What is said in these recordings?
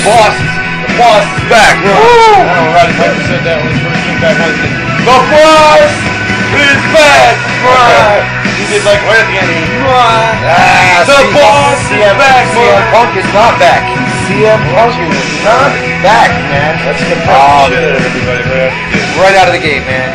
boss is back. Woo! I know Roddy Piper said that when he first came back on. The boss is back. He did like right at the end. The boss is back. CM Punk is not back. CM Punk is not back, man. Let's get shit out of everybody right out of the gate, man.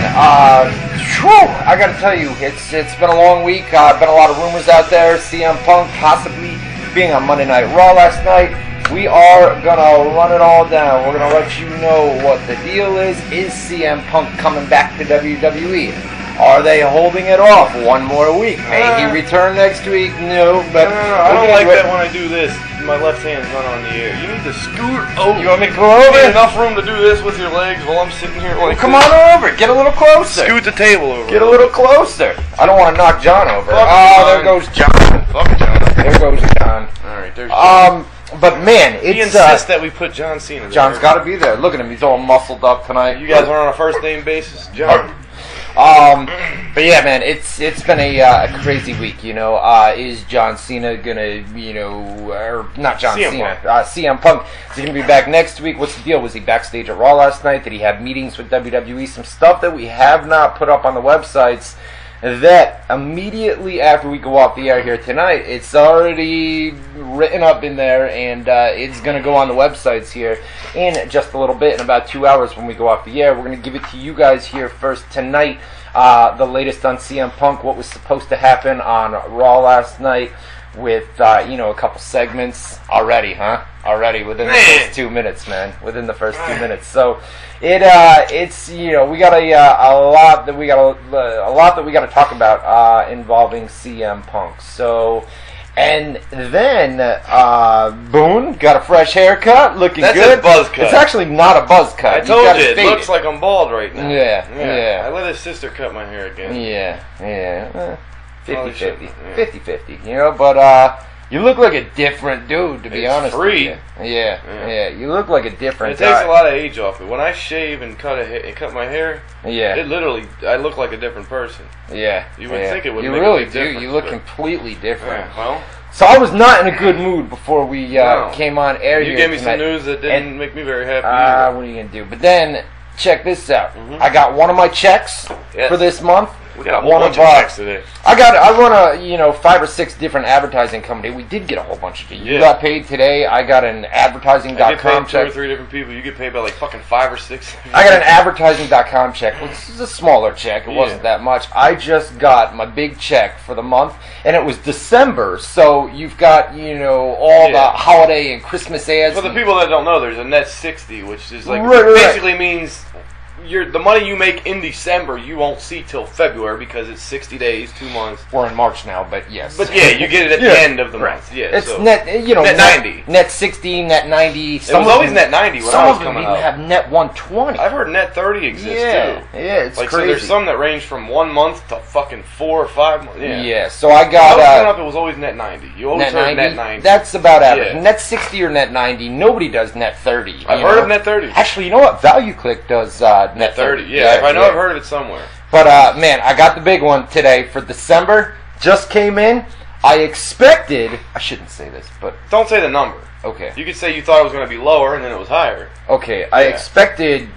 I gotta tell you, it's been a long week. Been a lot of rumors out there. CM Punk possibly being on Monday Night Raw last night. We are gonna run it all down. We're gonna let you know what the deal is. Is CM Punk coming back to WWE? Are they holding it off one more week? May he return next week? No, but I don't like that when I do this. My left hand's not on the air. You need to scoot over. You want me to go over? You need enough room to do this with your legs while I'm sitting here like Come on over. Get a little closer. Scoot the table over. Get a little closer. I don't want to knock John over. There goes John. Fuck John. There goes John. Alright, there's John. But man, it's he insists that we put John Cena there. John's got to be there. Look at him. He's all muscled up tonight. You guys are on a first name basis, John. But yeah, man, it's been a crazy week, you know. Is John Cena gonna, or not John Cena, CM Punk, is he gonna be back next week? What's the deal? Was he backstage at Raw last night? Did he have meetings with WWE? Some stuff that we have not put up on the websites that immediately after we go off the air here tonight, it's already written up in there, and it's going to go on the websites here in just a little bit, in about 2 hours when we go off the air. We're going to give it to you guys here first tonight, the latest on CM Punk, what was supposed to happen on Raw last night with, a couple segments already, Already within the first 2 minutes, man. Within the first 2 minutes. So it's we got a lot that we got to talk about involving CM Punk. So, and then Boone got a fresh haircut, looking good. That's a buzz cut. It's actually not a buzz cut. I told you, it looks like I'm bald right now. Yeah. I let his sister cut my hair again. Yeah. 50-50. 50-50. But you look like a different dude, to be honest with you. Yeah. You look like a different guy. It takes a lot of age off it. When I shave and cut my hair, it literally, I look like a different person. Yeah. You would think it would. You make really a big do. difference, You look completely different. Yeah, well. So I was not in a good mood before we came on air here. You gave me some news that didn't make me very happy. What are you gonna do? But then check this out. I got one of my checks for this month. We got a whole bunch of checks today. I run a 5 or 6 different advertising company. We did get a whole bunch of it. You got paid today. I got an advertising.com I get paid check. 2 or 3 different people. You get paid by like fucking 5 or 6. I got an advertising.com check, which is a smaller check. It wasn't that much. I just got my big check for the month, and it was December. So you've got all the holiday and Christmas ads. For the people that don't know, there's a net 60, which is like basically means the money you make in December you won't see till February because it's 60 days, 2 months. We're in March now, but yes. But yeah, you get it at the end of the month. Yeah, it's net, net 90, net 60, net 90. It was always net 90 when I was coming out. Some of them even have net 120. I've heard net 30 exists too. Yeah, it's like, crazy. So there's some that range from 1 month to fucking 4 or 5 months. Yeah. So I got. When I was coming up, it was always net 90. You always heard net 90. That's about average. Yeah. Net 60 or net 90. Nobody does net 30. I've heard of net 30. Actually, you know what? ValueClick does net 30. Yeah. I know I've heard of it somewhere. But, man, I got the big one today for December. Just came in. I shouldn't say this, but... Don't say the number. Okay. You could say you thought it was going to be lower, and then it was higher. Okay, I expected,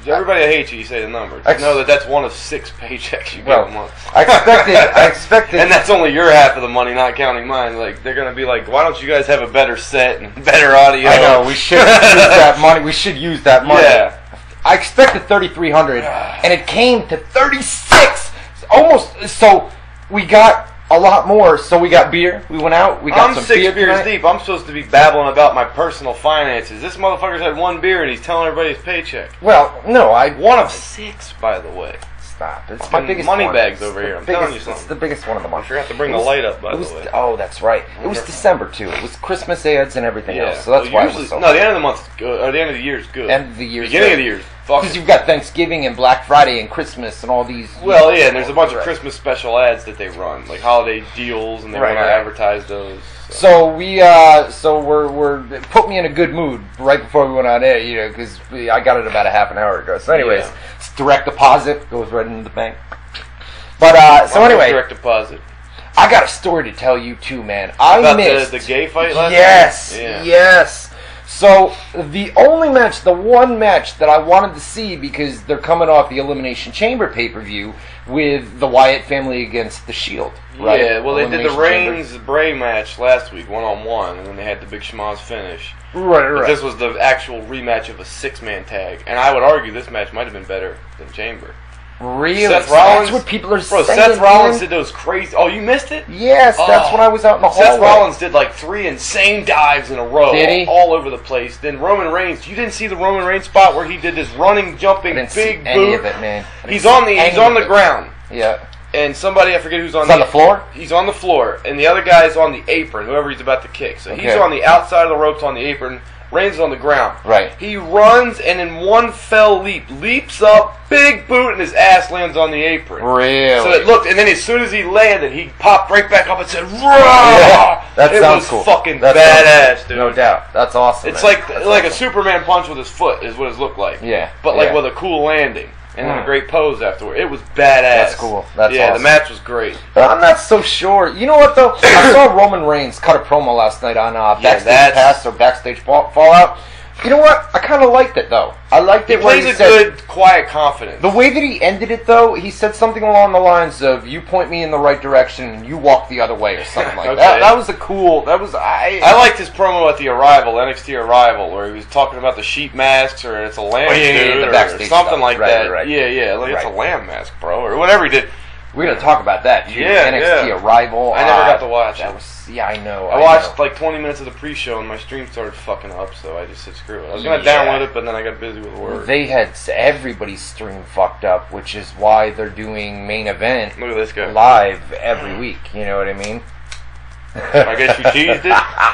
everybody hates you say the number. Just know that's one of 6 paychecks you get a month. I expected... And that's only your half of the money, not counting mine. Like, they're going to be like, why don't you guys have a better set and better audio? I know, we should use that money. We should use that money. Yeah. I expected 3,300, and it came to 36. Almost. So we got a lot more. So we got beer. We went out. We got some beer. I'm 6 beers deep. I'm supposed to be babbling about my personal finances. This motherfucker's had 1 beer and he's telling everybody his paycheck. Well, no, one of 6, by the way. Stop. It's my biggest money one. bags over here. I'm telling you something. It's the biggest one of the month. I forgot to bring the light up, by the way. Oh, that's right. It was December too. It was Christmas ads and everything else. So that's why it was so. No, the end of the month's good. Or the end of the year's good. End of the year's beginning of the year's. Because you've got Thanksgiving and Black Friday and Christmas and all these. Well, yeah, and there's a bunch of Christmas special ads that they run, like holiday deals, and they want to advertise those. So we're put me in a good mood right before we went on air, because I got it about a half an hour ago. So, anyways, it's direct deposit, goes right into the bank. But so anyway, direct deposit. I got a story to tell you too, man. About the gay fight last night? Yes. So the one match that I wanted to see, because they're coming off the Elimination Chamber pay-per-view with the Wyatt family against the Shield. Right? Yeah, well, they did the Reigns-Bray match last week, 1-on-1, and then they had the Big Schmaz finish. Right. But this was the actual rematch of a 6-man tag, and I would argue this match might have been better than Chamber. Really? Seth Rollins, that's what people are saying. Seth Rollins did those crazy... Oh, you missed it? Yes, that's when I was out in the hallway. Seth Rollins did like 3 insane dives in a row. Did he? All over the place. Then Roman Reigns, you didn't see the Roman Reigns spot where he did this running, jumping, big boot? Any of it, man. He's on the ground. Yeah. And somebody, I forget who's on on the floor? He's on the floor, and the other guy's on the apron, whoever he's about to kick. So he's on the outside of the ropes on the apron. Reigns is on the ground. Right. He runs and in one fell leap, leaps up, big boot, and his ass lands on the apron. Really? So it looked, and then as soon as he landed, he popped right back up and said, "Raw!" Yeah, that sounds cool. It was fucking That's badass, awesome. dude. No doubt. That's awesome. It's man. like a Superman punch with his foot is what it looked like. Yeah. But like with a cool landing. And then a great pose afterward. It was badass. That's cool. That's awesome. The match was great. I'm not so sure. You know what, though? I saw Roman Reigns cut a promo last night on Backstage Pass or Backstage Fallout. You know what? I kind of liked it, though. I liked it. He plays a good, quiet confidence. The way that he ended it, though, he said something along the lines of, "You point me in the right direction, and you walk the other way," or something like that. That was a cool... I liked his promo at the Arrival, NXT Arrival, where he was talking about the sheep masks, or it's a lamb suit, or something stuff. Like that. Right. Yeah, like it's a lamb mask, bro, or whatever he did. We're going to talk about that, too. NXT Arrival. I never got to watch it. I know. I watched like 20 minutes of the pre-show, and my stream started fucking up, so I just said screw it. I was going to download it, but then I got busy with work. They had everybody's stream fucked up, which is why they're doing main event Look at this guy. live every week. You know what I mean? I guess you teased it?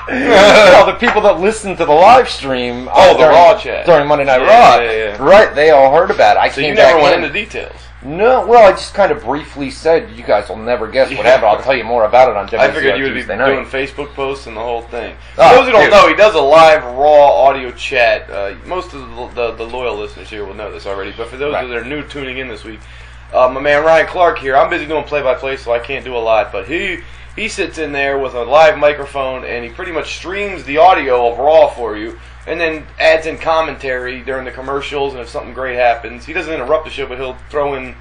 Well, the people that listen to the live stream the Raw chat during Monday Night Raw, right, they all heard about it. So you never went into details? No, well, I just kind of briefly said, you guys will never guess what happened. I'll tell you more about it on WZR I figured you would be Tuesday doing night. Facebook posts and the whole thing. For those who don't know, he does a live Raw audio chat. Most of the loyal listeners here will know this already, but for those that are new tuning in this week, my man Ryan Clark here, I'm busy doing play-by-play, so I can't do a lot, but he sits in there with a live microphone, and he pretty much streams the audio of Raw for you, and then adds in commentary during the commercials, and if something great happens, he doesn't interrupt the show, but he'll throw in,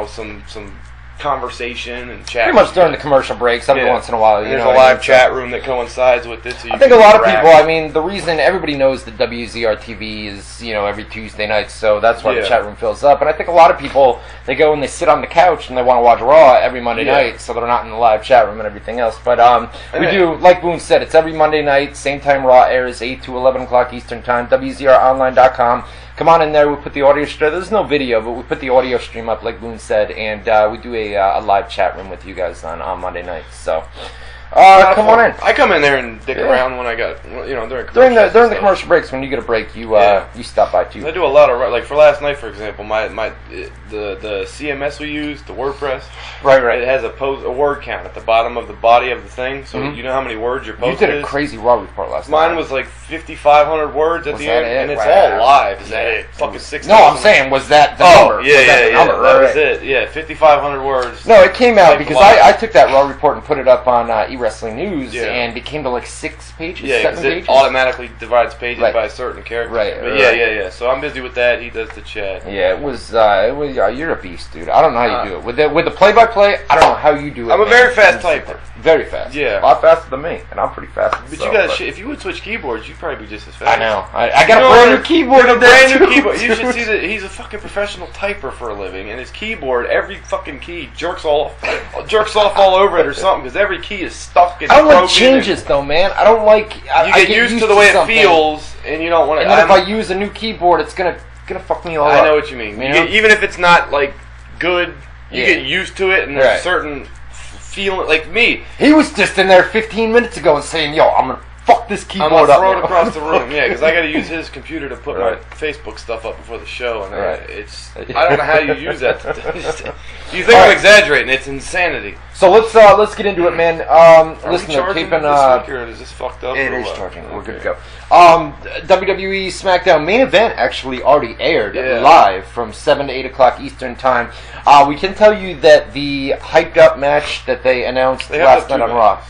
some conversation and chat. Pretty much during the commercial breaks, every once in a while. There's a live chat room that coincides with it. So I think a lot of people, the reason everybody knows that WZR TV is, every Tuesday night, so that's why the chat room fills up. And I think a lot of people, they go and they sit on the couch and they want to watch Raw every Monday night, so they're not in the live chat room and everything else. But we do, like Boone said, it's every Monday night, same time Raw airs, 8 to 11 o'clock Eastern Time, WZROnline.com. Come on in there, we put the audio stream, there's no video, but we put the audio stream up like Boone said, and we do a live chat room with you guys on Monday nights, so come on in. I come in there and dick around when I got, during the commercial breaks, when you get a break, you stop by too. I do a lot of, like for last night, for example, the CMS we use, the WordPress, right, it has a word count at the bottom of the body of the thing, so you know how many words your post is. You did a crazy Raw report last night. Mine was like 5,500 words at the end, and it's all live. Is that it? Fucking 6,000. No, I'm saying, was that the number? That was it. Yeah, 5,500 words. No, it came out because I took that Raw report and put it up on eWrestling News, and it came to like 6 pages, 7 pages. It automatically divides pages by a certain character. Right. But yeah. So I'm busy with that. He does the chat. Yeah, it was you're a beast, dude. I don't know how you do it. With the play-by-play, I don't know how you do it. I'm a very fast typer. Very fast. Yeah. A lot faster than me, and I'm pretty fast. But you got if you would switch keyboards, you'd probably be just as fast. I know. I got a brand new keyboard. A brand new keyboard. You should see that he's a fucking professional typer for a living, and his keyboard, every fucking key jerks off all over it or something, because every key is stuck and broken. I don't like changes though, man. I don't like. You get used to the way it feels, and you don't want to. And then if I use a new keyboard, it's gonna fuck me all up. I know what you mean. Even if it's not like good, you get used to it, and there's a certain feeling. Like me, he was just in there 15 minutes ago and saying, "Yo, I'm gonna fuck this keyboard up." I'm gonna throw it across the room, because I got to use his computer to put my Facebook stuff up before the show, and I don't know how you use that. You think I'm exaggerating? It's insanity. So let's get into it, man. Listen, they're taping. Is this fucked up? It is charging. We're good to go. WWE SmackDown main event actually already aired live from 7 to 8 o'clock Eastern Time. We can tell you that the hyped up match that they announced last night on Raw.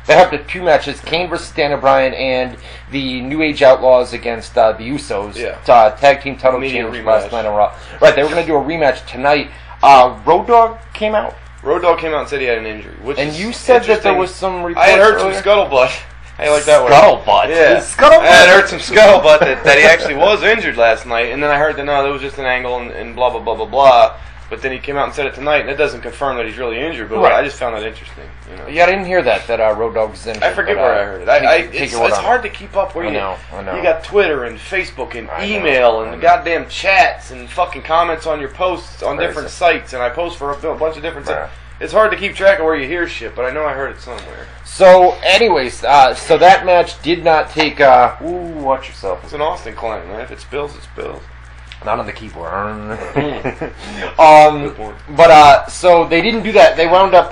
They have the 2 matches: Kane versus Daniel Bryan and the New Age Outlaws against the Usos. Yeah. Tag team title change last night on Raw. Right, they were going to do a rematch tonight. Road Dogg came out. Road Dogg came out and said he had an injury. And you said that there was some reports I had heard earlier? some scuttlebutt. I like that word. Scuttlebutt? Yeah. Scuttlebutt? I had heard some scuttlebutt that he actually was injured last night, and then I heard that no, that was just an angle and blah, blah, blah, blah, blah. But then he came out and said it tonight, and it doesn't confirm that he's really injured, but Right. I just found that interesting. You know? Yeah, I didn't hear that Road Dogg is injured. I forget where I heard it. It's hard to keep up where I know. you got Twitter and Facebook and I email know. and goddamn chats and fucking comments on your posts on Crazy. different sites, and I post for a bunch of different Yeah. sites. It's hard to keep track of where you hear shit, but I know I heard it somewhere. So, anyways, so that match did not take, watch yourself. It's an Austin climb, man. If it spills, it spills. Not on the keyboard. Good point. But, so they didn't do that. They wound up,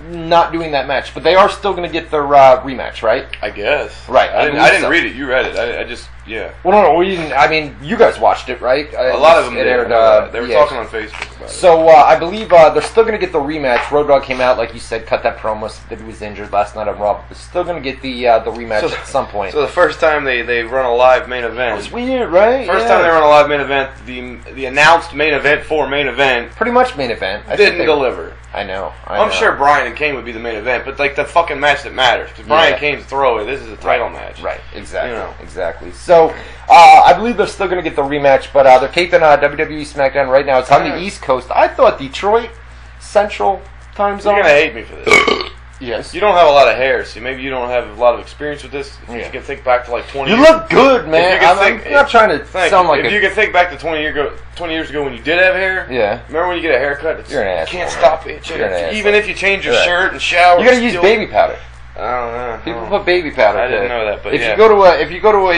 not doing that match. But they are still going to get their, rematch, right? I guess. Right, I I didn't believe so. read it. You read it. I just, yeah. Well, no, we didn't. I mean, you guys watched it, right? A lot of them did. aired, They were yeah. talking on Facebook about it. So, I believe they're still going to get the rematch. Road Dogg came out, like you said, cut that promo, said that he was injured last night on Raw. But they're still going to get the rematch at some point. So the first time they run a live main event. It's weird, right? First time they run a live main event, the announced main event for main event Pretty much main event. didn't deliver. I know. I'm sure Bryan and Kane would be the main event, but like the fucking match that matters. Because Bryan Kane's throwaway. This is a title match. Right, exactly. You know. Exactly. So, I believe they're still going to get the rematch, but they're taping WWE SmackDown right now. It's on the East Coast. I thought Detroit Central time zone. You're gonna hate me for this. Yes. You don't have a lot of hair, so maybe you don't have a lot of experience with this. If Yeah. you can think back to like 20 You years. look good, man. I'm not trying to sound like if you can think back to 20 years ago when you did have hair. Yeah. Remember when you get a haircut? You're an you asshole. can't stop itching. You're an asshole. Even if you change your Right. shirt and shower. You gotta it's use still- baby powder. I don't know. People put baby powder. I didn't know that, but if yeah. you go to a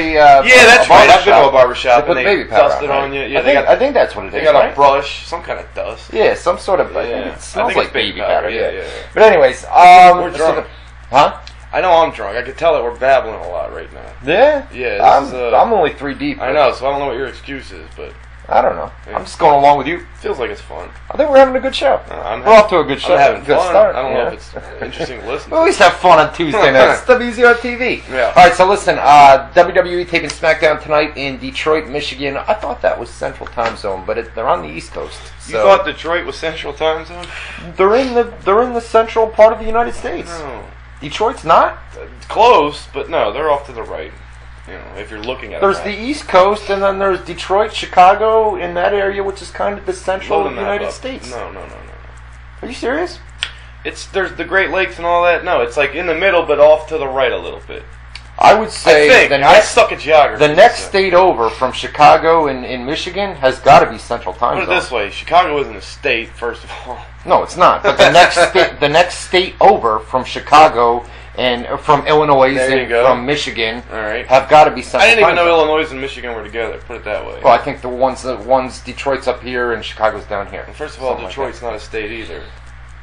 Yeah, that's right. I've been to a They barbershop put and baby they powder dust it on you. Yeah, I think that's what it is. they got right? a brush, some kind of dust. Yeah, some sort of. I think Yeah. it I smells think like it's baby baby powder, powder. yeah. But anyways, We're so drunk. huh? I know I'm drunk. I can tell that we're babbling a lot right now. Yeah. Yeah, I'm only 3 deep. I know, so I don't know what your excuse is, but I don't know. Yeah. I'm just going along with you. it feels like it's fun. I think we're having a good show. We're off to a good show. I'm having good fun. start. I don't know yeah. if it's interesting to listen We to. always have fun on Tuesday nights. WZR TV. Yeah. All right, so listen. WWE taping SmackDown tonight in Detroit, Michigan. I thought that was Central Time Zone, but they're on the East Coast. You So thought Detroit was Central Time Zone? they're in the central part of the United States. No. Detroit's not. It's close, but no, they're off to the right. You know, if you're looking at There's it. the East Coast, and then there's Detroit, Chicago, in that area, which is kind of the central Load of a the map United up. States. No. Are you serious? There's the Great Lakes and all that. No, it's like in the middle, but off to the right a little bit. I would say I think. the I next suck at geography. the next state over from Chicago in Michigan has got to be Central Time Put it Zone. this way: Chicago isn't a state, first of all. No, it's not. But the next state over from Chicago and from Illinois There you and go. from Michigan All right. have got to be Central I didn't even Time know Zone. Illinois and Michigan were together. Put it that way. Well, I think the ones Detroit's up here and Chicago's down here. And first of all, Something like Detroit's not a state either.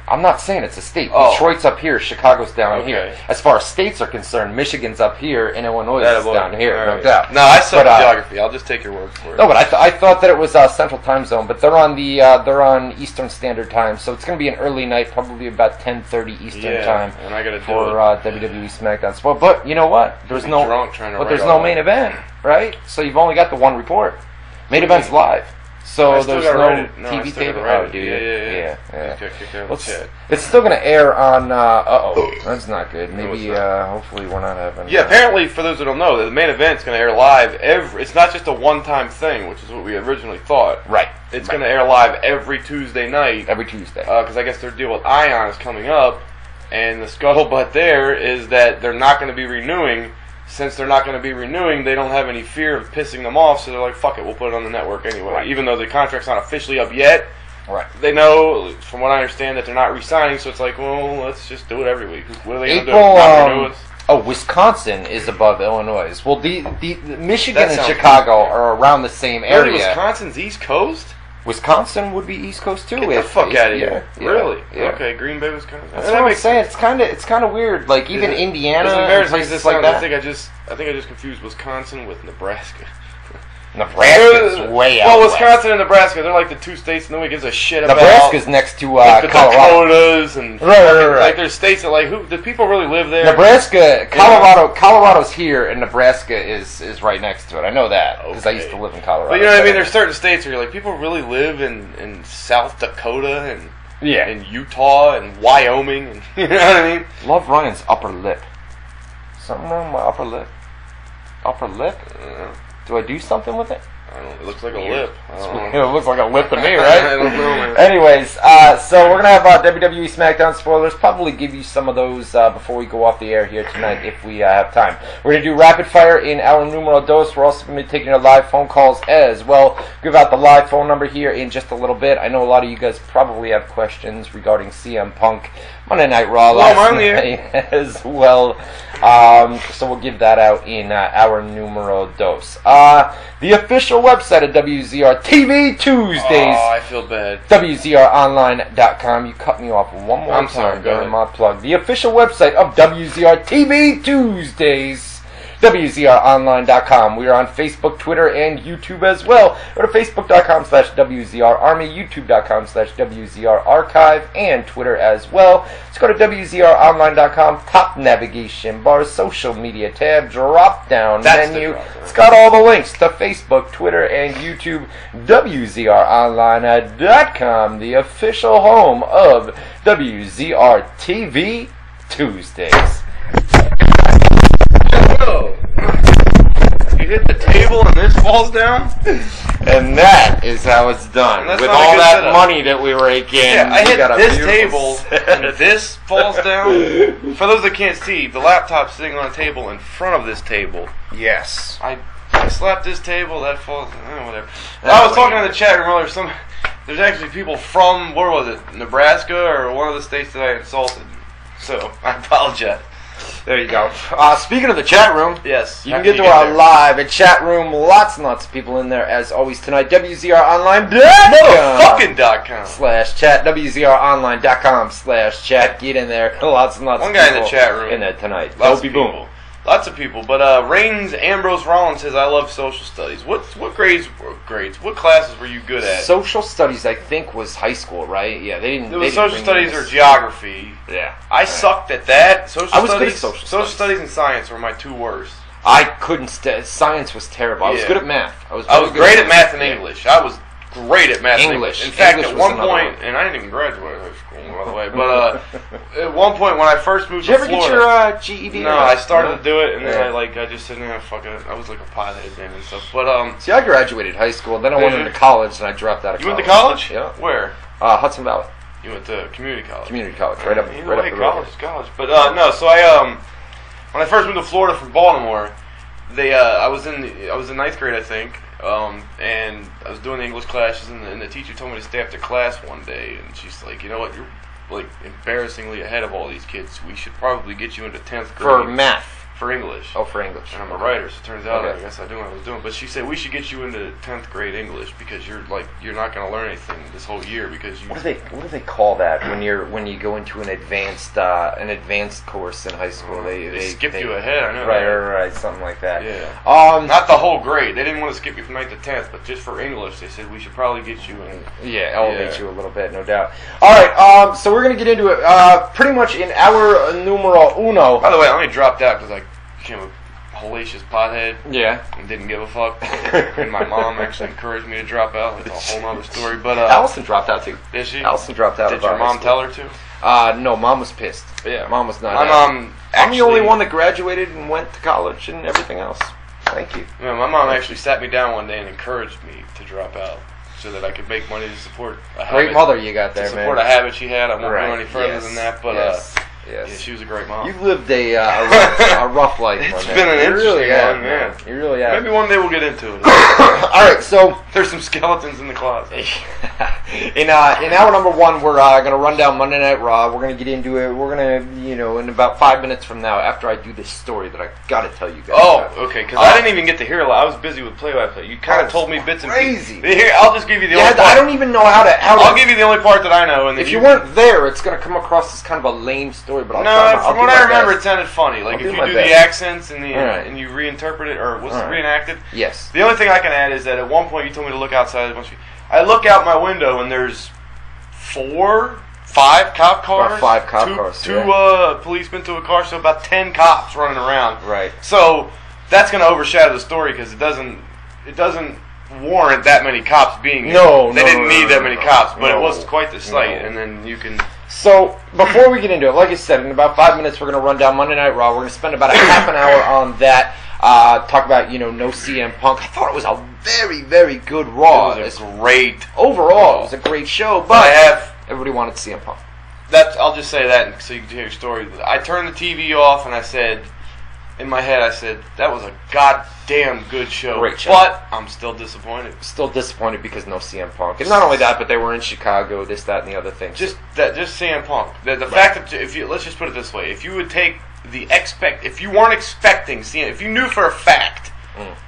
I'm not saying it's a state. Oh. Detroit's up here, Chicago's down Okay. here. As far as states are concerned, Michigan's up here and Illinois is Attaboy. down here, All no right. doubt. No, I suck But, at geography. I'll just take your word for it. No, but I thought that it was Central Time Zone, but they're on they're on Eastern Standard Time, so it's going to be an early night, probably about 10:30 Eastern Time and I gotta do for it. WWE SmackDown. But you know what? There's Be no drunk trying to but write there's all no main that. event, right? So you've only got the one report. Main do you event's mean? live. So I still there's gotta no write it. No, I TV still tape. gotta write Oh, it. do you? Yeah. Yeah. Kick out the Well, chat. it's still going to air on. That's not good. No, Maybe it's hopefully we're not having. Yeah, apparently, for those that don't know, the main event's going to air live it's not just a one-time thing, which is what we originally thought. Right. It's going to air live every Tuesday night. Every Tuesday. Because I guess their deal with Ion is coming up, and the scuttlebutt there is that they're not going to be renewing. Since they're not going to be renewing, they don't have any fear of pissing them off, so they're like, fuck it, we'll put it on the network anyway. Right. Even though the contract's not officially up yet, Right. they know, from what I understand, that they're not re-signing, so it's like, well, let's just do it every week. What are they going to do? April. Not renew us? Wisconsin is above Illinois. Well, the Michigan That and sounds Chicago good. are around the same Really, area. Wisconsin's East Coast? Wisconsin would be East Coast too. Get the fuck out of here! Yeah, Really? yeah. Okay, Green Bay, Wisconsin. That's what I'm saying. It's kind of weird. Like even Indiana, It's and embarrassing. places This like sounds, that. I think I just confused Wisconsin with Nebraska. Nebraska's way out. Well, Wisconsin and Nebraska, they're like the two states nobody gives a shit about. Nebraska's next to like the Colorado. Dakotas and Right. like there's states that like who do people really live there? Nebraska, Colorado's here, and Nebraska is right next to it. I know that because I used to live in Colorado. But you know what I mean? There's certain states where you're like people really live in South Dakota and in Utah and Wyoming, and you know what I mean? Love Ryan's upper lip. Something wrong with my upper lip? Upper lip? Do I do something with it? I don't know. It looks like a lip. It looks like a lip to me, right? I don't know, man. Anyways, so we're going to have WWE SmackDown spoilers. Probably give you some of those before we go off the air here tonight if we have time. We're going to do rapid fire in our numero dos. We're also going to be taking your live phone calls as well. Give out the live phone number here in just a little bit. I know a lot of you guys probably have questions regarding CM Punk Monday Night Raw last night as well. So we'll give that out in our numero dos. The official website of WZR TV Tuesdays. Oh, I feel bad. WZROnline.com. You cut me off one more time during my plug. The official website of WZR TV Tuesdays. WZROnline.com. We are on Facebook, Twitter, and YouTube as well. Go to Facebook.com/WZRArmy, YouTube.com/WZRArchive, and Twitter as well. Let's go to WZROnline.com, top navigation bar, social media tab, drop down menu. It's got all the links to Facebook, Twitter, and YouTube. WZROnline.com, the official home of WZR TV Tuesdays. You hit the table and this falls down? And that is how it's done. With all that money that we rake in. Yeah, I hit this table and this falls down. For those that can't see, the laptop's sitting on a table in front of this table. Yes. I slapped this table, that falls, whatever. I was talking in the chat room earlier, there's actually people from, where was it, Nebraska or one of the states that I insulted. So, I apologize. There you go. Speaking of the chat room, yes, you can get to our live chat room. Lots and lots of people in there as always tonight. WZROnline.com /chat. WZROnline.com /chat. Get in there. Lots and lots of people. One guy in the chat room in there tonight. Lots of people. Lots of people. But Reigns Ambrose Rollins says, I love social studies. What grades? What classes were you good at? Social studies, I think, was high school, right? Yeah, they didn't. It was social studies or geography. Yeah. I sucked at that. Social studies, social studies and science were my two worst. I couldn't. Science was terrible. I was good at math. I was great at math and English. I was great at math and English. In fact, English at one point, and I didn't even graduate high school, by the way, but at one point when I first moved to Florida... Did you ever get your GED? No, I started to do it, and then I just said, fuck it. I was like a pothead then and stuff. But, see, I graduated high school, then I went into college, and I dropped out of college. You went to college? Yeah. Where? Hudson Valley. You went to community college? Community college, right up the road. College. But, no, so when I first moved to Florida from Baltimore, I was in ninth grade, I think, and I was doing the English classes, and the teacher told me to stay after class one day, and she's like, you know what, you're like embarrassingly ahead of all these kids. We should probably get you into 10th grade. For math. For English. Oh, for English. And I'm a writer, so it turns out I guess I knew what I was doing. But she said we should get you into 10th grade English because you're not going to learn anything this whole year because you. What do they call that when you go into an advanced course in high school? They skip you ahead. I know. Right, something like that. Yeah. Not the whole grade. They didn't want to skip you from 9th to 10th, but just for English, they said we should probably get you in. Yeah, elevate you a little bit, no doubt. All right, so we're gonna get into it. Pretty much in our numero uno. By the way, I only dropped out because I became a hellacious pothead. Yeah. And didn't give a fuck. And my mom actually encouraged me to drop out. It's a whole other story. But Allison dropped out too. Did she? Allison dropped out. Did your mom tell her to? No, Mom was pissed. Yeah. Mom was not. My mom. I'm the only one that graduated and went to college and everything else. Thank you. Yeah, my mom actually sat me down one day and encouraged me to drop out so that I could make money to support a habit. Great mother you got there, man. To man. support a habit she had. I won't go any further than that, but Yes. Yeah, she was a great mom. You've lived a rough life. It's been an interesting one, man. You really have. Maybe one day we'll get into it. All right, so there's some skeletons in the closet. In hour number one, we're gonna run down Monday Night Raw. We're gonna get into it. We're gonna, in about 5 minutes from now, after I do this story that I gotta tell you guys. Oh, okay. Because I didn't even get to hear a lot. I was busy with play-by-play. You kind of told me bits and pieces. Here, I'll just give you the only part. I don't even know how to. I'll give you the only part that I know. And if you weren't there, it's gonna come across as kind of a lame story. story, but from what I remember, it sounded funny. Like if you do the accents and and you reinterpret it, or was it reenacted? Yes. The only thing I can add is that at one point you told me to look outside. I look out my window and there's 5 cop cars. About 5 cop cars. Two policemen to a car, so about 10 cops running around. Right. So that's going to overshadow the story because it doesn't warrant that many cops being here. They didn't need that many cops, but it was quite the sight. And then you can. So before we get into it, like I said, in about 5 minutes we're going to run down Monday Night Raw. We're going to spend about a half an hour on that. Talk about no CM Punk. I thought it was a very, very good Raw. It was great. Overall, it was a great show, but everybody wanted CM Punk. I'll just say that so you can hear your story. I turned the TV off and I said, in my head, that was a goddamn good show. Great show. But I'm still disappointed. Still disappointed because no CM Punk. And not only that, but they were in Chicago, this, that, and the other thing. Just CM Punk. The fact that let's just put it this way: if you would take if you weren't expecting CM, if you knew for a fact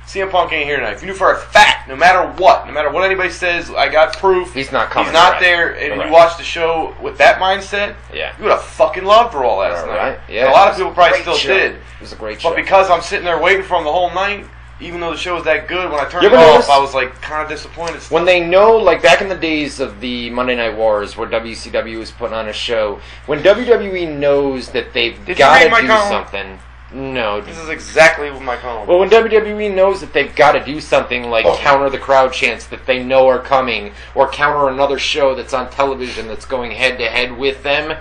CM Punk ain't here tonight, if you knew for a fact, no matter what anybody says, I got proof, he's not coming. He's not there, and you watched the show with that mindset, you would have fucking loved Raw last night. Right? Yeah, and a lot of people probably still did. It was a great show. But because I'm sitting there waiting for him the whole night, even though the show was that good, when I turned it off, I was like kind of disappointed. Still. When they know, like back in the days of the Monday Night Wars, where WCW was putting on a show, when WWE knows that they've got to do something. No. This is exactly what my column. Well, when WWE knows that they've got to do something like counter the crowd chants that they know are coming, or counter another show that's on television that's going head-to-head with them,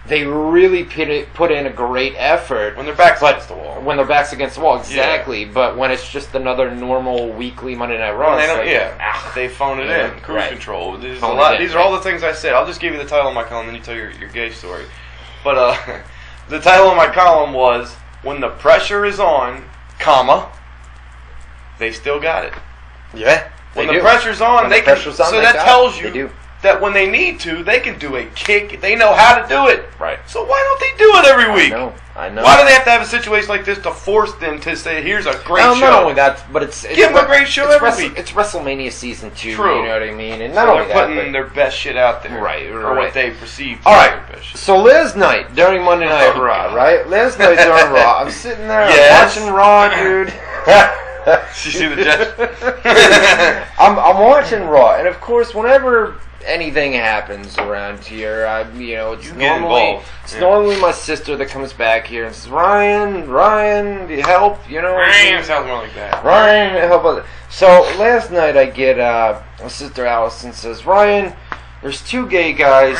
they really put in a great effort. When their back's against the wall. When their back's against the wall, exactly. Yeah. But when it's just another normal weekly Monday Night Raw, they phone it in. Cruise control. These are all the things I said. I'll just give you the title of my column, and then you tell your gay story. But the title of my column was, "When the pressure is on, they still got it." Yeah. When the pressure's on, they can. So that tells you that when they need to, they can do a kick. They know how to do it. Right. So why don't they do it every week? I know. Why do they have to have a situation like this to force them to say, "Here's a great show"? Not only that, but it's give them a great show every week. It's WrestleMania season 2. True. You know what I mean? And not only they're putting their best shit out there, or what they perceive. All right. So last night during Monday Night Raw, right? Last night during Raw, I'm sitting there watching Raw, dude. You see the gesture? I'm watching Raw, and of course, whenever anything happens around here, it's normally my sister that comes back here and says, Ryan, do you help? Ryan sounds more like that. Ryan, help us. So last night I get my sister Allison says, Ryan, there's 2 gay guys.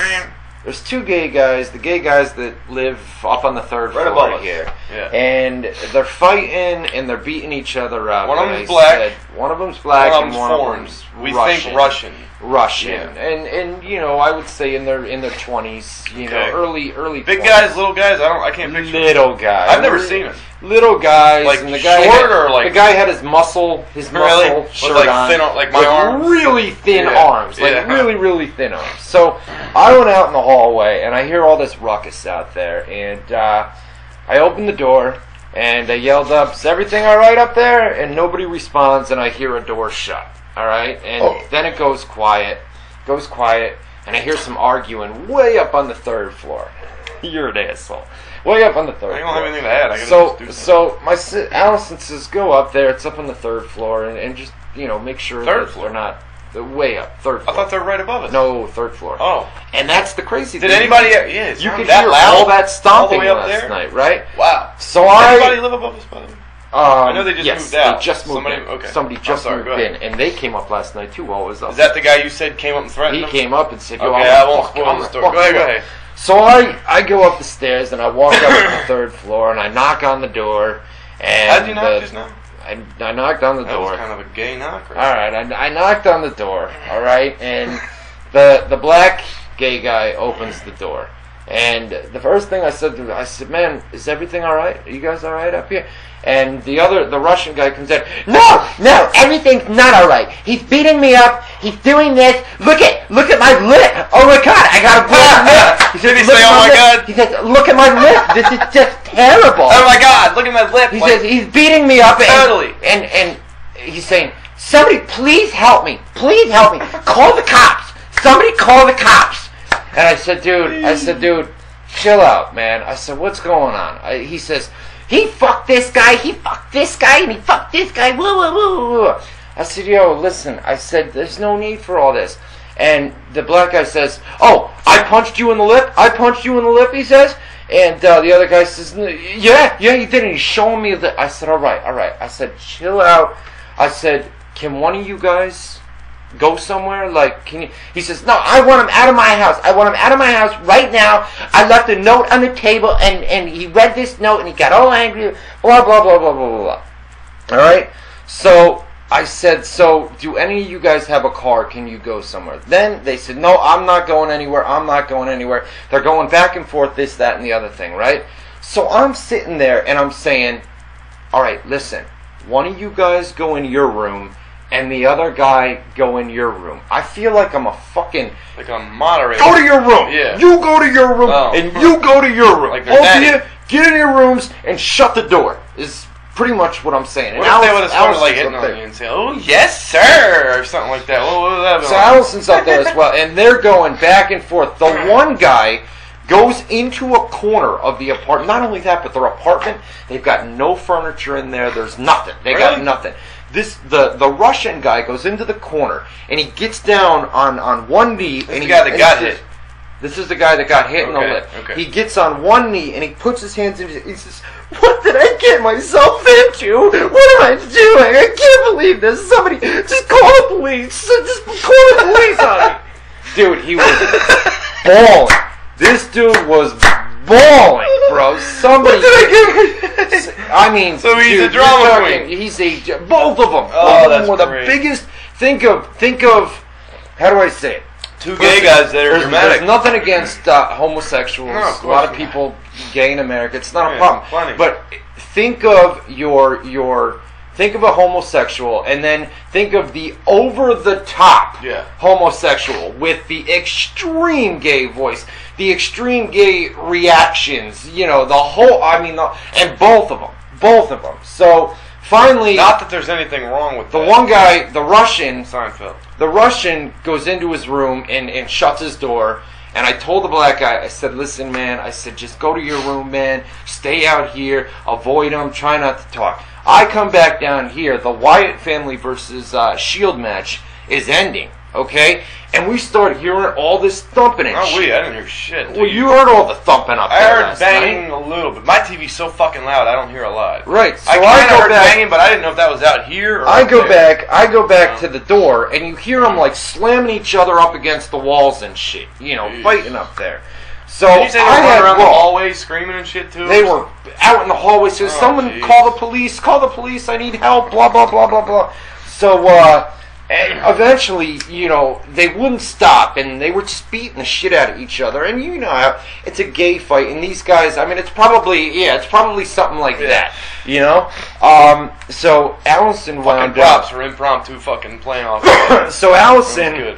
There's 2 gay guys, the gay guys that live up on the 3rd floor here. Yeah. And they're fighting and they're beating each other up. One of them's black. One of them's black and one foreign. of them's We think Russian. Yeah. And I would say in their 20s, early big 20s. guys, little guys, I can't picture little guys. I've never seen them. Little guys, like and the guy the guy had his muscle shirt on, thin, like my arms, really thin arms, really thin arms. So I went out in the hallway and I hear all this ruckus out there, and I opened the door and I yelled up, "Is everything all right up there?" And nobody responds, and I hear a door shut. All right, and then it goes quiet, and I hear some arguing way up on the 3rd floor. You're an asshole. Way up on the 3rd floor. I don't have anything to add. So my Allison says, "Go up there. It's up on the 3rd floor, and just make sure that they're not way up 3rd floor." I thought they were right above us. No, 3rd floor. Oh, and that's the crazy thing. Did anybody? Yeah, you could hear all that stomping last night, right? Wow. So anybody live above us, by the way? I know they just moved out. They just moved in. Somebody just moved in, and they came up last night too. While I was up. Is that the guy you said came up and threatened him? He came up and said, "Yo, I won't spoil the story. Go ahead. So I go up the stairs and I walk up to the 3rd floor and I knock on the door. And how'd you knock just now? I knocked on the door. That was kind of a gay knock. All right, I knocked on the door. All right, and the black gay guy opens the door. And the first thing I said to him, I said, "Man, is everything all right? Are you guys all right up here?" And the Russian guy comes in. No, everything's not all right. He's beating me up. He's doing this. Look at my lip. Oh my God, I got a broken lip. He said, "Oh my God." He says, "Look at my lip. This is just terrible." Oh my God, look at my lip. He says he's beating me up. Totally. And he's saying, "Somebody, please help me. Please help me. Call the cops. Somebody call the cops." And I said, dude, chill out, man. I said, what's going on? He says, he fucked this guy, and he fucked this guy, woo, woo, woo, woo. I said, yo, listen, I said, there's no need for all this. And the black guy says, oh, I punched you in the lip, he says. And the other guy says, yeah, you did. And he's showing me I said, all right. I said, chill out. I said, can one of you guys go somewhere? Like, can you? He says, no, I want him out of my house. Right now. I left a note on the table, and he read this note, and he got all angry, blah, blah, blah, blah, blah, blah. All right? So I said, so do any of you guys have a car? Can you go somewhere? Then they said, no, I'm not going anywhere. They're going back and forth, this, that, and the other thing, right? So I'm sitting there, and I'm saying, all right, listen, one of you guys go in your room, and the other guy go in your room. I feel like I'm a fucking... Like a moderator. Go to your room. Yeah. You go to your room, and you go to your room. Like both of you, get in your rooms, and shut the door. Is pretty much what I'm saying. What if they would have started like hitting on you and saying, oh, yes, sir, or something like that? What would that have been? So Allison's up there as well, and they're going back and forth. The one guy goes into a corner of the apartment. Not only that, but their apartment, they've got no furniture in there. There's nothing. They got nothing. The Russian guy goes into the corner, and he gets down on one knee. This is the guy that got hit. This is the guy that got hit in the lip. Okay. He gets on one knee, and he puts his hands in his... He says, what did I get myself into? What am I doing? I can't believe this. Somebody, just call the police. Just call the police on me. Dude, he was bawling. This dude was bawling, bro. Somebody... What did I get? I mean, so he's dude, a drama queen. He's both of them. Oh, that's were great. The biggest... Think of... How do I say it? Two gay guys that are dramatic. There's nothing against homosexuals. No, of a lot of not. people gay in America. It's not a problem. Plenty. But think of think of a homosexual, and then think of the over-the-top homosexual with the extreme gay voice, the extreme gay reactions. You know, the whole. I mean, and both of them. So finally, not that there's anything wrong with the that. one guy, the Russian. Seinfeld. The Russian goes into his room and shuts his door. And I told the black guy, I said, listen, man, I said, just go to your room, man. Stay out here. Avoid him. Try not to talk. I come back down here. The Wyatt family versus Shield match is ending, okay? And we start hearing all this thumping and shit. I didn't hear shit. Well, you heard all the thumping up there. I heard last banging night. a little bit. My TV's so fucking loud, I don't hear a lot. Right. So I kind of go heard back, banging, but I didn't know if that was out here or I go there. back to the door, and you hear them like slamming each other up against the walls and shit. You know, fighting up there. So Did you say they were I running had around the Raw. hallway screaming and shit too? They were out in the hallway. So someone geez. call the police. I need help. Blah blah blah blah blah. So and eventually, you know, they wouldn't stop, and they were just beating the shit out of each other. And you know how it's a gay fight, and these guys. I mean, it's probably something like that. You know. So Allison wound props up for impromptu fucking playing off. So Allison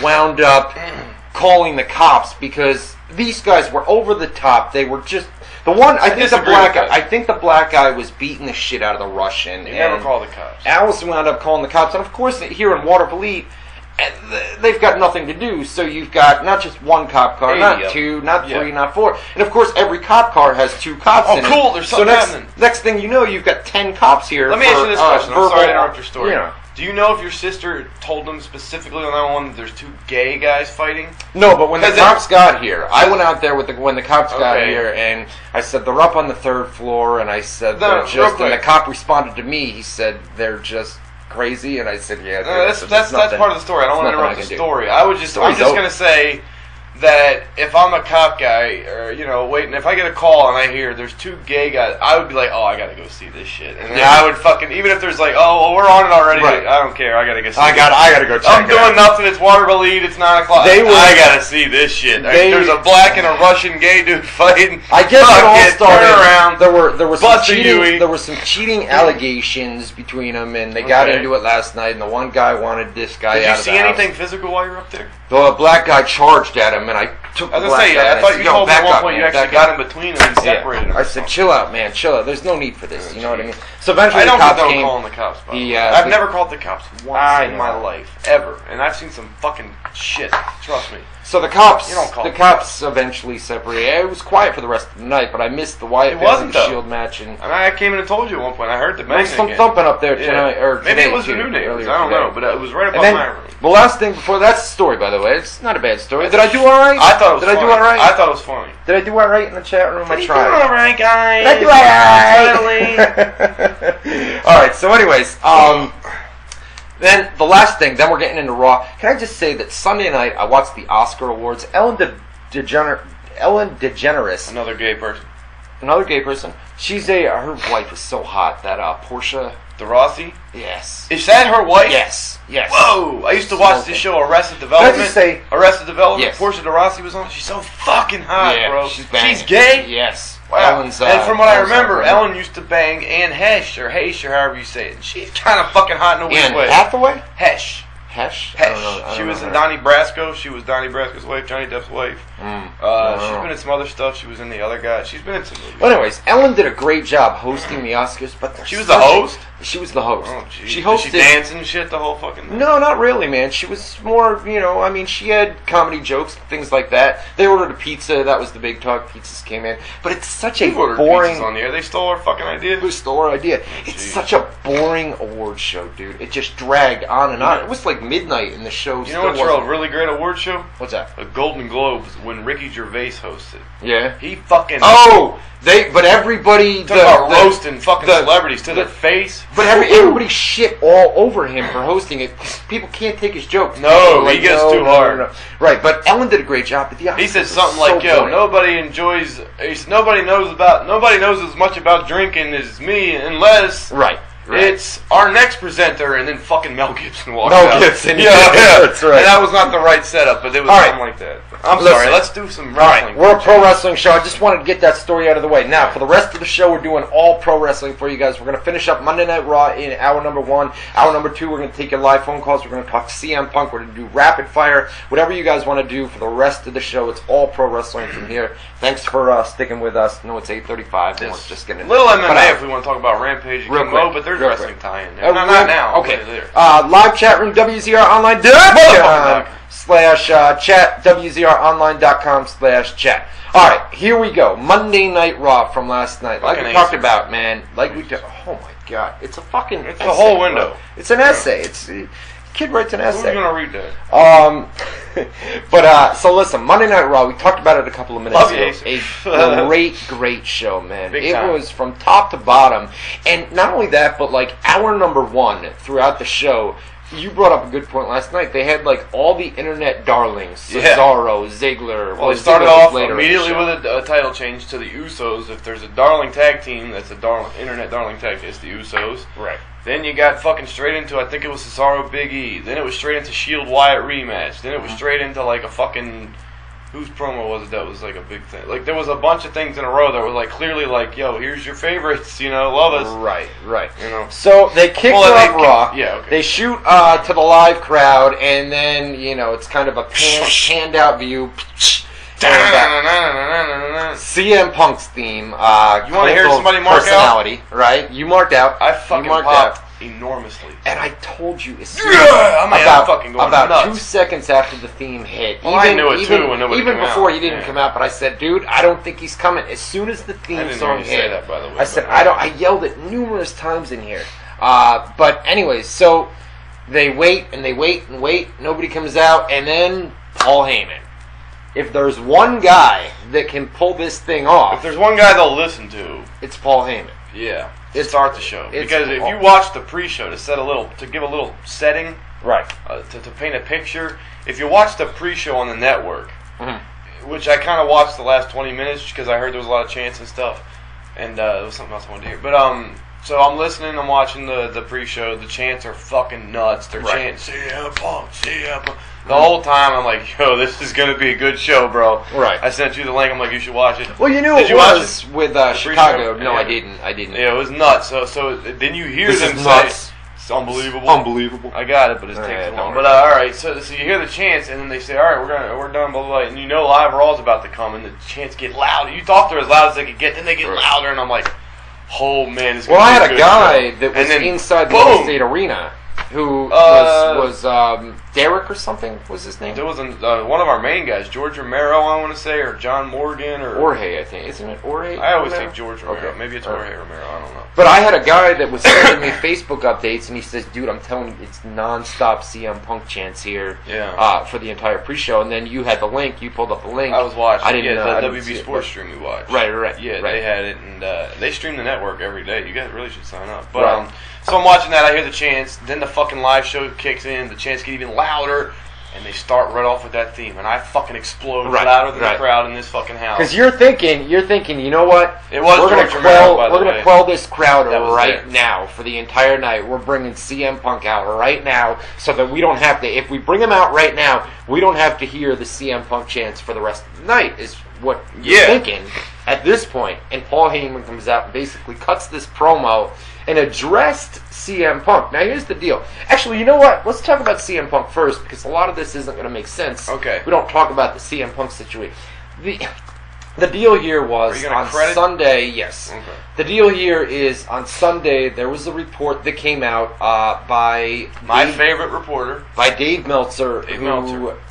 wound up calling the cops because these guys were over the top. They were just the one. I think the black guy was beating the shit out of the Russian. You never call the cops. Allison wound up calling the cops, and of course here in Watervliet, they've got nothing to do. So you've got not just one cop car, not two, not three, not four, and of course every cop car has two cops in it. Oh, cool! There's something happening. Next thing you know, you've got 10 cops here. Let me ask you this question. I'm sorry to interrupt your story. You know. Do you know if your sister told them specifically on that one that there's two gay guys fighting? No, but when the cops got here, I went out there when the cops got here, and I said they're up on the 3rd floor, and I said they're just. And the cop responded to me. He said they're just crazy, and I said that's part of the story. I don't want to interrupt the story. I'm just gonna say that if I'm a cop guy, or waiting, if I get a call and I hear there's two gay guys, I would be like, oh, I gotta go see this shit, and then I would fucking, even if there's like, oh, well, we're on it already, I don't care, I gotta go see. I gotta go check. I'm doing nothing. It's Watervliet. It's 9 o'clock. I gotta see this shit. There's a black and a Russian gay dude fighting. I guess it all started. Turn around. There was some cheating. There were some cheating allegations between them, and they got into it last night. And the one guy wanted this guy out of the house. Did you see anything physical while you were up there? The black guy charged at him, and I took the black guy. I thought you told me at one point you actually got in between them and separated them. I said, chill out, man, chill out. There's no need for this. You know what I mean? So eventually the cops came. Calling the cops. I've never called the cops once in my life, ever. And I've seen some fucking shit. Trust me. So the cops, You don't call the it cops eventually separated. It was quiet for the rest of the night, but I missed the Wyatt It wasn't, Family though. Shield match, and I came in and told you at one point. I heard the there was banging some again. thumping up there tonight. Yeah. Or Maybe today, it was the too, new neighbors. earlier I don't today. know, but it was right And above then my room. the last thing before that's the story, by the way. It's not a bad story. Did I do all right? I thought it was Did funny. I do all right? I thought it was funny. Did I do all right in the chat room? I You tried. doing all right, guys? Did I do all right? All right. So, anyways, then the last thing. Then we're getting into Raw. Can I just say that Sunday night I watched the Oscar Awards. Ellen DeGeneres, Another gay person. another gay person. Her wife is so hot. That Portia. The Rossi? Yes. Is that her wife? Yes. Yes. Whoa! I used to watch this show, Arrested Development. Can I just say- Arrested Development. Yes. Portia de Rossi was on. She's so fucking hot, Yeah, bro. she's banging. She's gay. Yes. Wow. Ellen's, and from what I Ellen's remember, hot. Ellen used to bang Anne Hesh or however you say it. She's kind of fucking hot in a weird Anne way. Hathaway. Hesh. Hesh. I don't know. I Hesh. She don't was know in her. Donnie Brasco. She was Donnie Brasco's wife, Johnny Depp's wife. She's been in some other stuff. She was in the other guy. She's been in some movies. Well, anyways, Ellen did a great job hosting the Oscars, but She was the host? She was the host. Oh, geez. She Did hosted. she dancing and shit the whole fucking thing? No, not really, man. She was more, I mean, she had comedy jokes, things like that. They ordered a pizza. That was the big talk. Pizzas came in. But it's such a Who ordered boring... pizzas on the air? They stole our fucking idea? Who stole our idea? It's jeez. such a boring award show, dude. It just dragged on and on. It was like midnight and the show You still know what's wasn't... a really great award show? What's that? A Golden Globes when Ricky Gervais hosted. Yeah. He fucking... Oh! But everybody... Talk about roasting fucking celebrities to their face. But everybody shit all over him for hosting it. 'Cause people can't take his jokes. No, he gets too hard. No. Right, but Ellen did a great job. But He said something like, "Yo, nobody knows as much about drinking as me unless Right. it's our next presenter," and then fucking Mel Gibson walked Mel out. Gibson, yeah, that's right. And that was not the right setup, but it was All right. something like that. I'm Listen. sorry. Let's do some All right, wrestling. we're a pro wrestling show. I just wanted to get that story out of the way. Now, for the rest of the show, we're doing all pro wrestling for you guys. We're going to finish up Monday Night Raw in hour number 1. Hour number 2, we're going to take your live phone calls. We're going to talk CM Punk. We're going to do rapid fire. Whatever you guys want to do for the rest of the show, it's all pro wrestling from here. Thanks for sticking with us. No, it's 8:35. And we're just getting little MMA if we want to talk about Rampage and Real Kimbo, quick, but there's real wrestling quick. tie-in there. Not now. Okay. Later. Live chat room, WZROnline.com /chat, WZROnline.com/chat. Alright, here we go. Monday Night Raw from last night. Like Fucking we talked aces. about, man. Like we talked. Oh my god. It's a fucking... It's the whole window. Bro. It's an essay. It's... Kid writes an Who's essay. going to read that? So listen, Monday Night Raw, we talked about it a couple of minutes Love ago. you, A great show, man. Big It time. was from top to bottom. And not only that, but like hour number 1 throughout the show, you brought up a good point last night. They had like all the internet darlings. Yeah. Cesaro, Ziggler. Well, it Ziggler started was off later in the immediately show. with a title change to the Usos. If there's a darling tag team, that's a internet darling tag team. It's the Usos. Right. Then you got fucking straight into, I think it was Cesaro Big E. Then it was straight into Shield Wyatt rematch. Then it was straight into like a fucking... Whose promo was it that was like a big thing? Like there was a bunch of things in a row that were like clearly like, yo, here's your favorites, love us. Right. You know. So they kick Well, her they up Raw. yeah, okay. They shoot to the live crowd, and then it's kind of a panned out view. CM Punk's theme. You want to hear somebody mark personality, right? You marked out. I fucking you marked popped out. enormously. And I told you, as soon I'm fucking going about nuts. 2 seconds after the theme hit. Well, I knew it too when nobody even came before out. he didn't Yeah. come out, but I said, dude, I don't think he's coming. As soon as the I theme didn't song hear you hit, say that, by the way. I said, but- I yelled it numerous times in here. But anyways, so they wait and they wait and wait. Nobody comes out, and then Paul Heyman. If there's one guy that can pull this thing off, If there's one guy they'll listen to, it's Paul Heyman. yeah, It's- start the show. it's Because if Paul. you watch the pre-show to give a little setting, Right. to paint a picture, if you watch the pre-show on the network, Mhm. which I kind of watched the last 20 minutes because I heard there was a lot of chants and stuff, and there was something else I wanted to hear. But so I'm listening, I'm watching the pre-show. The chants are fucking nuts. They're Right. chanting CM Punk, CM Punk. The whole time I'm like, yo, this is gonna be a good show, bro. Right. I sent you the link. I'm like, you should watch it. Well, you knew Did it you watch was with The Chicago. pre-show? No, Yeah. I didn't. Yeah, it was nuts. So then you hear This them is say, nuts. it's unbelievable. Unbelievable. I got it, but it All takes right, too don't long. worry. But all right, so you hear the chants, and then they say, all right, we're done, blah blah, blah. And Live Raw's about to come, and the chants get loud. You thought they're as loud as they could get, then they get Right. louder, and I'm like, oh man, it's Well, gonna I be had a good guy show. that was And then, inside the boom! All State Arena who was Derek or something was his name? There was one of our main guys, George Romero, I want to say, or John Morgan, or Jorge, I think. Isn't it Jorge? I always Romero? think George Romero. Okay. Maybe it's Jorge Romero. I don't know. But I had a guy that was sending me Facebook updates, and he says, "Dude, I'm telling you, it's non-stop CM Punk chants here for the entire pre-show." And then you had the link. You pulled up the link. I was watching. I didn't know. The WB Sports stream we watched. Right. Yeah, right. they had it, and they stream the network every day. You guys really should sign up. But so I'm watching that. I hear the chants. Then the fucking live show kicks in. The chants get even louder. And they start right off with that theme, and I fucking explode louder than the crowd in this fucking house. Because you're thinking, you know what? We're gonna quell this crowd right now for the entire night. We're bringing CM Punk out right now, so that we don't have to. If we bring him out right now, we don't have to hear the CM Punk chants for the rest of the night. Is what you're thinking at this point. And Paul Heyman comes out and basically cuts this promo and addressed CM Punk. Now, here's the deal. Actually, you know what? Let's talk about CM Punk first, because a lot of this isn't going to make sense. Okay. We don't talk about the CM Punk situation. The deal here was on Sunday, yes. Okay. The deal here is on Sunday, there was a report that came out by my favorite reporter, by Dave Meltzer.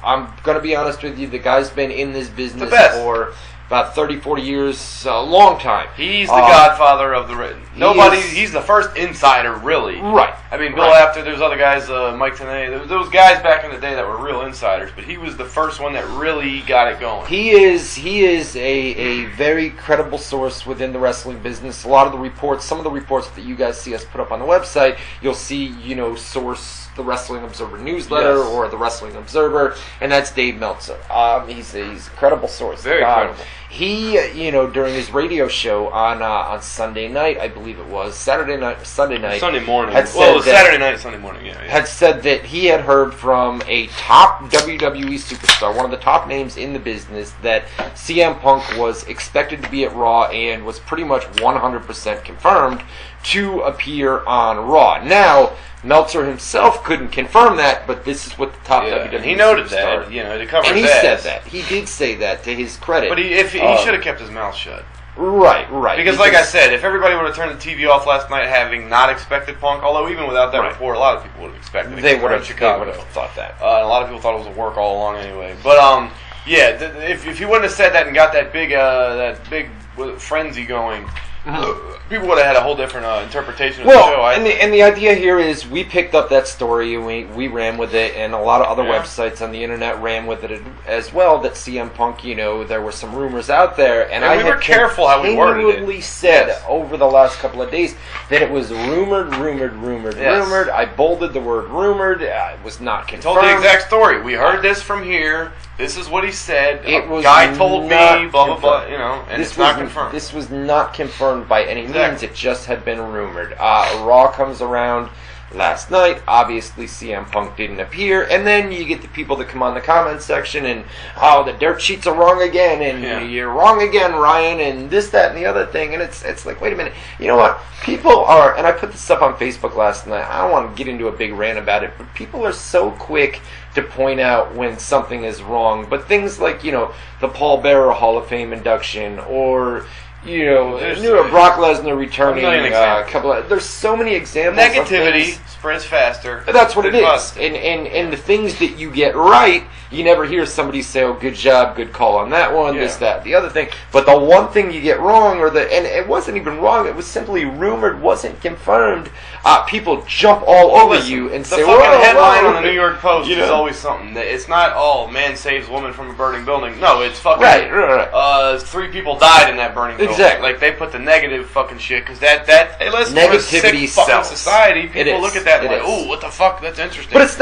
I'm going to be honest with you, the guy's been in this business for about 30, 40 years, a long time. He's the godfather of the... He's the first insider, really. Right. I mean, Bill After, there's other guys, Mike Tenay, there was guys back in the day that were real insiders, but he was the first one that really got it going. He is a very credible source within the wrestling business. A lot of the reports, some of the reports that you guys see us put up on the website, you'll see, source the Wrestling Observer newsletter or the Wrestling Observer, and that's Dave Meltzer. He's a credible source. Very credible. He, during his radio show on Sunday night, I believe it was, Sunday morning. Sunday morning, had said that he had heard from a top WWE superstar, one of the top names in the business, that CM Punk was expected to be at Raw and was pretty much 100% confirmed to appear on Raw. Now, Meltzer himself couldn't confirm that, but this is what the top WWE he noted superstar, that, to cover and his he ass. said that. He did say that, to his credit. But he should have kept his mouth shut. Right. Because like I said, if everybody would have turned the TV off last night having not expected Punk, although even without that report, a lot of people would have expected it. They would have thought that. And a lot of people thought it was a work all along anyway. But, if he wouldn't have said that and got that big frenzy going... people would have had a whole different interpretation of the show. And the idea here is we picked up that story and we ran with it, and a lot of other websites on the internet ran with it as well, that CM Punk, there were some rumors out there, and we were careful how we worded it. Continually said over the last couple of days that it was rumored. I bolded the word rumored. It was not confirmed. Told the exact story. We heard this from here. This is what he said. Guy told me, blah, blah, blah, and it's not confirmed. This was not confirmed by any means. It just had been rumored. Raw comes around last night. Obviously, CM Punk didn't appear. And then you get the people that come on the comment section and, the dirt sheets are wrong again, and you're wrong again, Ryan, and this, that, and the other thing. And it's like, wait a minute. You know what? People are, and I put this up on Facebook last night. I don't want to get into a big rant about it, but people are so quick to point out when something is wrong. But things like, the Paul Bearer Hall of Fame induction, or... Brock Lesnar returning. There's so many examples. Negativity spreads faster. That's what it is. And the things that you get right, you never hear somebody say, "Oh, good job, good call on that one." This, that, the other thing. But the one thing you get wrong, and it wasn't even wrong. It was simply rumored, wasn't confirmed. People jump all over you and say, "The fucking headline on the New York Post is always something. It's not, man saves woman from a burning building." No, it's fucking right. 3 people died in that burning building. Exactly. Like, they put the negative fucking shit, because hey, listen, negativity sick fucking society. People look at that and like, ooh, what the fuck? That's interesting. But it's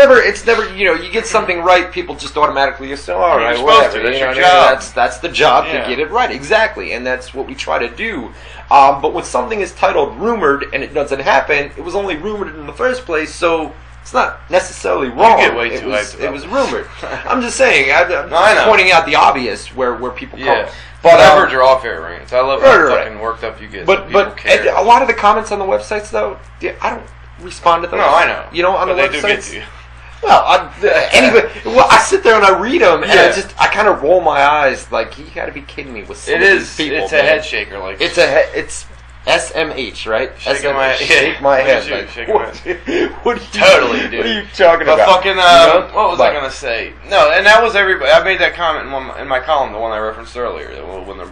never. You get something right, people just automatically assume, all right, whatever. That's your job. That's the job to get it right, exactly, and that's what we try to do. But when something is titled rumored and it doesn't happen, it was only rumored in the first place, so. It's not necessarily wrong. You get way too hyped about it was rumored. I'm just saying. I'm pointing out the obvious where people come. But I've heard your off-air rants. I love how fucking worked up you get. But a lot of the comments on the websites, though, I don't respond to those. No, I know. On the they websites. Do get to you. Well, anyway, I sit there and I read them, and I kind of roll my eyes, like, you got to be kidding me with some of these people. It's a head shaker, like it's SMH, right? Shaking my head. Shake my head. Look at you, Like, shaking my head. what are you, Totally, dude. What are you talking But about? fucking, what was I gonna say? No, and that was everybody. I made that comment in my column, the one I referenced earlier, when the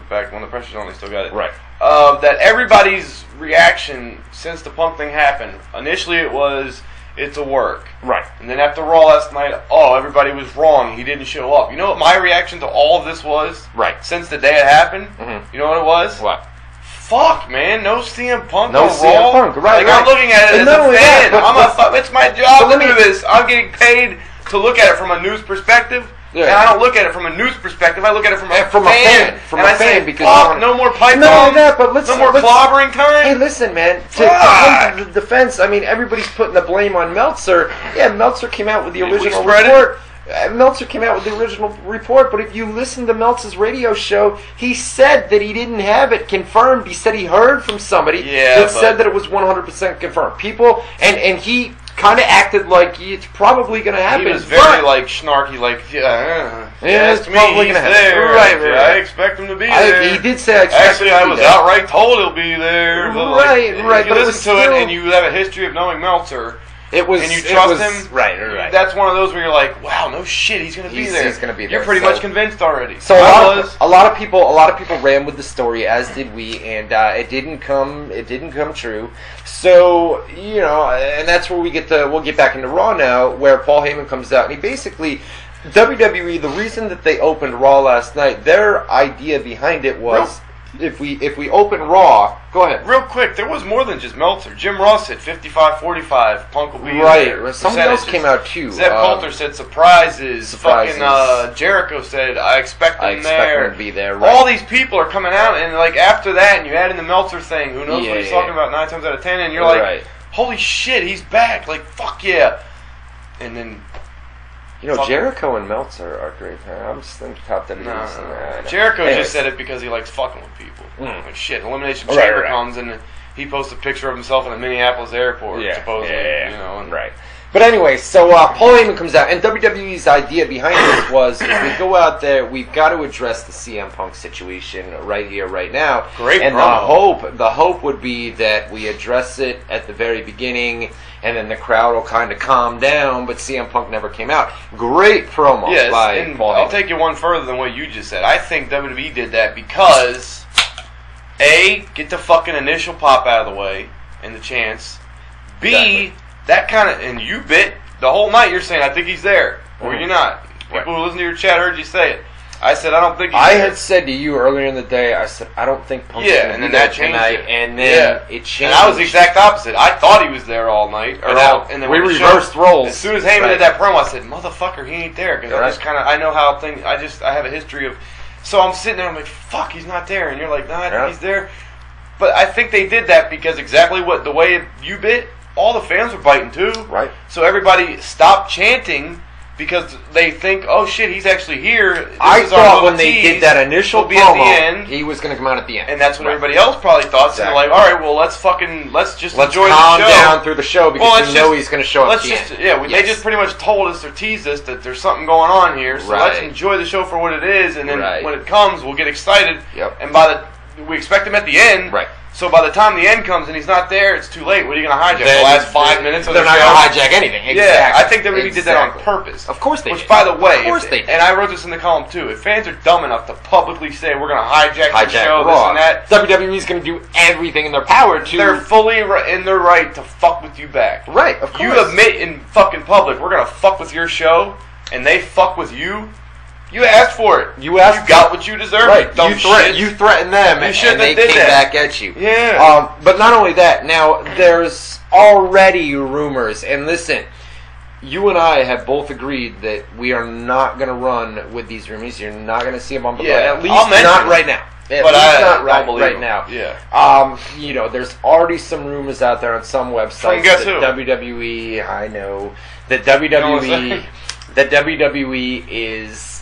pressure's on, they still got it. Right. That everybody's reaction since the Punk thing happened. Initially, it was, it's a work. Right. And then after Raw last night, oh, everybody was wrong. He didn't show up. You know what my reaction to all of this was? Right. Since the day it happened? Mm-hmm. You know what it was? What? Fuck, man, no CM Punk. No CM Punk, right? Like, I'm looking at it and as a fan. That, it's my job to do this. I'm getting paid to look at it from a news perspective. Yeah. And I don't look at it from a news perspective. I look at it from a fan. From a fan, because fuck, no more pipe bombs. No more clobbering time. Hey, listen, man. To come to the defense, I mean, everybody's putting the blame on Meltzer. Yeah, Meltzer came out with the original report. Meltzer came out with the original report, but if you listen to Meltzer's radio show, he said that he didn't have it confirmed. He said he heard from somebody that said that it was 100% confirmed. People, and he kind of acted like it's probably going to happen. He was very like snarky, like it's probably going to happen. There. Right. I expect him to be there. He did say, I was outright told he'll be there. Right. If you listen to it and you have a history of knowing Meltzer, and you trust him, right. That's one of those where you're like, wow, no shit, he's gonna be there. He's gonna be there. You're pretty much convinced already. So a lot of people ran with the story, as did we, and it didn't come true. So and that's where we'll get back into Raw now, where Paul Heyman comes out and he basically. WWE, the reason that they opened Raw last night, their idea behind it was. If we open Raw, go ahead. Real quick, there was more than just Meltzer. Jim Ross said 55-45. Punk will be there. Right. Somebody else came out too. Zeb Coulter said surprises. Fucking Jericho said I expect him to be there. Right. All these people are coming out, and like after that, and you add in the Meltzer thing. Who knows what he's talking about 9 times out of 10? And you're like, holy shit, he's back! Like fuck yeah! And then. Jericho and Meltzer are great. I'm just thinking top WWE. No. Jericho just said it because he likes fucking with people. Like shit, Elimination Chamber comes and he posts a picture of himself in the Minneapolis airport, supposedly. Right. But anyway, so Paul Heyman comes out, and WWE's idea behind this was, if we go out there, we've got to address the CM Punk situation right here, right now. Great and promo. the hope would be that we address it at the very beginning, and then the crowd will kind of calm down, but CM Punk never came out. Great promo by Paul Heyman. I'll take it one further than what you just said. I think WWE did that because, A, get the fucking initial pop out of the way, and the chance. B, that kind of, and you bit the whole night you're saying, I think he's there, or you're not. People who listen to your chat heard you say it. I said, I don't think he's there. I had said to you earlier in the day, I said, I don't think Punk's going to be there tonight. And then it changed. And I was the exact opposite. I thought he was there all night. And then we reversed roles. As soon as Heyman did that promo, I said, motherfucker, he ain't there. Because I just kind of, I know how things, I have a history of, so I'm sitting there, I'm like, fuck, he's not there. And you're like, nah, I think he's there. But I think they did that because exactly the way you bit, all the fans were biting too. Right. So everybody stopped chanting because they think, oh shit, he's actually here. I thought when they did that initial promo, at the end, he was going to come out at the end. And that's what everybody else probably thought. So they're like, all right, well, let's just enjoy the show. Calm down through the show because we know he's going to show up at the end. Yeah, they just pretty much told us or teased us that there's something going on here. So let's enjoy the show for what it is. And then when it comes, we'll get excited. Yep. And we expect him at the end. Right. So by the time the end comes and he's not there, it's too late. What are you going to hijack? The last 5 minutes of the show? They're not going to hijack anything. Exactly. Yeah, I think WWE did that on purpose. Of course they did. Which, by the way, of course they did. And I wrote this in the column too, if fans are dumb enough to publicly say we're going to hijack the show, Raw, this and that, WWE's going to do everything in their power to... They're fully in their right to fuck with you back. Right, of course. You admit in fucking public, we're going to fuck with your show, and they fuck with you. You asked for it. You got what you deserved. Right. You threatened them, and they came back at you. Yeah. But not only that, now there's already rumors. And listen, you and I have both agreed that we are not going to run with these rumors. You're not going to see them on the at least not right now. At least not right now. Yeah. There's already some rumors out there on some websites. From guess who? WWE. I know that WWE. That WWE is.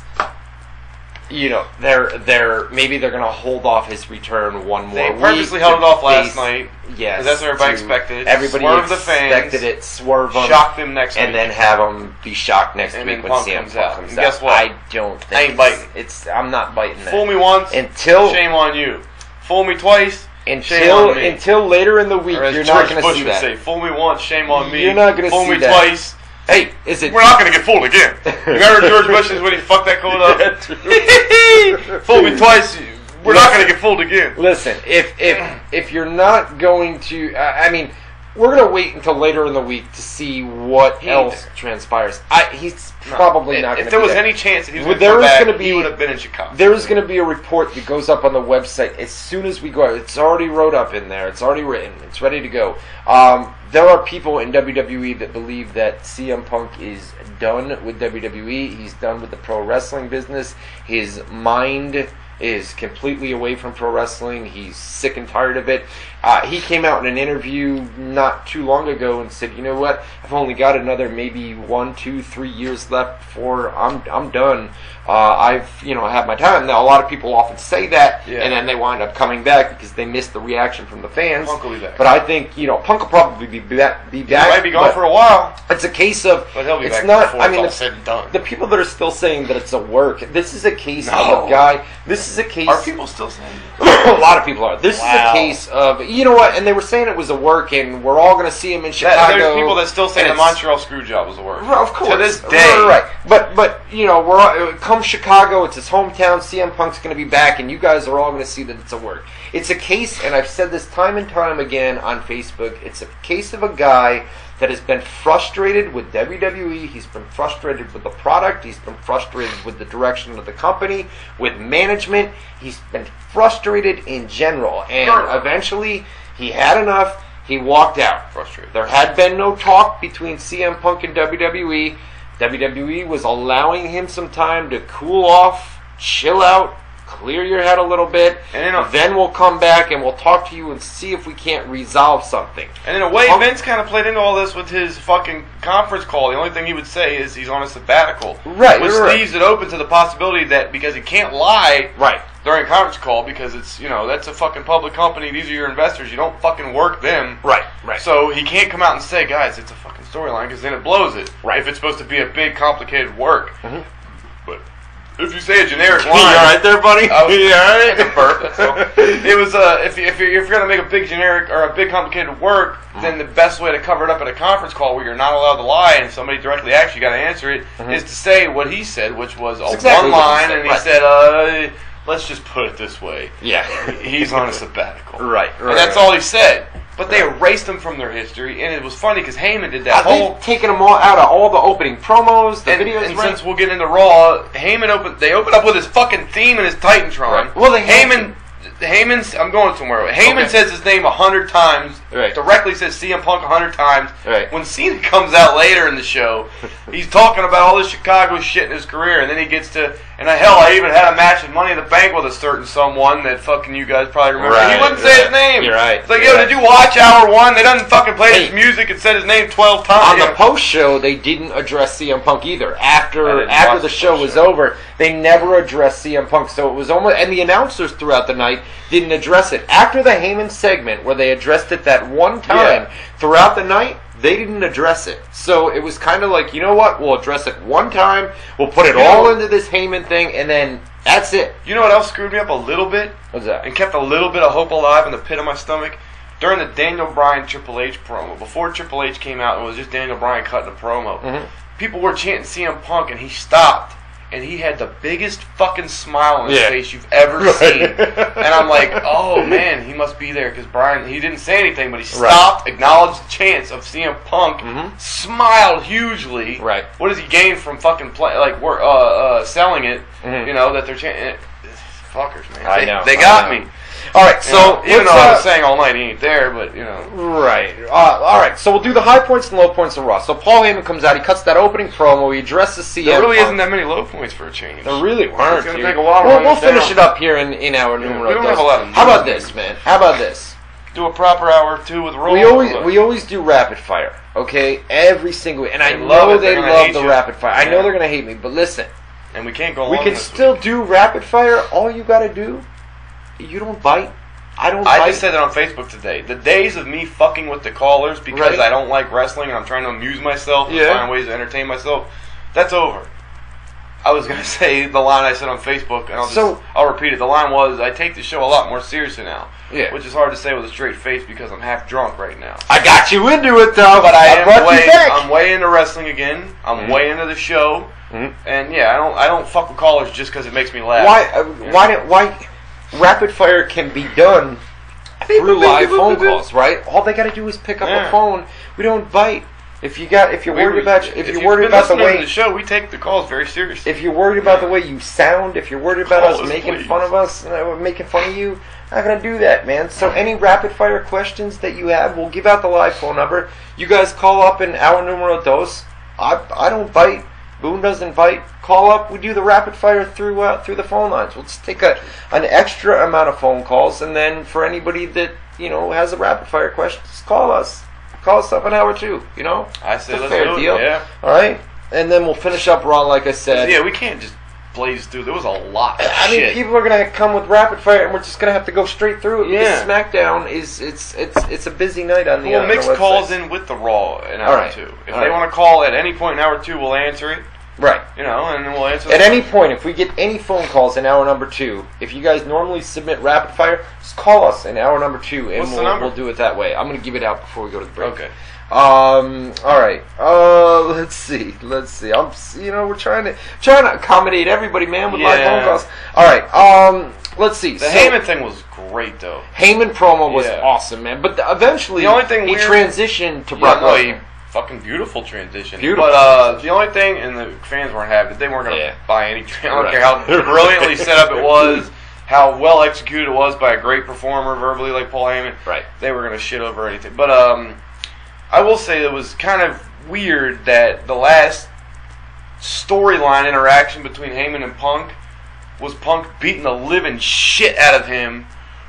Maybe they're gonna hold off his return one more week. They purposely held it off last night. Yes, that's what everybody expected. Everybody expected it. Swerve them, shock them next week, and then have them be shocked next week when CM Punk comes out. Guess what? I don't think I ain't biting. I'm not biting that. Fool me once, until shame on you. Fool me twice, until later in the week, you're not going to see that. Say, fool me once, shame on me. You're not going to see fool me that. Twice. Hey, we're not going to get fooled again. Remember George Bush's when he fucked that quote up? Fool me twice. We're not going to get fooled again. Listen, if you're not going to, we're going to wait until later in the week to see what else transpires. He's probably not going to be there. If there was any chance that he was going to come back, he would have been in Chicago. There is going to be a report that goes up on the website as soon as we go out. It's already wrote up in there. It's already written. It's ready to go. There are people in WWE that believe that CM Punk is done with WWE. He's done with the pro wrestling business. His mind is completely away from pro wrestling. He's sick and tired of it. He came out in an interview not too long ago and said, you know what, I've only got another maybe 1, 2, 3 years left before I'm done. I've had my time. Now a lot of people often say that, and then they wind up coming back because they miss the reaction from the fans. Punk will be back. But I think Punk will probably be back. He might be gone for a while. It's a case of but he'll be it's back not. before it's all said and done. The people that are still saying that it's a work. This is a case of a guy. This is a case. Are people still saying? A lot of people are. This is a case of and they were saying it was a work, and we're all going to see him in Chicago. There's people that still say the Montreal Screwjob was a work. Of course, to this day, right. But we're come Chicago. It's his hometown. CM Punk's going to be back, and you guys are all going to see that it's a work. It's a case, and I've said this time and time again on Facebook. It's a case of a guy that has been frustrated with WWE. He's been frustrated with the product. He's been frustrated with the direction of the company, with management. He's been frustrated in general. And eventually, he had enough. He walked out. Frustrated. There had been no talk between CM Punk and WWE. WWE was allowing him some time to cool off, chill out, clear your head a little bit, and then we'll come back and we'll talk to you and see if we can't resolve something. And in a way, Vince kind of played into all this with his fucking conference call. The only thing he would say is he's on a sabbatical. Right. Which leaves it open to the possibility that because he can't lie during a conference call because it's, that's a fucking public company, these are your investors, you don't fucking work them. Right. So he can't come out and say, guys, it's a fucking storyline because then it blows it. Right. If it's supposed to be a big, complicated work. Mm-hmm. But if you say a generic line, you all right there, buddy? You all right? It's a burp. So it was if you're gonna make a big generic or a big complicated work, then the best way to cover it up at a conference call where you're not allowed to lie and somebody directly asks you, got to answer it, is to say what he said, which was one line, and he said, let's just put it this way. Yeah, he's on a sabbatical. Right. And that's all he said. But they erased them from their history, and it was funny because Heyman did that whole... They've taken them all out of all the opening promos, the videos. And since we'll get into Raw, Heyman opened up with his fucking theme and his Titantron. Right. Well, Heyman's... I'm going somewhere. Heyman says his name 100 times. Right. Directly says CM Punk 100 times. Right. When Cena comes out later in the show, he's talking about all this Chicago shit in his career, and then he gets to... And hell, I even had a match in Money in the Bank with a certain someone that fucking you guys probably remember. Right, he wouldn't say his name. You're right. It's like, did you watch Hour 1? They didn't fucking play his music and said his name 12 times. On the post show, they didn't address CM Punk either. After the show was over, they never addressed CM Punk. So it was almost, and the announcers throughout the night didn't address it. After the Heyman segment, where they addressed it that one time throughout the night, they didn't address it. So it was kind of like, you know what? We'll address it one time. We'll put it all into this Heyman thing, and then that's it. You know what else screwed me up a little bit? What's that? And kept a little bit of hope alive in the pit of my stomach? During the Daniel Bryan Triple H promo. Before Triple H came out, it was just Daniel Bryan cutting a promo. Mm-hmm. People were chanting CM Punk, and he stopped. And he had the biggest fucking smile on his face you've ever seen. And I'm like, oh man, he must be there because Bryan, he didn't say anything, but he stopped, acknowledged the chance of CM Punk, smiled hugely. Right. What does he gain from fucking selling it? Mm-hmm. That they're chanting. Fuckers, man. I know. They got me. All right, so even though I was saying all night he ain't there, but Right. All right, so we'll do the high points and low points of Raw. So Paul Heyman comes out, he cuts that opening promo, he addresses CM. There really isn't that many low points for a change. There really weren't. It's gonna take a while. We'll finish it up here in our numero. We don't have a lot of. How about this, man? How about this? Do a proper hour or two with Raw. We always do rapid fire, okay? Every single, and I know they love the rapid fire. I know they're gonna hate me, but listen. And we can't go. We can still do rapid fire. All you gotta do, you don't bite. I just said that on Facebook today. The days of me fucking with the callers because I don't like wrestling and I'm trying to amuse myself and find ways to entertain myself, that's over. I was gonna say the line I said on Facebook, and I'll repeat it. The line was, "I take the show a lot more seriously now." Yeah. Which is hard to say with a straight face because I'm half drunk right now. I got you into it though, but I'm way into wrestling again. I'm way into the show, and yeah, I don't fuck with callers just because it makes me laugh. Why rapid fire can be done through live phone calls, right? All they got to do is pick up a phone. We don't bite. If you're worried about the way the show, we take the calls very seriously. If you're worried about the way you sound, if you're worried about us making fun of us, making fun of you, not gonna do that, man. So any rapid fire questions that you have, we'll give out the live phone number. You guys call up in hour numero dos. I don't bite. Boone doesn't bite. Call up. We do the rapid fire through the phone lines. We'll just take an extra amount of phone calls, and then for anybody that has a rapid fire question, just call us. Call us up an hour too. I say it's a let's fair do it. deal. Yeah. All right, and then we'll finish up Raw like I said. Yeah, we can't just blaze through. There was a lot of I mean, people are gonna come with rapid fire, and we're just gonna have to go straight through it. Yeah. Because SmackDown it's a busy night on the. We'll mix the calls in with the Raw in hour 2. If All they right. want to call at any point in hour 2, we'll answer it. Right. And then we'll answer. At any point, if we get any phone calls in hour number 2, if you guys normally submit rapid fire, just call us in hour number 2, and we'll do it that way. I'm gonna give it out before we go to the break. Okay. All right. Let's see. I'm. We're trying to accommodate everybody, man, with live phone calls. All right. Let's see. The Heyman thing was great, though. Heyman promo was awesome, man. But eventually, the only thing he transitioned to Brock Lesnar. Fucking beautiful transition. Beautiful. But the only thing, and the fans weren't happy, they weren't going to buy any. I don't care how brilliantly set up it was, how well executed it was by a great performer verbally like Paul Heyman. Right. They were going to shit over anything. But I will say it was kind of weird that the last storyline interaction between Heyman and Punk was Punk beating the living shit out of him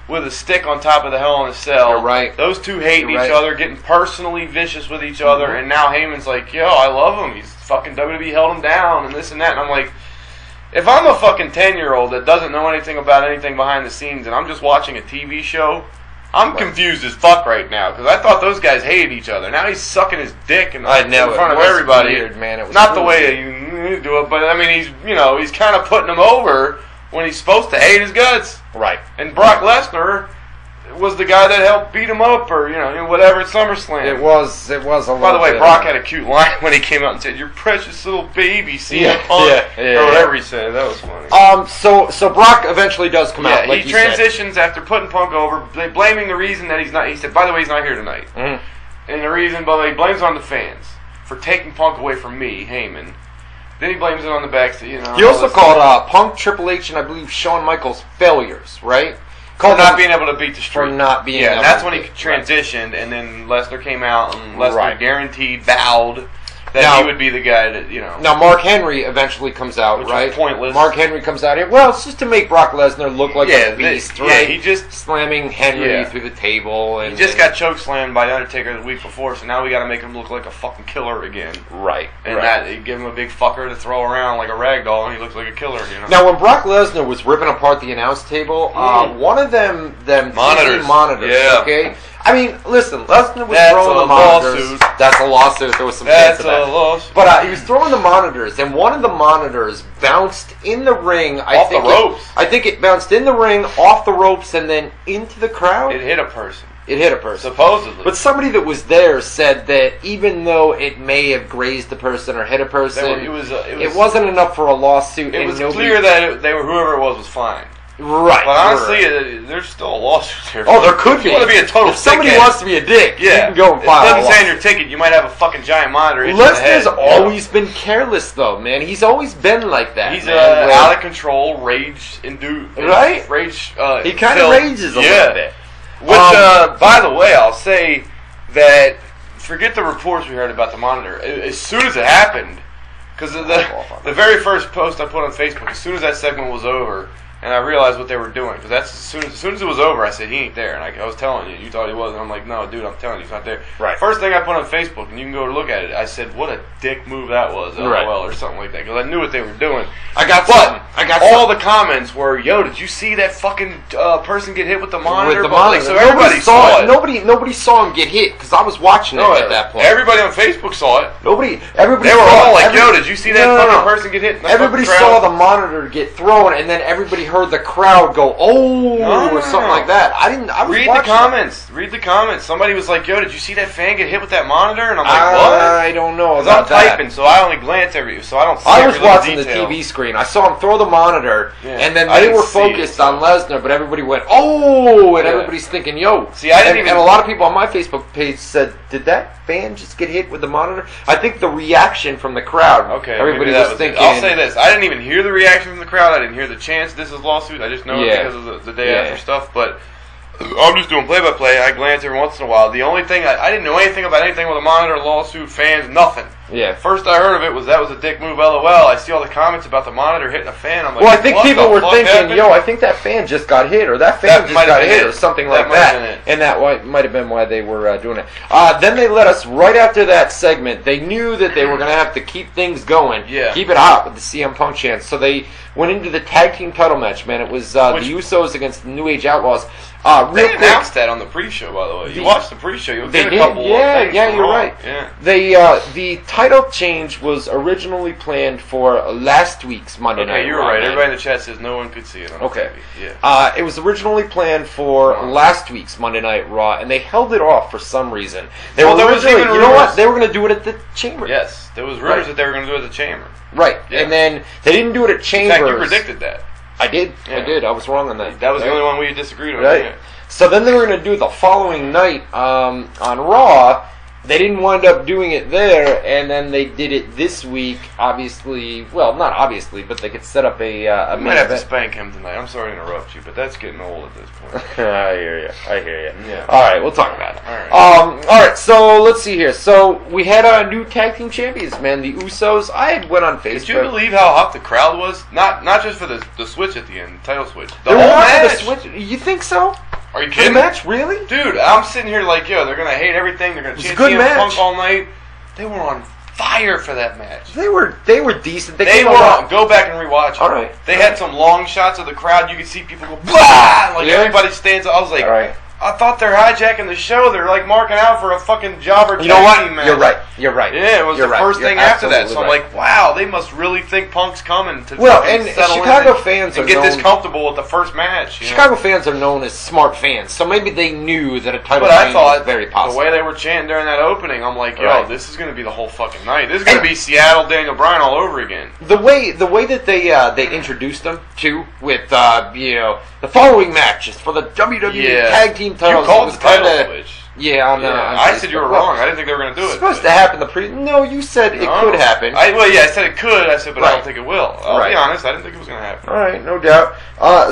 with a stick on top of the Hell in a Cell. You're right. Those two hating each other, getting personally vicious with each other, and now Heyman's like, yo, I love him. He's fucking WWE held him down and this and that. And I'm like, if I'm a fucking 10-year-old that doesn't know anything about anything behind the scenes and I'm just watching a TV show, I'm confused as fuck right now because I thought those guys hated each other. Now he's sucking his dick in front of everybody. Weird, man. It was not the way you do it, but I mean, he's kind of putting him over when he's supposed to hate his guts. Right. And Brock Lesnar was the guy that helped beat him up, or whatever at SummerSlam. It was a lot. By the way, Brock had a cute line when he came out and said, "Your precious little baby, CM Punk," or whatever he said. That was funny. So Brock eventually does come out. Like he transitions after putting Punk over, blaming the reason that he's not. He said, "By the way, he's not here tonight," and the reason, by the way, he blames on the fans for taking Punk away from me, Heyman. Then he blames it on the backstage. He also called Punk, Triple H, and I believe Shawn Michaels failures, right? For not being able to beat the Streak. For not being able and that's when he transitioned, and then Lesnar came out, and Lesnar guaranteed, vowed that he would be the guy that, Now, Mark Henry eventually comes out, which right? was pointless. Mark Henry comes out here. Well, it's just to make Brock Lesnar look like a beast, right? Yeah, he just slamming Henry through the table. And he just got chokeslammed by The Undertaker the week before, so now we got to make him look like a fucking killer again. Right. And that, he gave him a big fucker to throw around like a rag doll, and he looks like a killer, Now, when Brock Lesnar was ripping apart the announce table, one of them monitors, okay? I mean, listen, Lesnar was throwing the monitors. Lawsuit. That's a lawsuit. There was some That's a lawsuit. But he was throwing the monitors, and one of the monitors bounced in the ring. Off the ropes. I think it bounced in the ring, off the ropes, and then into the crowd. It hit a person. Supposedly. But somebody that was there said that even though it may have grazed the person or hit a person, it wasn't enough for a lawsuit. It was clear that whoever it was fine. Right. But honestly, there's still a lawsuit there. Oh, there could be. You want to be a total if somebody wants to be a dick, you can go and file It doesn't say on your ticket you might have a fucking giant monitor. Lesnar's always been careless, though, man. He's always been like that. He's out of control, rage-induced. Right? He kind of rages a little bit. Which, by the way, I'll say that, forget the reports we heard about the monitor. As soon as it happened, because the very first post I put on Facebook, as soon as that segment was over, and I realized what they were doing. Because that's as soon as it was over, I said, he ain't there. And I was telling you, you thought he was. And I'm like, no, dude, I'm telling you, he's not there. Right. First thing I put on Facebook, and you can go look at it, I said, what a dick move that was, LOL, Right. or something like that. Because I knew what they were doing. I got all the comments were, yo, did you see that fucking person get hit with the monitor? With the monitor. So everybody saw it. Nobody saw him get hit because I was watching it at that point. Everybody on Facebook saw it. Everybody. They were all like, yo, did you see that fucking person get hit? Everybody saw the monitor get thrown, and then everybody heard the crowd go, oh, or something like that. I was Read watching the comments. Read the comments. Somebody was like, yo, did you see that fan get hit with that monitor? And I'm like, what? I don't know Because I'm about that. typing, so I only glance so I don't see I was every little watching detail. the TV screen. I saw him throw the monitor, and then I they didn't were see it, focused so- on Lesnar, but everybody went, oh, and everybody's thinking, yo. See, I didn't and, even... and a lot of people on my Facebook page said, did that fan just get hit with the monitor? I think the reaction from the crowd, everybody was thinking... I'll say this. I didn't even hear the reaction from the crowd. I didn't hear the chants, this is lawsuit. I just know it because of the day after stuff, but... I'm just doing play-by-play. I glance every once in a while. The only thing, I didn't know anything about anything with a monitor, lawsuit, fans, nothing. Yeah. First I heard of it was that was a dick move, LOL. I see all the comments about the monitor hitting a fan. I'm like, well, I think what people were the fuck thinking, happened? yo, I think that fan just got hit, or that fan just got hit, or something like that. And that might have been why they were doing it. Then they let us, right after that segment, they knew that they were going to have to keep things going, keep it hot with the CM Punk chants. So they went into the tag team title match, man. It was the Usos against the New Age Outlaws. They announced that on the pre-show, by the way. You watched the pre-show. You'll get a couple of things you're wrong. right. Yeah. The title change was originally planned for last week's Monday Night Okay, you were Raw, right. man. Everybody in the chat says no one could see it on Okay. TV. Yeah. It was originally planned for last week's Monday Night Raw, and they held it off for some reason. They were originally, you know what? They were going to do it at the Chamber. Yes, there was rumors that they were going to do it at the Chamber. Right, and then they didn't do it at Chambers. In fact, you predicted that. I did. I did. I was wrong on that. That was the only one we disagreed on. Right. Yeah. So then they were going to do it the following night on Raw. They didn't wind up doing it there, and then they did it this week. Obviously, well, not obviously, but they could set up a You might have to spank him tonight. I'm sorry to interrupt you, but that's getting old at this point. I hear you. Yeah. All right, we'll talk about it. All right. All right. So let's see here. So we had new tag team champions, man. The Usos. I had went on Facebook. Did you believe how hot the crowd was? Not just for the switch at the end, the title switch. The They whole were on match. for the switch. You think so? Are you kidding? The match, really? Dude, I'm sitting here like, yo, they're gonna hate everything. They're gonna chant good CM match. Punk all night. They were on fire for that match. They were decent. They were on. Go back and rewatch it. All right. They had some long shots of the crowd. You could see people go blah, like everybody stands up. I was like, all right. I thought they're hijacking the show. They're like marking out for a fucking jobber You know what? team match. You're right. You're right. Yeah, it was You're the right. first You're thing after that. absolutely So I'm right. like, wow, they must really think Punk's coming to Well, fucking and settle Chicago in fans and are get this known- comfortable with the first match. You know? Chicago fans are known as smart fans, so maybe they knew that a title But I change thought was very the possible. way they were chanting during that opening, I'm like, yo, Right. this is going to be the whole fucking night. This is going to be Seattle Daniel Bryan all over again. The way that they introduced them too, with the following match is for the WWE Tag Team titles. You called It was the title kinda- switch. Yeah, on I said you were Facebook. wrong. I didn't think they were going to do It's it. supposed to happen. No, you said it could happen. I said it could. I said, but I Right. don't think it will. I'll be honest. I didn't think it was going to happen. All right, no doubt.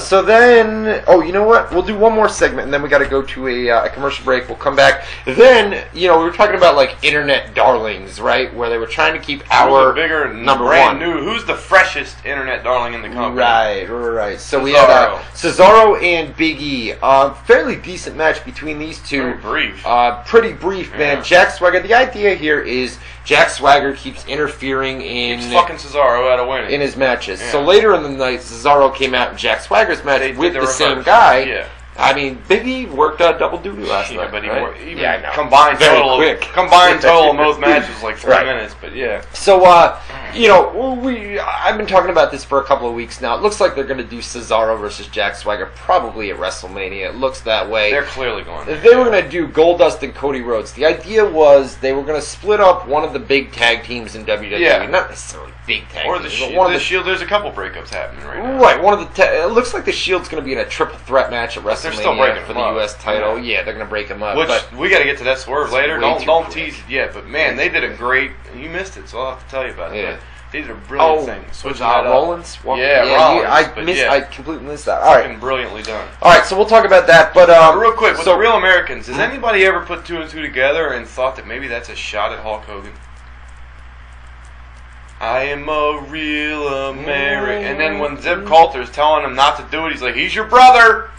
So then, you know what? We'll do one more segment, and then we got to go to a commercial break. We'll come back. Then, we were talking about like internet darlings, right? Where they were trying to keep our bigger number brand one. New. Who's the freshest internet darling in the company? Right. So we had Cesaro and Big E. Fairly decent match between these two. Pretty brief, man. Jack Swagger. The idea here is Jack Swagger keeps interfering in fucking Cesaro out of winning in his matches. So later in the night, Cesaro came out in Jack Swagger's match with the same guy. Yeah. I mean, Big E worked out double duty last night. But right? I know. Combined total of both matches was like 3 minutes. But yeah. So I've been talking about this for a couple of weeks now. It looks like they're going to do Cesaro versus Jack Swagger probably at WrestleMania. It looks that way. They're clearly going. They were going to do Goldust and Cody Rhodes. The idea was they were going to split up one of the big tag teams in WWE. Yeah. Not necessarily big tag or teams. The One of the Shield. There's a couple breakups happening right now. Right. One of the. It looks like the Shield's going to be in a triple threat match at WrestleMania for the U.S. title. Yeah, they're going to break them up. Which we got to get to that swerve later. Don't tease it yet. But man, they did a great. You missed it, so I'll have to tell you about it. Yeah. But they did a brilliant thing. Switching that up. Rollins? Rollins. I completely missed that. All right. Brilliantly done. All right, so we'll talk about that. But real quick, with the Real Americans, has anybody ever put two and two together and thought that maybe that's a shot at Hulk Hogan? I am a real American. And then when Zip Coulter's telling him not to do it, he's like, he's your brother.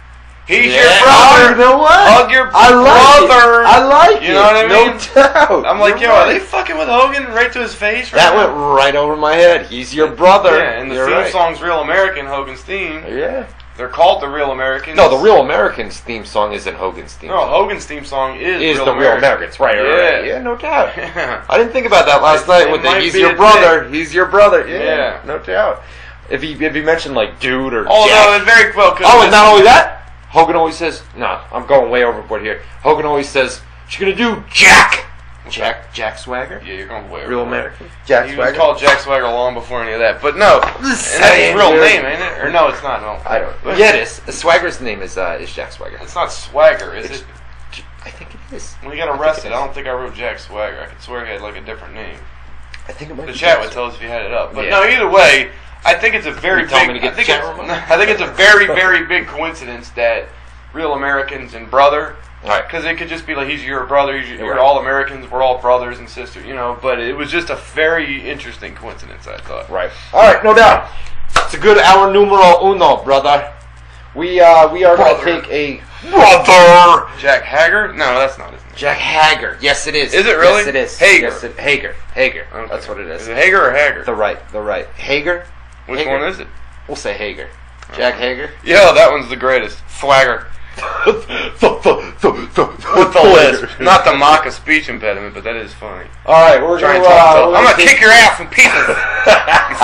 He's your brother. You know what? Hug your brother. I like it. You know what I mean? No doubt. I'm like, yo, are they fucking with Hogan right to his face? Right that now? went right over my head. He's your brother. Yeah, and the theme song's Real American, Hogan's theme. Yeah. They're called the Real Americans. No, the Real Americans theme song isn't Hogan's theme song. No, Hogan's theme song is the Real Americans. Right, right. Yeah, no doubt. Yeah. I didn't think about that last night with the he's your brother. He's your brother. Yeah, no doubt. If he mentioned like dude or no, it's very well. Oh, and not only that, Hogan always says, no, I'm going way overboard here. Hogan always says, what you gonna do, Jack? Jack Swagger? Yeah, you're going way overboard. Real American? Jack Swagger? He was called Jack Swagger long before any of that. But no, that's his real name, ain't it? Or no, it's not. No. I don't know. Yeah, it is. Swagger's name is Jack Swagger. It's not Swagger, is it? I think it is. When he got arrested, I don't think I wrote Jack Swagger. I could swear he had like a different name. I think it might be. The chat would tell us if you had it up. But no, either way, I think it's a very big. I think it's a very, very big coincidence that Real Americans and brother. Right. Because it could just be like, he's your brother, you're all Americans, we're all brothers and sisters, you know. But it was just a very interesting coincidence, I thought. Right. All right, no doubt. It's a good hour numero uno, brother. We are going to take a brother. Jack Hager? No, that's not his name. Jack Hager. Yes, it is. Is it really? Yes, it is. Hager. Yes, Hager. Hager. Okay. That's what it is. Is it Hager or Hager? The right. Hager. Which one is it? We'll say Hager. Jack Hager. Yeah, that one's the greatest. Swagger. With the lisp. Not the mock a speech impediment, but that is funny. Alright, we're going to I'm going to kick your ass in pieces, you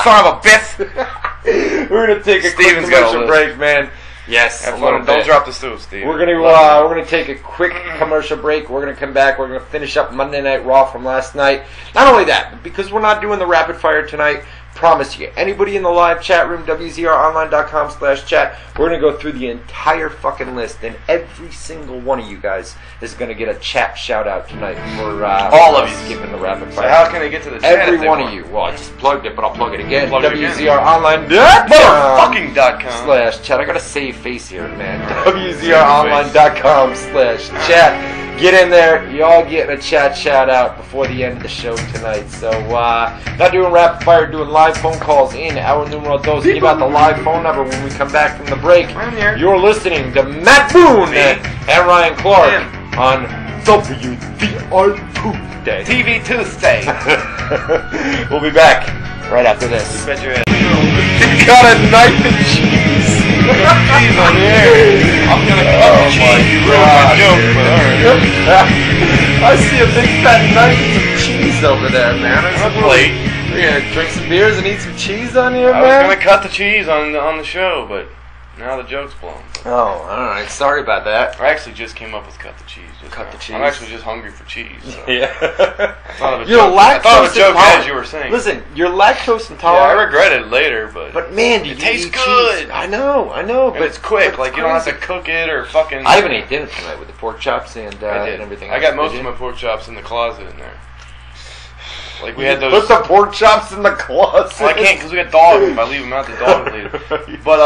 son of a bitch. We're going to take a quick commercial break, man. Yes, don't drop the stool, Steve. We're gonna take a quick commercial break. We're gonna come back. We're gonna finish up Monday Night Raw from last night. Not only that, but because we're not doing the rapid fire tonight, promise you, anybody in the live chat room, WZROnline.com/chat, we're gonna go through the entire fucking list, and every single one of you guys is gonna get a chat shout out tonight for all of you skipping the rapid fire. So how can I get to the chat? Every one of you. Well, I just plugged it, but I'll plug it again. WZROnline.com/chat. I got a save face here, man. WZROnline.com/chat. Get in there. Y'all getting a chat shout out before the end of the show tonight. So, not doing rapid fire, doing live phone calls in our numero dos. Give out the live phone number when we come back from the break. You're listening to Matt Boone and Ryan Clark on WZR Tuesday. TV Tuesday. We'll be back right after this. You bet your ass. You got a knife and cheese. Cheese on the air. I'm gonna cut the cheese. You ruined my joke, but alright. I see a big fat knife and some cheese over there, man. On a plate. We're gonna drink some beers and eat some cheese on here, man. I was gonna cut the cheese on the show, but now the joke's blown. Oh, alright. Sorry about that. I actually just came up with cut the cheese. I'm actually just hungry for cheese. So. Yeah. I thought of a you're joke. I thought of a joke as you were saying. Listen, you're lactose intolerant. Yeah, I regret it later, but man, it tastes good. Cheese? I know, but it's quick. Like you don't have to cook it or fucking. I haven't ate dinner tonight with the pork chops and everything. I got most of my pork chops in the closet in there. Like we had those. Put the pork chops in the closet. Well, I can't because we got dogs. If I leave them out, the dog will leave. But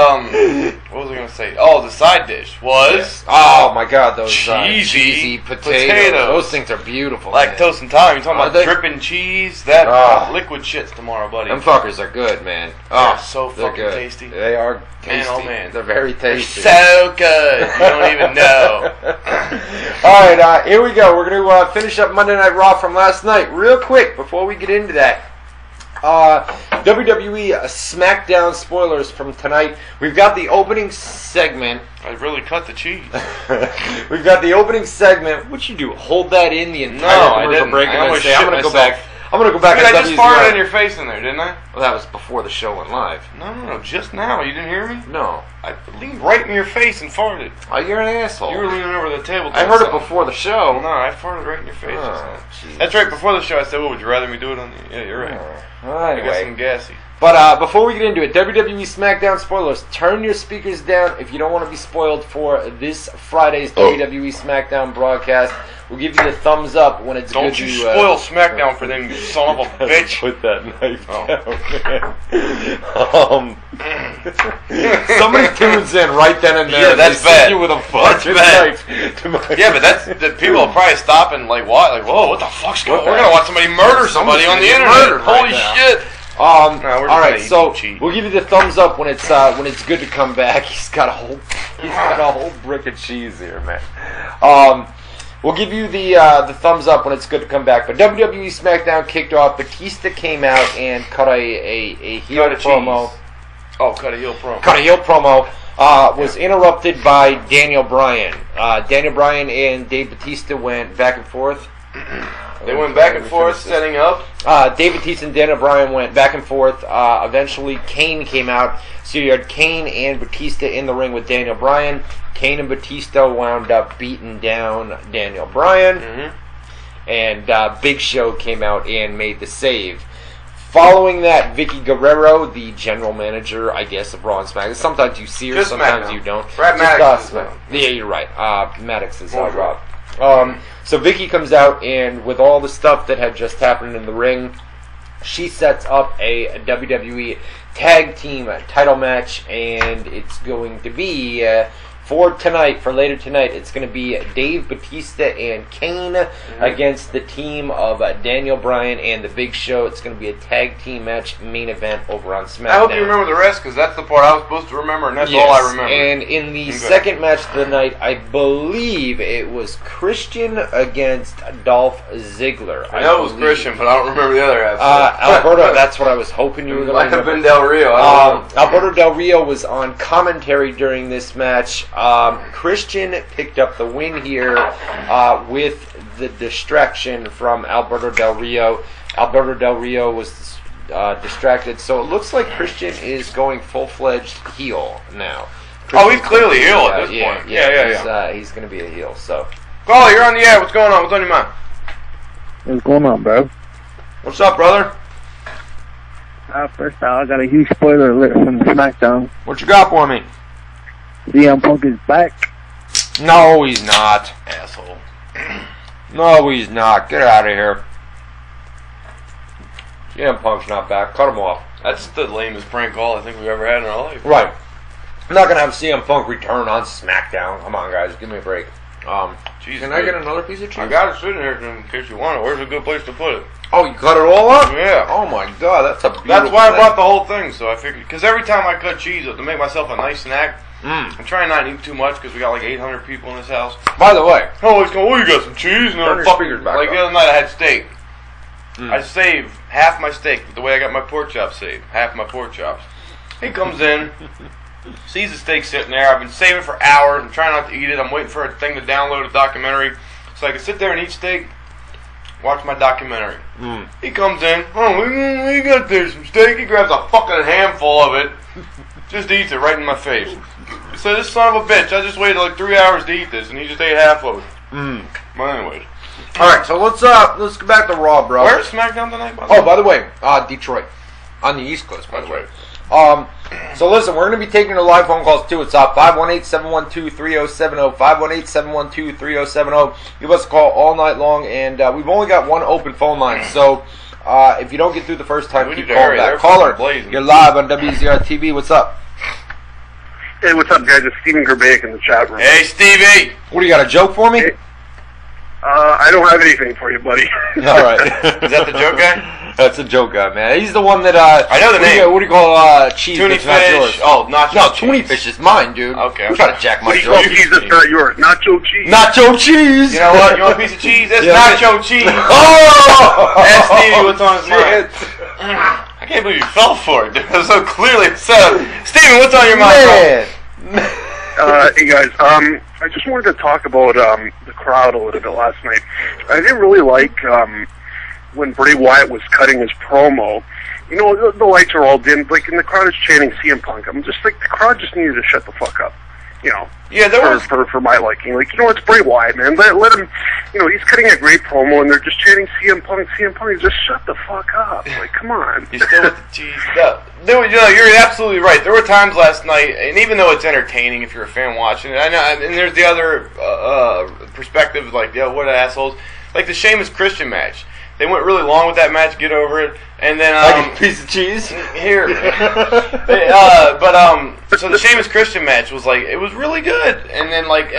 what was I gonna say? Oh, the side dish was. Oh my God, those cheesy potatoes. Those things are beautiful. Lactose intolerant. You talking about dripping cheese? That liquid shit's tomorrow, buddy. Them fuckers are good, man. They're so fucking tasty. They are tasty. Man, oh man, they're very tasty. They're so good. You don't even know. All right, here we go. We're gonna finish up Monday Night Raw from last night real quick before we get into that. WWE SmackDown spoilers from tonight. We've got the opening segment. I really cut the cheese. We've got the opening segment. What'd you do? Hold that in the entire commercial break and then say, I'm gonna go back. I'm gonna go back. Dude, I just farted in your face in there, didn't I? Well, that was before the show went live. No, just now. You didn't hear me? No. I leaned right in your face and farted. Oh, you're an asshole. You were leaning over the table. I heard it before the show. No, I farted right in your face. That's right. Before the show, I said, "Well, would you rather me do it on the?" Yeah, you're right. Anyway. I got some gassy. But before we get into it, WWE SmackDown spoilers. Turn your speakers down if you don't want to be spoiled for this Friday's WWE SmackDown broadcast. We'll give you the thumbs up when it's good. Don't you spoil SmackDown for them, you son of a bitch. Put that knife down. Somebody tunes in right then and there. Yeah, that's bad. You with a fucking knife. Yeah, but the people will probably stop and like what? Like, whoa, what the fuck's going on? We're gonna watch somebody murder somebody on the internet. Holy shit! All we're just right, gonna so cheat. we'll give you the thumbs up when it's good to come back. He's got a whole brick of cheese here, man. We'll give you the thumbs up when it's good to come back. But WWE SmackDown kicked off. Batista came out and cut a heel promo. Cut a heel promo. Cut a heel promo. Was interrupted by Daniel Bryan. Daniel Bryan and Dave Batista went back and forth. They went back and forth, setting up. Dave Batista and Daniel Bryan went back and forth. Eventually, Kane came out. So you had Kane and Batista in the ring with Daniel Bryan. Kane and Batista wound up beating down Daniel Bryan. Mm-hmm. And Big Show came out and made the save. Following that, Vicky Guerrero, the general manager, I guess, of Raw and SmackDown. Sometimes you see her, Just sometimes SmackDown. you don't. Brad Maddox is Raw. Yeah, you're right. Maddox is Raw. So Vicky comes out, and with all the stuff that had just happened in the ring, she sets up a WWE tag team title match, and it's going to be for later tonight. It's going to be Dave Batista and Kane against the team of Daniel Bryan and the Big Show. It's going to be a tag team match main event over on SmackDown. I hope you remember the rest, because that's the part I was supposed to remember, and that's all I remember. And in the second match of the night, I believe it was Christian against Dolph Ziggler. I know it was Christian, but I don't remember the other half. Alberto, that's what I was hoping you were going to remember. Might have been Del Rio. Alberto Del Rio was on commentary during this match. Christian picked up the win here with the distraction from Alberto Del Rio. Alberto Del Rio was distracted, so it looks like Christian is going full-fledged heel now. He's clearly heel at this point. Yeah. He's going to be a heel. So, Carly, you're on the air. What's going on? What's on your mind? What's going on, bro? What's up, brother? First off, I got a huge spoiler alert from SmackDown. What you got for me? CM Punk is back. no, he's not. Asshole. No, he's not. Get out of here. CM Punk's not back. Cut him off. That's the lamest prank call I think we've ever had in our life. Right. I'm not going to have CM Punk return on SmackDown. Come on, guys. Give me a break. Jeez, Can I get another piece of cheese? I got it sitting here in case you want it. Where's a good place to put it? Oh, you cut it all up? Yeah. Oh my God, that's a beautiful That's why I thing. brought the whole thing, so I figured, because every time I cut cheese to make myself a nice snack, I'm trying not to eat too much because we got like 800 people in this house. By the way, Oh, it's going, you got some cheese? And Turn your speakers back like up. the other night I had steak. I saved half my steak the way I got my pork chops saved. Half my pork chops. He comes in, sees the steak sitting there. I've been saving for hours. I'm trying not to eat it. I'm waiting for a thing to download a documentary so I can sit there and eat steak, watch my documentary. He comes in, we got there some steak. He grabs a fucking handful of it, just eats it right in my face. So this son of a bitch, I just waited like 3 hours to eat this, and he just ate half of it. But anyways. alright, so let's go back to Raw, bro. Where's SmackDown tonight, by the way? Oh, by the way, Detroit. On the East Coast, by the way. So listen, we're going to be taking the live phone calls too. It's 518-712-3070, 518-712-3070. Give us a call all night long, and we've only got one open phone line, so if you don't get through the first time, keep calling back. Caller, you're live on WZR TV. What's up? Hey, what's up, guys? It's Steven Gerbaik in the chat room. Hey, Stevie! What, do you got a joke for me? Hey. I don't have anything for you, buddy. All right. Is that the joke guy? That's a joke guy, man. He's the one that, I know the name. What do you call cheese Toonie that's not yours? fish. Oh, nacho No, cheese. Toonie fish is mine, dude. Okay. I'm trying to jack my What do you joke. call cheese that's not yours? Nacho cheese. Nacho cheese! You know what? You want a piece of cheese? That's Yeah. nacho cheese. Oh! Ask Stevie what's on his mind. Shit. I can't believe you fell for it, dude. It was so clearly said. Steven, what's on your mind, bro? Man. Hey guys, I just wanted to talk about the crowd a little bit last night. I didn't really like when Bray Wyatt was cutting his promo. You know, the lights are all dim, like, and the crowd is chanting CM Punk. I'm just like, the crowd just needed to shut the fuck up. You know, Yeah, there was. for my liking. Like, you know, it's Bray Wyatt, man. Let him, you know, he's cutting a great promo, and they're just chanting CM Punk, CM Punk. Just shut the fuck up. Like, come on. You're still with the cheese. No, you're absolutely right. There were times last night, and even though it's entertaining if you're a fan watching it, I know, and there's the other perspective, like, yo, what assholes. Like the Sheamus Christian match. They went really long with that match, get over it, and then Like a piece of cheese? here. So the Sheamus Christian match was like, it was really good, and then like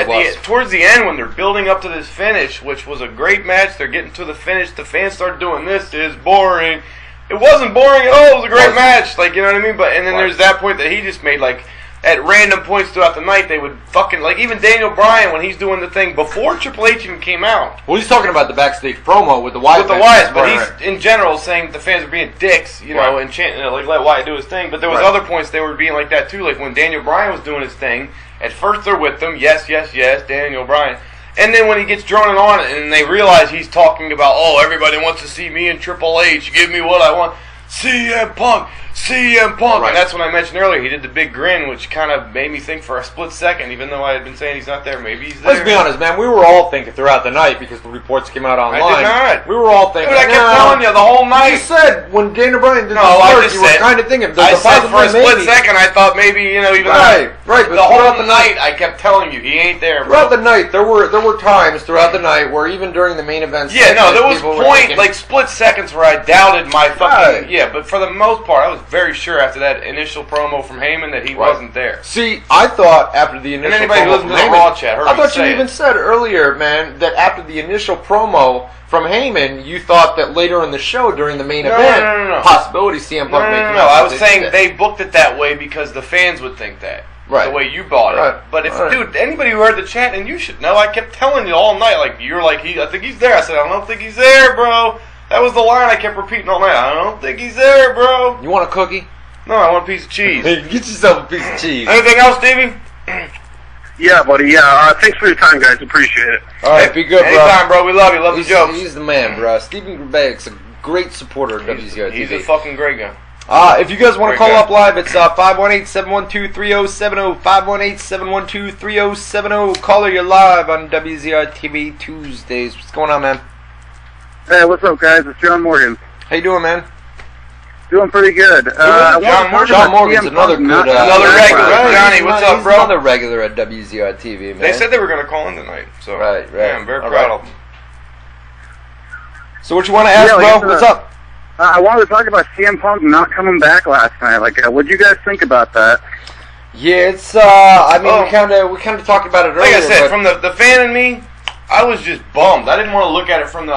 towards the end when they're building up to this finish, which was a great match, they're getting to the finish, the fans start doing this is boring. It wasn't boring at all. It was a great Wasn't. match. Like, you know what I mean? But and then there's that point that he just made, like, at random points throughout the night, they would fucking, like, even Daniel Bryan, when he's doing the thing before Triple H even came out. Well, he's talking about the backstage promo with the Wyatt. With the Wyatts, but he's, in general, saying the fans are being dicks, you know, and chanting, like, let Wyatt do his thing. But there was other points they were being like that, too. Like, when Daniel Bryan was doing his thing, at first they're with him, yes, yes, yes, Daniel Bryan. And then when he gets droning on and they realize he's talking about, oh, everybody wants to see me and Triple H, give me what I want. CM Punk, CM Punk. Right. And that's when I mentioned earlier, he did the big grin, which kind of made me think for a split second, even though I had been saying he's not there, maybe he's there. Let's be honest, man. We were all thinking throughout the night, because the reports came out online. I did not. We were all thinking. Dude, I kept telling you the whole night. You said when Daniel Bryan did you were kind of thinking. I said for a split second, I thought maybe, you know, even right. But the whole night, I kept telling you, he ain't there, bro. Throughout the night, there were times throughout the night where even during the main event, there was like split seconds where I doubted my fucking but for the most part, I was very sure after that initial promo from Heyman that he wasn't there. See, I thought after the initial anybody who promo listened from to the Heyman, Raw chat heard I me thought say you even said earlier, man, that after the initial promo from Heyman, you thought that later in the show during the main event, possibility CM Punk making No, I was saying they booked it that way because the fans would think that. Right. The way you bought it. Right. But if, dude, anybody who heard the chat, and you should know, I kept telling you all night, like, you're like, I think he's there. I said, I don't think he's there, bro. That was the line I kept repeating all night. I don't think he's there, bro. You want a cookie? No, I want a piece of cheese. Get yourself a piece of cheese. Anything else, Stevie? Yeah, buddy. Yeah. Thanks for your time, guys. Appreciate it. All right, be good, bro. Anytime, bro. We love you. Love the jokes. He's the man, bro. Stephen Grubak's a great supporter of WZR TV. He's a fucking great guy. If you guys want to call up live, it's 518-712-3070, 518-712-3070. Caller, you're live on WZR TV Tuesdays. What's going on, man? Hey, what's up, guys? It's John Morgan. How you doing, man? Doing pretty good. John Morgan's another good... another regular. Johnny, what's up, bro? Another regular at WZR TV, man. They said they were going to call in tonight. So right. Yeah, I'm very proud of them. So what you want to ask, bro? What's up? I wanted to talk about CM Punk not coming back last night. Like, what'd you guys think about that? Yeah, it's. I mean, we kind of talked about it earlier. Like I said, from the fan in me, I was just bummed. I didn't want to look at it from the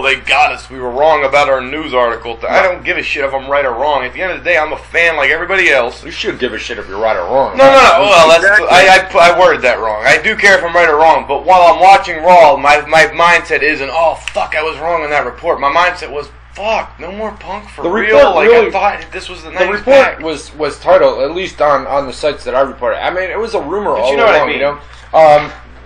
they got us. We were wrong about our news article. I don't give a shit if I'm right or wrong. At the end of the day, I'm a fan like everybody else. You should give a shit if you're right or wrong. No. Well, I worded that wrong. I do care if I'm right or wrong. But while I'm watching Raw, my mindset isn't, oh fuck, I was wrong in that report. My mindset was, fuck, no more Punk for real. Like, I thought this was the night. The report was titled, at least on the sites that I reported. I mean, it was a rumor all along. What I mean? You know.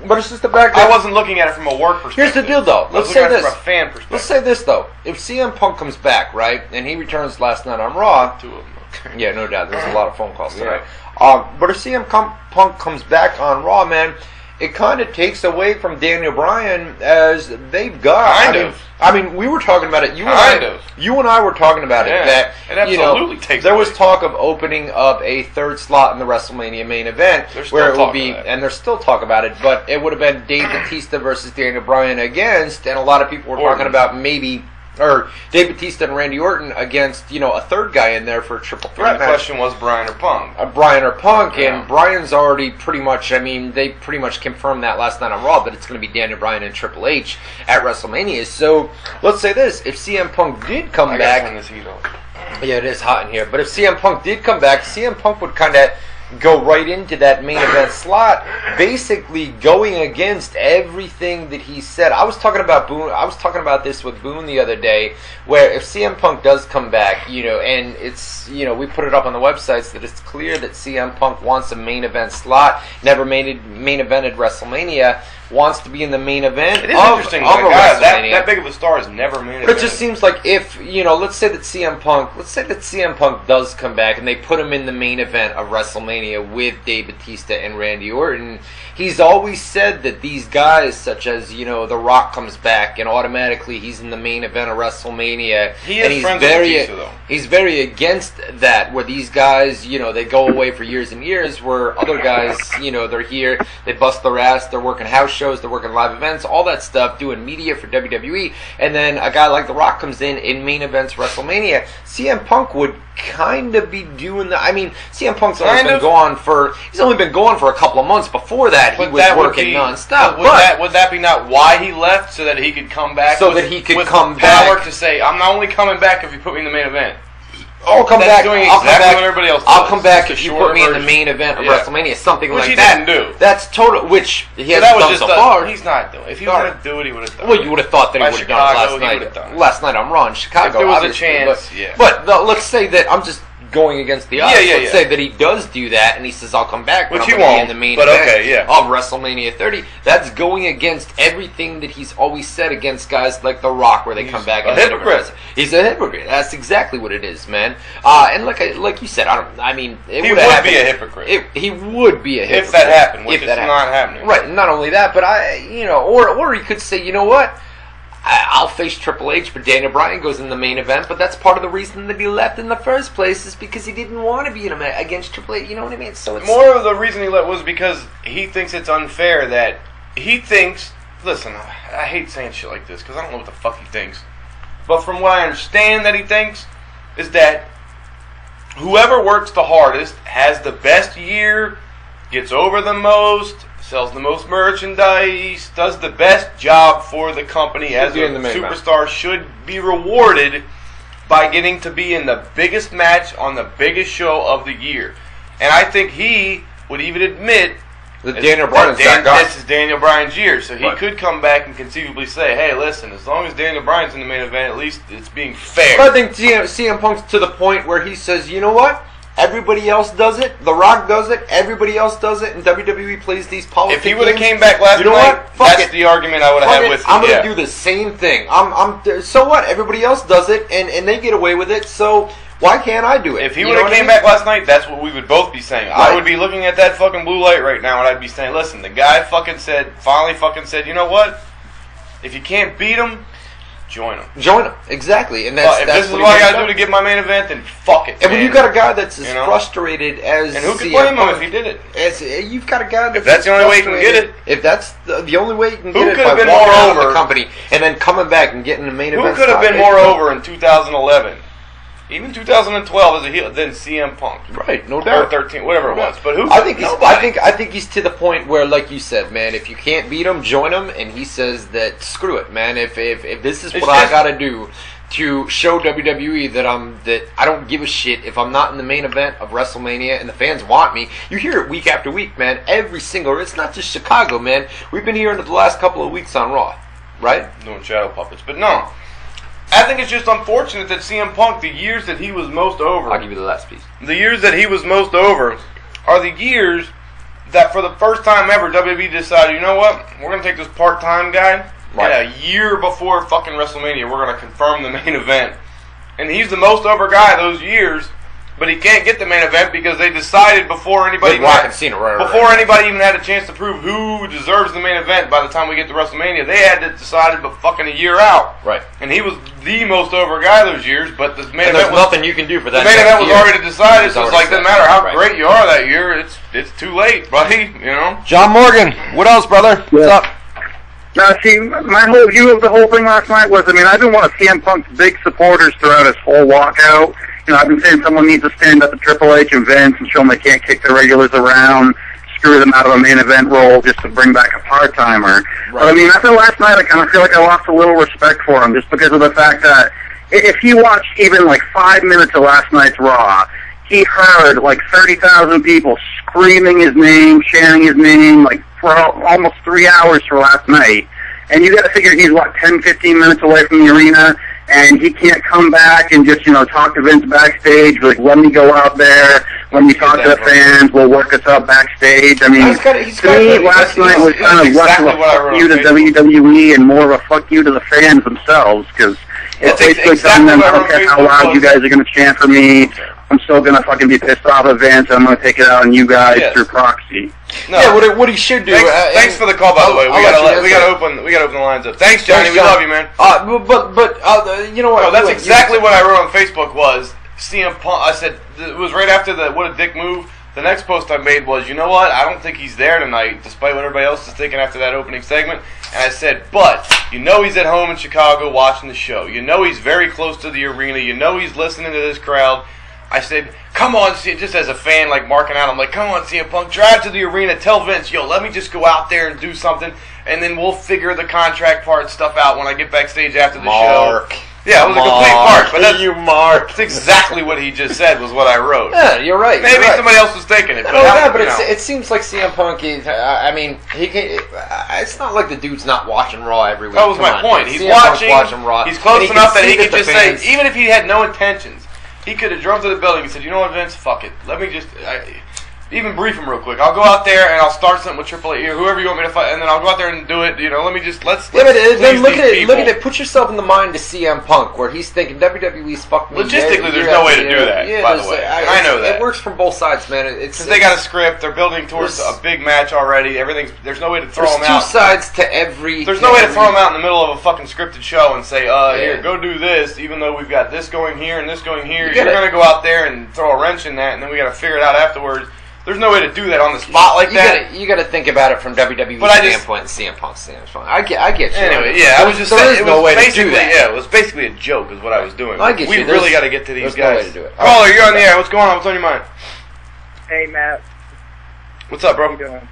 But it's just the back. I wasn't looking at it from a work perspective. Here's the deal, though. Let's say this. From a fan perspective. Let's say this, though. If CM Punk comes back, right, and he returns last night on Raw. 2 of them. Yeah, no doubt. There's a lot of phone calls tonight. But if CM Punk comes back on Raw, man, it kind of takes away from Daniel Bryan as they've got. I mean, we were talking about it. You and I were talking about it. That it absolutely takes there away. was talk of opening up a third slot in the WrestleMania main event, where it would be, and there's still talk about it, but it would have been Dave Bautista versus Daniel Bryan against, and a lot of people were talking about maybe. Or Dave Bautista and Randy Orton against, a third guy in there for a triple threat match. The question was Bryan or Punk. Bryan or Punk, and Bryan's already pretty much, they pretty much confirmed that last night on Raw, but it's going to be Daniel Bryan and Triple H at WrestleMania. So, let's say this, if CM Punk did come back... Yeah, it is hot in here, but if CM Punk did come back, CM Punk would kind of go right into that main event slot, basically going against everything that he said. I was talking about Boone. I was talking about this with Boone the other day, where if CM Punk does come back, and it's, we put it up on the websites that it's clear that CM Punk wants a main event slot, never main evented WrestleMania, wants to be in the main event. It is interesting. That big of a star is never main evented. But it just seems like if, let's say that CM Punk does come back and they put him in the main event of WrestleMania with Dave Bautista and Randy Orton, he's always said that these guys, such as, The Rock comes back and automatically he's in the main event of WrestleMania. He is friends with Bautista, though. He's very against that, where these guys, you know, they go away for years and years, where other guys, you know, they're here, they bust their ass, they're working house shows, they're working live events, all that stuff, doing media for WWE, and then a guy like The Rock comes in main events WrestleMania. CM Punk would kind of be doing that. I mean, CM Punk's only been gone for a couple of months. Before that, he was working nonstop. Would that be not why he left, so that he could come back? So that he could come power back to say, I'm not only coming back if you put me in the main event. I'll come back. Doing exactly what everybody else does. I'll come back if you put me in the main event of WrestleMania, something which like he that. Didn't do. That's total. Which he hasn't that was done just so far. He's not doing. If he was going to do it, he would have done. Well, you would have thought that he would have done it last night. Last night on Raw in Chicago. If there was a chance, But let's say that I'm just going against the odds. Let's say that he does do that, and he says, "I'll come back," which but he I'm going to won't. be in the main But event of WrestleMania 30. That's going against everything that he's always said against guys like The Rock, where they come back. A hypocrite. He's a hypocrite. That's exactly what it is, man. And like you said, he would be a hypocrite. He would be a hypocrite if that happened. Which is not happening. Right. Not only that, but or he could say, you know what? I'll face Triple H, but Daniel Bryan goes in the main event. But that's part of the reason that he left in the first place, is because he didn't want to be in against Triple H. You know what I mean? So it's more of the reason he left was because he thinks it's unfair that he thinks. Listen, I hate saying shit like this because I don't know what the fuck he thinks. But from what I understand that he thinks is that whoever works the hardest has the best year, gets over the most, sells the most merchandise, does the best job for the company as a superstar, should be rewarded by getting to be in the biggest match on the biggest show of the year. And I think he would even admit that Daniel Bryan's that guy. This is Daniel Bryan's year, so he could come back and conceivably say, hey, listen, as long as Daniel Bryan's in the main event, at least it's being fair. But I think CM Punk's to the point where he says, you know what? Everybody else does it. The Rock does it. Everybody else does it. And WWE plays these politics. If he would have came back last night, that's the argument I would have had with you. I'm going to do the same thing. So what? Everybody else does it, and they get away with it. So why can't I do it? If he would have came back last night, that's what we would both be saying. I would be looking at that fucking blue light right now, and I'd be saying, listen, the guy finally said, you know what? If you can't beat him, join him. Join him. Exactly. And that's if this is what I got to do to get my main event, then fuck it. And when you got a guy that's as frustrated as and who could blame him if he did it? You've got a guy that's if that's the only way you can get it. If that's the only way you can get it, could have been more over the company and then coming back and getting the main event. Who could have been more over in 2011? Even 2012 as a heel than CM Punk. Right, no doubt. Or 13, whatever it was. But who? I think he's to the point where, like you said, man, if you can't beat him, join him. And he says that screw it, man. If this is what I gotta do to show WWE that I don't give a shit if I'm not in the main event of WrestleMania and the fans want me. You hear it week after week, man. It's not just Chicago, man. We've been hearing it the last couple of weeks on Raw, right? Doing shadow puppets, but no. I think it's just unfortunate that CM Punk, the years that he was most over... I'll give you the last piece. The years that he was most over are the years that for the first time ever, WWE decided, you know what? We're going to take this part-time guy, and a year before fucking WrestleMania, we're going to confirm the main event. And he's the most over guy those years, but he can't get the main event because they decided before anybody even had a chance to prove who deserves the main event by the time we get to WrestleMania. They had to decide it but fucking a year out. Right. And he was the most over guy those years, but the main event was nothing you can do for that. The main event was already decided, so it's like, doesn't matter how great you are that year, it's too late, buddy, you know? John Morgan, what else, brother? What's up? Now, see, my whole view of the whole thing last night was, I've been one of CM Punk's big supporters throughout his whole walkout. I've been saying someone needs to stand up to Triple H and Vince and show them they can't kick the regulars around, screw them out of a main event role just to bring back a part-timer. Right. But, after last night, I kind of feel like I lost a little respect for him just because of the fact that if you watch even, 5 minutes of last night's Raw, he heard, 30,000 people screaming his name, chanting his name, for almost 3 hours for last night. And you got to figure he's, 10, 15 minutes away from the arena, and he can't come back and just, talk to Vince backstage, let me go out there, let me talk to the fans, we'll work us up backstage. To me, last night was kind of less of a fuck you to WWE and more of a fuck you to the fans themselves, because it's basically telling them, I don't care how loud you guys are going to chant for me, I'm still going to fucking be pissed off at Vince, and I'm going to take it out on you guys through proxy. No. Yeah, what he should do. Thanks for the call, by the way. We gotta open the lines up. Thanks, Johnny. We love you, man. But you know what? No, that's exactly what I wrote on Facebook. Was CM Punk. I said it was right after the what a dick move. The next post I made was, you know what? I don't think he's there tonight, despite what everybody else is thinking after that opening segment. And I said, but you know he's at home in Chicago watching the show. You know he's very close to the arena. You know he's listening to this crowd. I said, come on, just as a fan, like marking out, I'm like, come on, CM Punk, drive to the arena, tell Vince, yo, let me just go out there and do something, and then we'll figure the contract part stuff out when I get backstage after the show. Yeah, it was a complete mark, but that's exactly what he just said was what I wrote. Yeah, you're right. Maybe somebody else was thinking it. But it seems like CM Punk is. I mean, it's not like the dude's not watching Raw every week. That was my point. He's watching Raw. He's close enough that he could just say, even if he had no intentions, he could have drove to the building and said, you know what, Vince, fuck it. Let me just... even brief him real quick. I'll go out there and I'll start something with Triple H, whoever you want me to fight, and then I'll go out there and do it. You know, let me just let's. Yeah, but then look at it. Put yourself in the mind of CM Punk, where he's thinking WWE's fucked me. Logistically, there's no way to do that. Yeah, by the way, I know that it works from both sides, man. It's they got a script. They're building towards a big match already. There's no way to throw them out. There's two sides to every. There's no way to throw them out in the middle of a fucking scripted show and say, here, go do this, even though we've got this going here and this going here. You're gonna go out there and throw a wrench in that, and then we got to figure it out afterwards. There's no way to do that on the spot like that. You got to think about it from WWE standpoint and CM Punk standpoint. I get you. Anyway, I was just saying, no way to do that. Yeah, it was basically a joke, is what I was doing. I get you. We really got to get to these guys. No way to do it. Caller, you're on the air. What's going on? What's on your mind? Hey, Matt. What's up, bro? How you doing?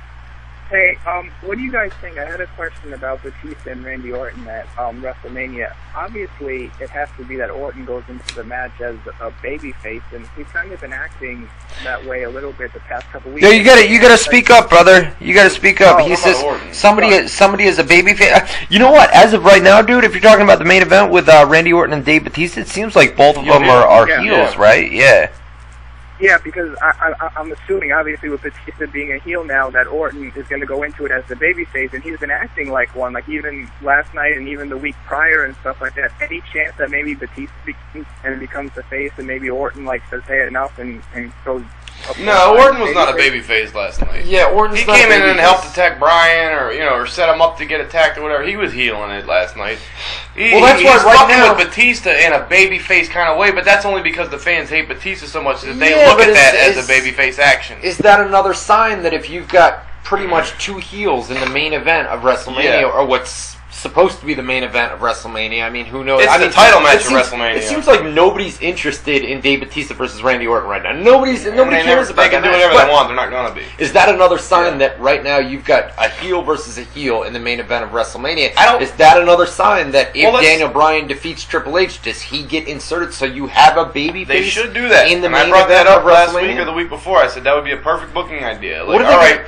Hey, what do you guys think? I had a question about Batista and Randy Orton at WrestleMania. Obviously, it has to be that Orton goes into the match as a babyface, and he's kind of been acting that way a little bit the past couple weeks. Yeah, you gotta speak up, brother. You gotta speak up. He says somebody is a babyface. You know what? As of right now, dude, if you're talking about the main event with Randy Orton and Dave Batista, it seems like both of them are heels, right? Yeah. Yeah, because I'm assuming, obviously, with Batista being a heel now, that Orton is going to go into it as the babyface, and he's been acting like one, like even last night and even the week prior and stuff like that. Any chance that maybe Batista becomes the face, and maybe Orton says, hey, enough, and goes... No, Orton was not a babyface last night. Yeah, Orton's he came in and helped attack Bryan, or set him up to get attacked or whatever. He was healing it last night. That's why right now with Batista in a babyface kind of way, but that's only because the fans hate Batista so much that they look at that as a babyface action. Is that another sign that if you've got pretty much two heels in the main event of WrestleMania, or what's supposed to be the main event of WrestleMania? I mean, who knows? It's the title match of WrestleMania. It seems like nobody's interested in Dave Batista versus Randy Orton right now. Nobody cares about that. They can do whatever they want. They're not going to be. Is that another sign that right now you've got a heel versus a heel in the main event of WrestleMania? Is that another sign that if Daniel Bryan defeats Triple H, does he get inserted so you have a babyface? They should do that. In the main event I brought that up last week or the week before. I said that would be a perfect booking idea.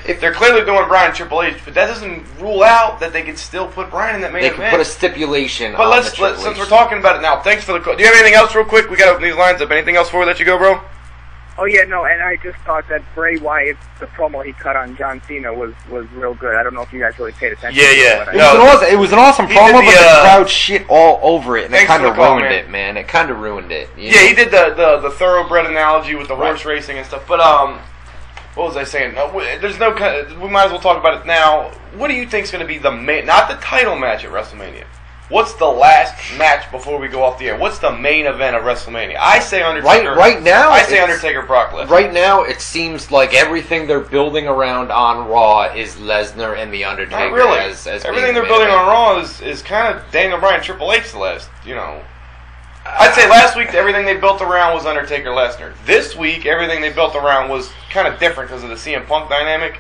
If they're clearly doing Bryan Triple H, but that doesn't rule out that they could still put Bryan in that main event. They could put a stipulation. But since we're talking about it now, thanks for the call. Do you have anything else, real quick? We got to open these lines up. Anything else before we let you go, bro? Oh yeah, no, and I just thought that Bray Wyatt, the promo he cut on John Cena was real good. I don't know if you guys really paid attention. It was an awesome promo, but the crowd shit all over it, and it kind of ruined it, man. It kind of ruined it. He did the thoroughbred analogy with the horse racing and stuff. But what was I saying? There's no. We might as well talk about it now. What do you think is going to be the main, not the title match at WrestleMania? What's the last match before we go off the air? What's the main event of WrestleMania? I say Undertaker. Right now, I say Undertaker Brock Lesnar. Right now, it seems like everything they're building around on Raw is Lesnar and the Undertaker. Not really. As everything they're building on Raw is kind of Daniel Bryan, Triple H. The last, I'd say last week everything they built around was Undertaker Lesnar. This week everything they built around was kind of different because of the CM Punk dynamic.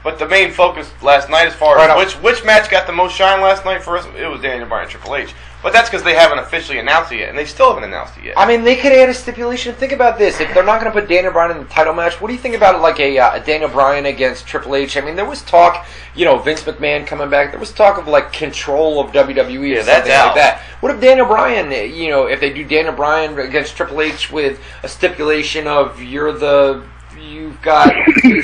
But the main focus last night, as far as which match got the most shine last night for us, it was Daniel Bryan Triple H. But that's because they haven't officially announced it yet, and they still haven't announced it yet. I mean, they could add a stipulation. Think about this: if they're not going to put Daniel Bryan in the title match, what do you think about it, like a Daniel Bryan against Triple H? I mean, there was talk, Vince McMahon coming back. There was talk of control of WWE or something like that. What if Daniel Bryan, if they do Daniel Bryan against Triple H with a stipulation of you've got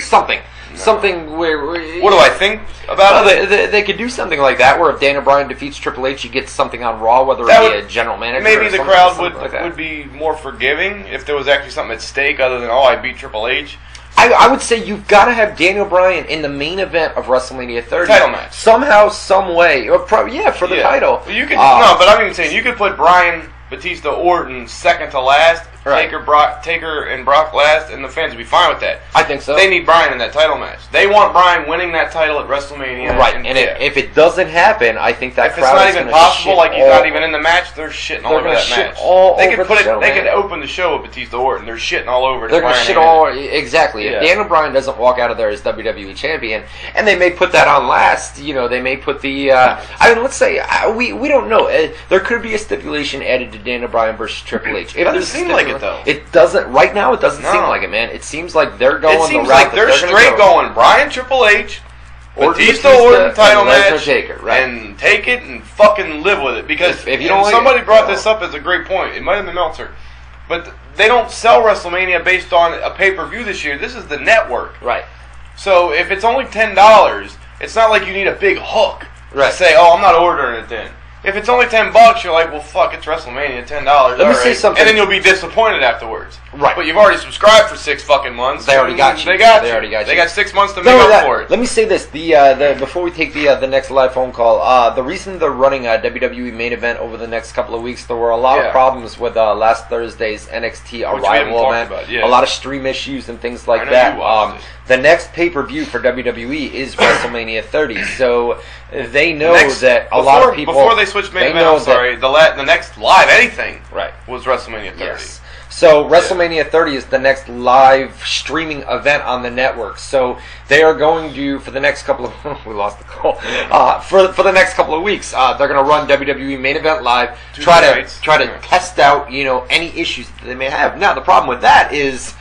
something. Something where... What do I think about it? They could do something like that, where if Daniel Bryan defeats Triple H, he gets something on Raw, whether it be a general manager maybe or the crowd would be more forgiving if there was actually something at stake other than, I beat Triple H. I would say you've got to have Daniel Bryan in the main event of WrestleMania 30. Title match. Somehow, some way. For the title. Well, you could, no, but I'm even saying, you could put Bryan Batista Orton second to last, Right. Taker and Brock last, and the fans would be fine with that. I think so. They need Bryan in that title match. They want Bryan winning that title at WrestleMania. Right, and if it doesn't happen, I think that if it's crowd not is even gonna possible, shit like he's all not even in the match, they're shitting all over that match. They could put it. They could open the show with Batista Orton. They're shitting all over it. They're gonna shit all exactly. Yeah. If Daniel Bryan doesn't walk out of there as WWE champion, and they may put that on last, they may put the. I mean, let's say we don't know. There could be a stipulation added to Daniel Bryan versus Triple H. It doesn't seem like it though. It doesn't. Right now, it doesn't seem like it, man. It seems like they're going. It seems the route like they're straight go. going Bryan Triple H. Or Batista Orton title match, Taker, right. and take it and fucking live with it. Because if you don't like somebody it, brought this up as a great point. It might have been Meltzer, but they don't sell WrestleMania based on a pay-per-view this year. This is the network, right? So if it's only $10, it's not like you need a big hook right. to say, "Oh, I'm not ordering it then." If it's only $10, you're like, well, fuck, it's WrestleMania, $10. Let me say something, and then you'll be disappointed afterwards. Right. But you've already subscribed for 6 fucking months. They already got you. They got they you. Already got you. They got 6 months to make up for it. Let me say this: the before we take the next live phone call, the reason they're running a WWE main event over the next couple of weeks, there were a lot of problems with last Thursday's NXT Arrival event. A lot of stream issues and things like that. The next pay-per-view for WWE is WrestleMania 30, so they know that a lot of people before they switched main event. The next live anything was WrestleMania 30. Yes. So WrestleMania 30 is the next live streaming event on the network. So they are going to, for the next couple of we lost the call. For the next couple of weeks, they're going to run WWE main event live. Try to test out any issues that they may have. Now the problem with that is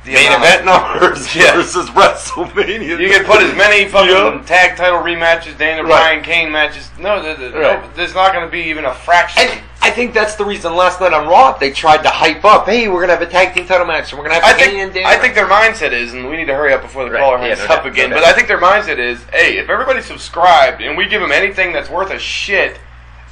the main event numbers versus WrestleMania. You can put as many fucking tag title rematches, Daniel Bryan, Kane matches. No, there's not going to be even a fraction. And I think that's the reason last night on Raw they tried to hype up. Hey, we're going to have a tag team title match, and we're going to have Kane and Daniel. I think their mindset is, and we need to hurry up before the caller hangs up again. But I think their mindset is, hey, if everybody's subscribed and we give them anything that's worth a shit,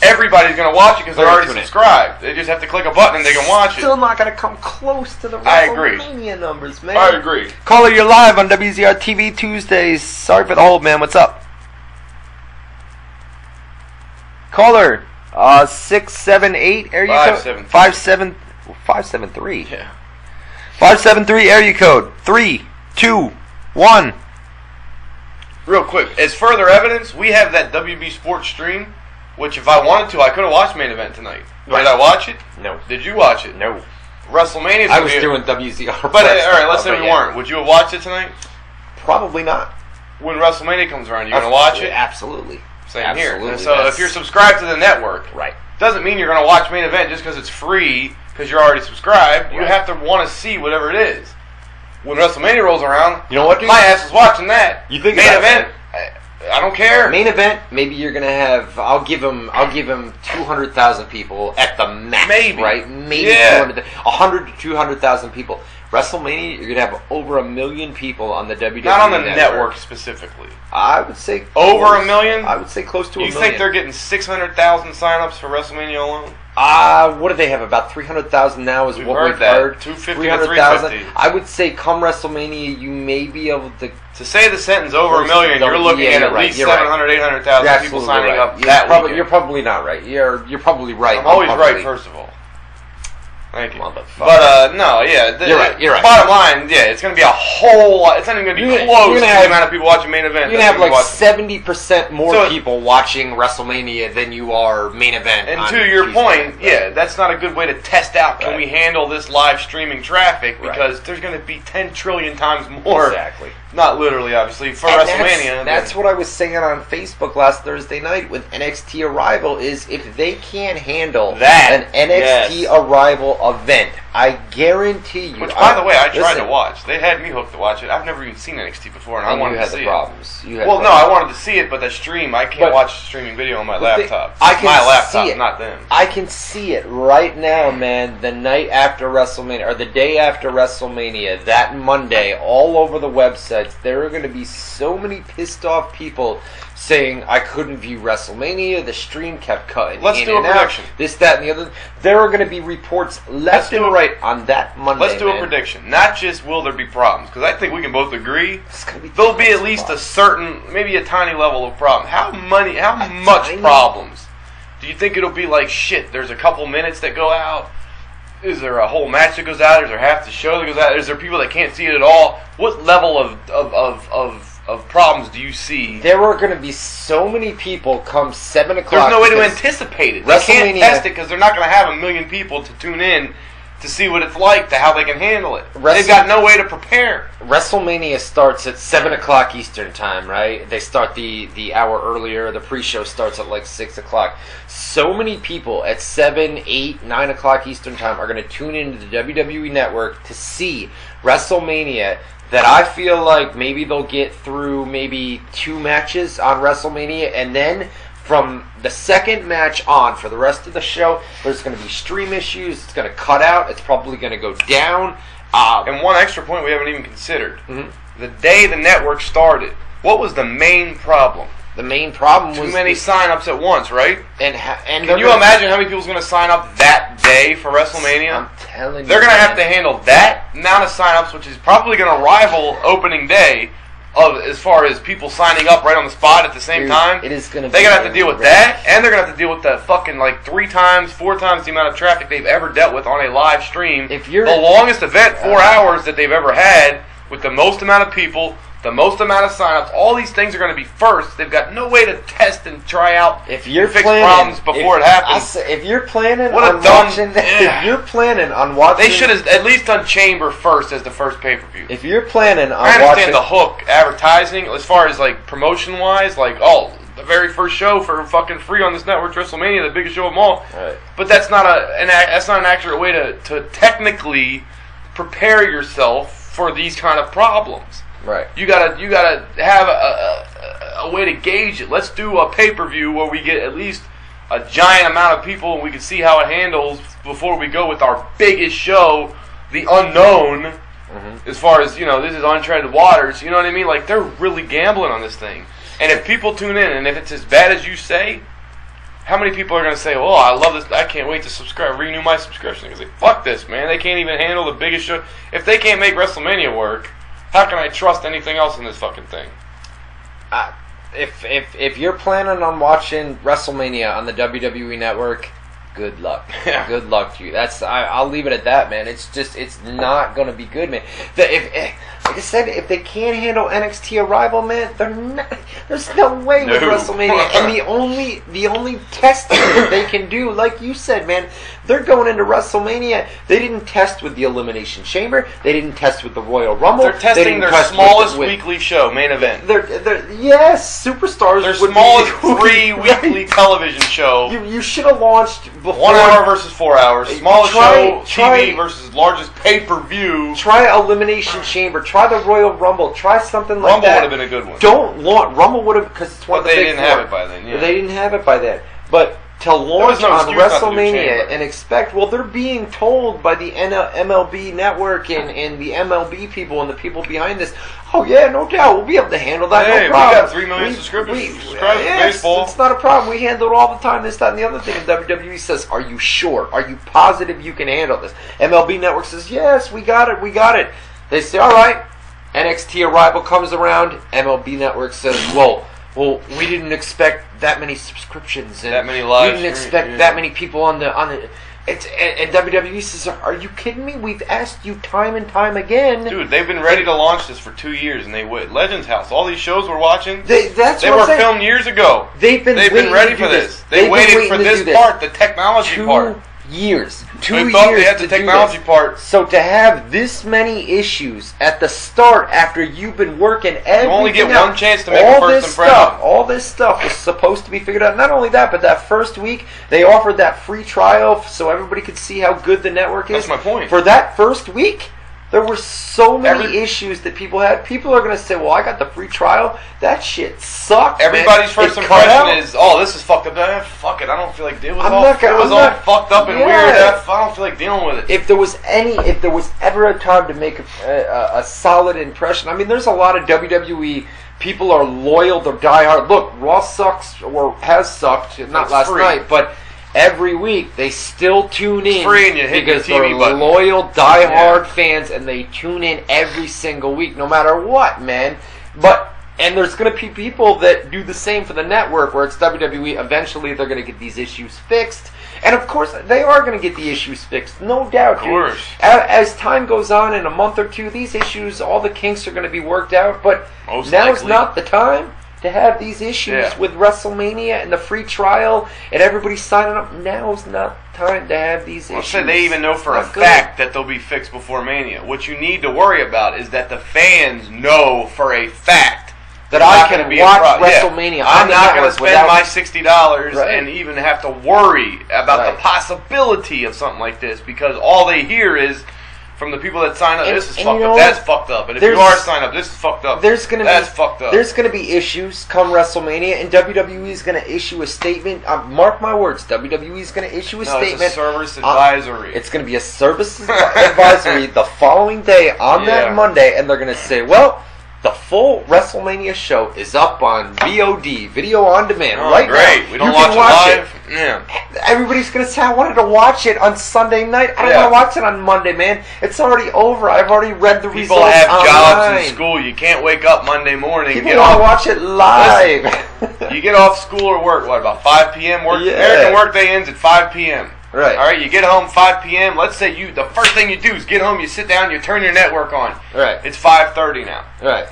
everybody's going to watch it because they're already subscribed. They just have to click a button and they can watch it. Still not going to come close to the WrestleMania numbers, man. I agree. Caller, you're live on WZR TV Tuesdays. Sorry for the hold, man. What's up? Caller, 678 area code 573. Yeah. 573 area code 321. Real quick, as further evidence, we have that WB Sports stream. Which, if I wanted to, I could have watched main event tonight. Did I watch it? No. Did you watch it? No. WrestleMania. I was doing WZR. But all right, let's say we weren't. Would you have watched it tonight? Probably not. When WrestleMania comes around, you gonna watch it? Absolutely. Same here. So if you're subscribed to the network, doesn't mean you're gonna watch main event just because it's free because you're already subscribed. You have to want to see whatever it is. When WrestleMania rolls around, you know what? My ass is watching that. You think main event? I don't care. Main event, maybe you're gonna have. I'll give him 200,000 people at the max. Maybe, right? Maybe 100 to 200,000 people. WrestleMania, you're gonna have over 1 million people on the WWE. Not on the network specifically. I would say over 1 million. I would say close to 1 million. You think they're getting 600,000 signups for WrestleMania alone? What do they have? About 300,000 now is what we've heard. 250 to 350. I would say come WrestleMania, you may be able to say the sentence over 1 million. You're looking at least 700, 800,000 people signing up. You're probably not right. You're probably right. I'm always right. First of all. Thank you. But no, yeah. You're right. Bottom line, yeah, it's going to be a whole lot. It's not even going to be close to the amount of people watching main event. You're going to have like 70% more people watching WrestleMania than you are main event. And to your point, that's not a good way to test out, can we handle this live streaming traffic? Because there's going to be 10 trillion times more. Exactly. Not literally, obviously, for WrestleMania. That's what I was saying on Facebook last Thursday night with NXT Arrival, is if they can't handle an NXT Arrival event, I guarantee you. Which, by the way, I tried to watch. They had me hooked to watch it. I've never even seen NXT before, and I wanted to see it. Well, no, I wanted to see it, but the stream, I can't watch streaming video on my laptop. My laptop, not them. I can see it right now, man. The night after WrestleMania, or the day after WrestleMania, that Monday, all over the websites, there are going to be so many pissed off people saying, I couldn't view WrestleMania, the stream kept cutting Let's do a prediction. This, that, and the other. There are going to be reports left and right on that Monday. Let's do a prediction. Not just will there be problems, because I think we can both agree there'll be at least a certain, maybe a tiny level of problem. How much problems Do you think it'll be like, shit, there's a couple minutes that go out? Is there a whole match that goes out? Is there half the show that goes out? Is there people that can't see it at all? What level of problems do you see? There are going to be so many people come 7 o'clock. There's no way to anticipate it. They can't test it because they're not going to have 1 million people to tune in to see what it's like, to how they can handle it. They've got no way to prepare. WrestleMania starts at 7 o'clock Eastern time, right? They start the hour earlier. The pre-show starts at like 6 o'clock. So many people at 7, 8, 9 o'clock Eastern time are going to tune into the WWE Network to see WrestleMania that I feel like maybe they'll get through maybe 2 matches on WrestleMania, and then from the second match on, for the rest of the show, there's going to be stream issues. It's going to cut out. It's probably going to go down. And one extra point we haven't even considered. Mm-hmm. The day the network started, what was the main problem? The main problem was too many sign-ups at once, right? And can you imagine how many people's going to sign up that day for WrestleMania? I'm telling you, they're going to have to handle that amount of sign-ups, which is probably going to rival opening day of as far as people signing up right on the spot at the same time. It is going to. They're going to have to deal with that, and they're going to have to deal with the fucking like 3 times, 4 times the amount of traffic they've ever dealt with on a live stream. If you're the longest event, 4 hours that they've ever had, with the most amount of people, the most amount of signups, all these things are going to be first. They've got no way to test and try out if you're fix planning, problems before it happens. If you're planning what on watching, if you're planning on watching, they should have at least done Chamber first as the first pay-per-view. If you're planning on I understand the hook, advertising, as far as like promotion-wise, like the very first show for fucking free on this network, WrestleMania, the biggest show of them all. Right. But that's not an accurate way to technically prepare yourself for these kind of problems. Right. You gotta have a way to gauge it. Let's do a pay-per-view where we get at least a giant amount of people and we can see how it handles before we go with our biggest show, the unknown. Mm-hmm. As far as, this is untreaded waters. You know what I mean? Like, they're really gambling on this thing. And if people tune in and if it's as bad as you say, how many people are going to say, "Oh, I love this. I can't wait to subscribe, renew my subscription"? Because fuck this, man. They can't even handle the biggest show. If they can't make WrestleMania work, how can I trust anything else in this fucking thing? If you're planning on watching WrestleMania on the WWE Network, good luck. Yeah. Good luck to you. I'll leave it at that, man. It's not going to be good, man. Like I said, if they can't handle NXT Arrival, man, there's no way with WrestleMania. And the only testing that they can do, like you said, man, they're going into WrestleMania. They didn't test with the Elimination Chamber. They didn't test with the Royal Rumble. They're testing their smallest weekly show, main event. Yes, Superstars. Their smallest free weekly television show. You should have launched before 1 hour versus 4 hours. Smallest show, TV versus largest pay-per-view. Try Elimination Chamber. Try the Royal Rumble. Try something like Rumble that. Rumble would have been a good one. Don't launch Rumble would have, because it's one of the big But they didn't have it by then. Yeah. They didn't have it by then. But to launch on WrestleMania and expect, they're being told by the MLB network and the MLB people and the people behind this, oh yeah, no doubt, we'll be able to handle that, no problem. We got 3 million subscribers for baseball. It's not a problem. We handle it all the time, this, that, and the other thing. And WWE says, are you sure? Are you positive you can handle this? MLB network says, yes, we got it. They say, all right. NXT Arrival comes around. MLB network says, well, we didn't expect that many subscriptions and that many lives. We didn't expect that many people on the. And WWE says, "Are you kidding me? We've asked you time and time again." Dude, they've been ready to launch this for 2 years, and they would. Legends House, all these shows we're watching, they were filmed years ago. They've been ready for this. They waited for this part, the technology part. 2 years. 2 years. They thought they had the technology part. So to have this many issues at the start after you've been working everything, you only get one chance to make a first impression. All this stuff was supposed to be figured out. Not only that, but that first week they offered that free trial so everybody could see how good the network is. That's my point. For that first week, there were so many issues that people had. People are going to say, well, I got the free trial. That shit sucked. Everybody's first impression is, oh, this is fucked up. Fuck it. I don't feel like dealing with it. It was all fucked up and weird. I don't feel like dealing with it. If there was ever a time to make a solid impression, I mean, there's a lot of WWE people are loyal. They're diehard. Look, Raw sucks or has sucked. Not last night, but every week they still tune in because they're loyal, diehard fans, and they tune in every single week, no matter what, man. But And there's going to be people that do the same for the network, where it's WWE. Eventually, they're going to get these issues fixed. And, of course, they are going to get the issues fixed. No doubt, dude. Of course. As time goes on, in a month or two, these issues, all the kinks are going to be worked out. But now's not the time to have these issues with WrestleMania and the free trial and everybody signing up. Now's not time to have these issues. So they even know for a fact that they'll be fixed before Mania. What you need to worry about is that the fans know for a fact that I can watch WrestleMania. I'm not going to spend my $60 and even have to worry about the possibility of something like this, because all they hear is from the people that sign up, this is fucked up, that's fucked up. And if you are signed up, this is fucked up, that's fucked up. There's going to be issues come WrestleMania, and WWE is going to issue a statement. Mark my words, WWE is going to issue a statement. It's a service advisory. It's going to be a service advisory the following day on that Monday, and they're going to say, well, the full WrestleMania show is up on VOD, video on demand, right now. We don't watch it live. Yeah. Everybody's going to say, I wanted to watch it on Sunday night. I don't want to watch it on Monday, man. It's already over. I've already read the results online. People have jobs in school. You can't wake up Monday morning. People want to watch it live. You get off school or work, what, about 5 p.m.? American workday ends at 5 p.m. Right. All right, you get home 5 p.m. Let's say the first thing you do is get home, you sit down, you turn your network on. Right. It's 5:30 now. Right.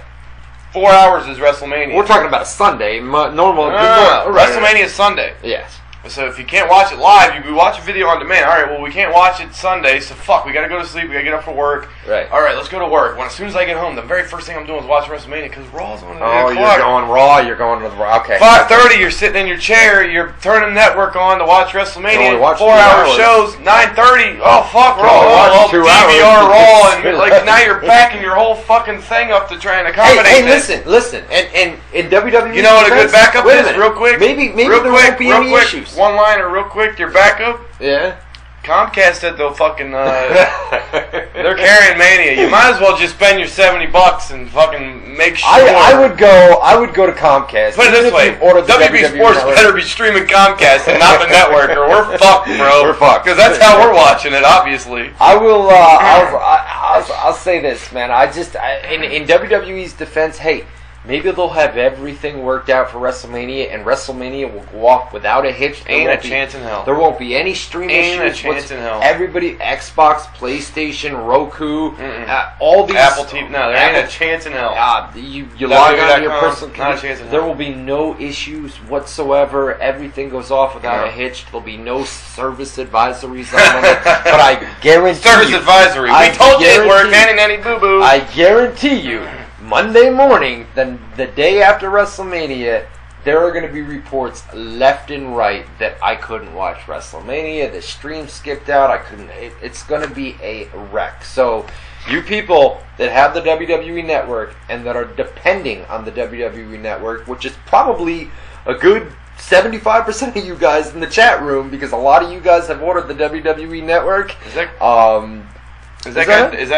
4 hours is WrestleMania. We're talking about a Sunday. WrestleMania is Sunday. Yes. So if you can't watch it live, you can watch a video on demand. All right, well, we can't watch it Sunday, so fuck, we got to go to sleep, we got to get up for work. Right. All right, let's go to work. As soon as I get home, the very first thing I'm doing is watch WrestleMania, because Raw's on at 8 o'clock. You're going Raw, you're going to the Raw. Okay. 5:30, you're sitting in your chair, you're turning the network on to watch WrestleMania. 4-hour shows. 9:30, oh, fuck, Raw. DVR Raw, and now you're backing your whole fucking thing up to try and accommodate this. Listen, and in WWE, you know what a good backup is, real quick? Maybe there won't be any issues. One-liner, real quick, your backup. Yeah. Comcast said they'll fucking they're carrying Mania. You might as well just spend your $70 and fucking make sure. I would go to Comcast. Put it this way: WB Sports better be streaming Comcast and not the network, or we're fucked, bro. We're fucked, because that's how we're watching it. Obviously, I will. I'll say this, man. In WWE's defense, hey. Maybe they'll have everything worked out for WrestleMania, and WrestleMania will go off without a hitch. Ain't a chance in hell. There won't be any stream issues. Ain't a chance in hell. Everybody, Xbox, PlayStation, Roku, all these. Apple TV. No, there ain't a chance in hell. You log on to your personal not a chance in hell. There will be no issues whatsoever. Everything goes off without a hitch. There'll be no service advisories on Monday. But I guarantee service advisory. We told you it worked. Nanny boo boo. I guarantee you. Monday morning, then the day after WrestleMania, there are going to be reports left and right that I couldn't watch WrestleMania. The stream skipped out. I couldn't. It's going to be a wreck. So, you people that have the WWE Network and that are depending on the WWE Network, which is probably a good 75% of you guys in the chat room, because a lot of you guys have ordered the WWE Network. Is that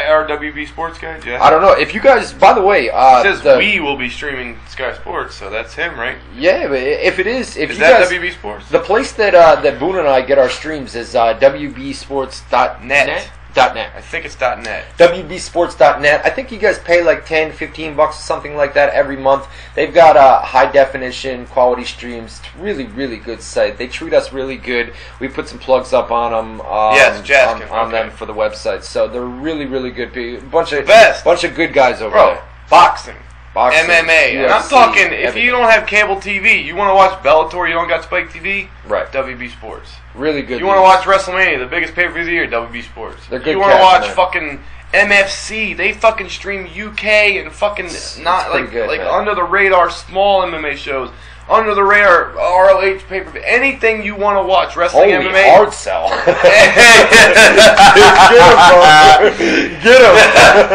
our WB Sports guy? Yeah. I don't know. If you guys, by the way, it says we will be streaming Sky Sports, so that's him, right? Yeah, but if it is, is that WB Sports? The place that Boone and I get our streams is WBSports.net. I think it's .net. WBSports.net. I think you guys pay like $10, $15 or something like that every month. They've got high definition quality streams. It's really, really good site. They treat us really good. We put some plugs up on them. On them for the website. So they're really, really good people. Bunch of good guys over there. Boxing, MMA. UFC, and I'm talking, if you don't have cable TV, you want to watch Bellator, you don't got Spike TV? Right. WB Sports. Really good. You want to watch WrestleMania, the biggest pay-per-view of the year, WB Sports. They're good. You want to watch fucking MFC, they fucking stream UK and fucking under the radar small MMA shows. Under the radar, ROH pay-per-view, anything you want to watch, wrestling, Holy MMA. hard sell. Get him.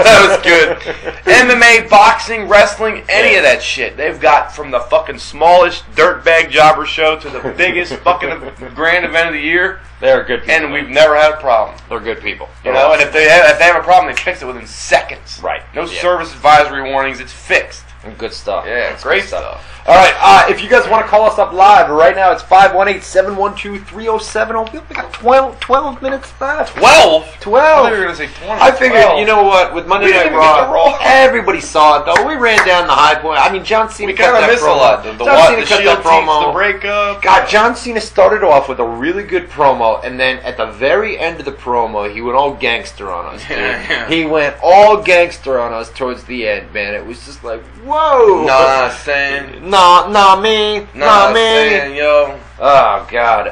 That was good. MMA, boxing, wrestling, any of that shit. They've got from the fucking smallest dirtbag jobber show to the biggest fucking grand event of the year. They're good people. And we've never had a problem. They're good people. You know, and if they have a problem, they fix it within seconds. Right. No service advisory warnings. It's fixed. Good stuff. Yeah, That's great good stuff. All right, if you guys want to call us up live right now, it's 518-712-3070. We got 12 minutes left. 12? 12. I thought you were going to say 20. I figured, 12. you know what, with Monday We Night didn't even get to Raw, Raw. everybody saw it, though. We ran down the high point. I mean, John Cena We cut kind of that missed a promo. lot. The John Cena cut Shield that promo. teams, the breakup. God, John Cena started off with a really good promo, and then at the very end of the promo, he went all gangster on us, dude. Yeah. He went all gangster on us towards the end, man. It was just like, whoa. Nah, saying. Nah, me. Nah, me. Saying, yo. Oh, God.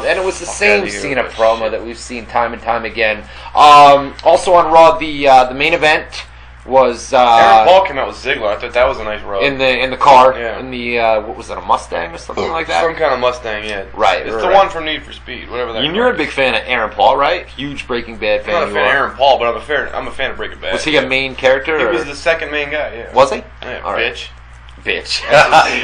And it was the same outta here Cena with promo shit. that we've seen time and time again. Also on Raw, the main event was Aaron Paul came out with Ziggler. I thought that was a nice rub. in the car, Yeah. in the what was it, a Mustang or something like that? Some kind of Mustang, yeah. Right, It's right, the right. one from Need for Speed, whatever that You're a is. big fan of Aaron Paul, right? Huge Breaking Bad fan. I'm not a you fan of are. Aaron Paul, but I'm a fan of Breaking Bad. Was he a main character? He or? was the second main guy, yeah. Was he? Yeah, All right. bitch. Bitch.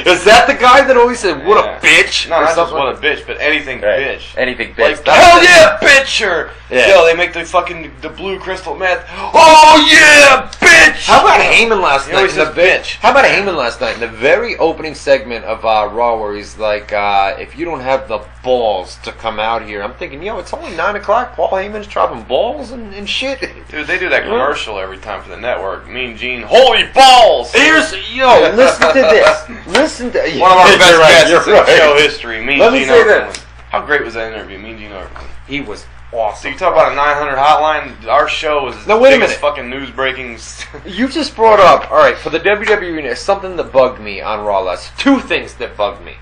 Is that the guy that always said, what Yeah. a bitch? No, or not just something? what a bitch, but anything Right. bitch. Anything bitch. Like, That's- hell yeah, bitch! Or, Yeah. yo, they make the blue crystal meth. Oh yeah, bitch! How about Heyman last He night? always in the says ve- bitch. How about Heyman last night in the very opening segment of Raw, where he's like, "If you don't have the balls to come out here," I'm thinking, yo, it's only 9 o'clock. Paul Heyman's dropping balls and shit. Dude, they do that commercial every time for the network. Mean Gene, holy balls! Here's listen to this. Listen to One of our best You're right, guests you're in right. show history. Mean Let me Gene say Okerlund. this. How great was that interview, Mean Gene Okerlund? He was So awesome. you talk about a 900 hotline. Our show was Now, wait a biggest minute. fucking news breaking. You just brought up, all right, for the WWE, there's something that bugged me on Raw last. Two things that bugged me.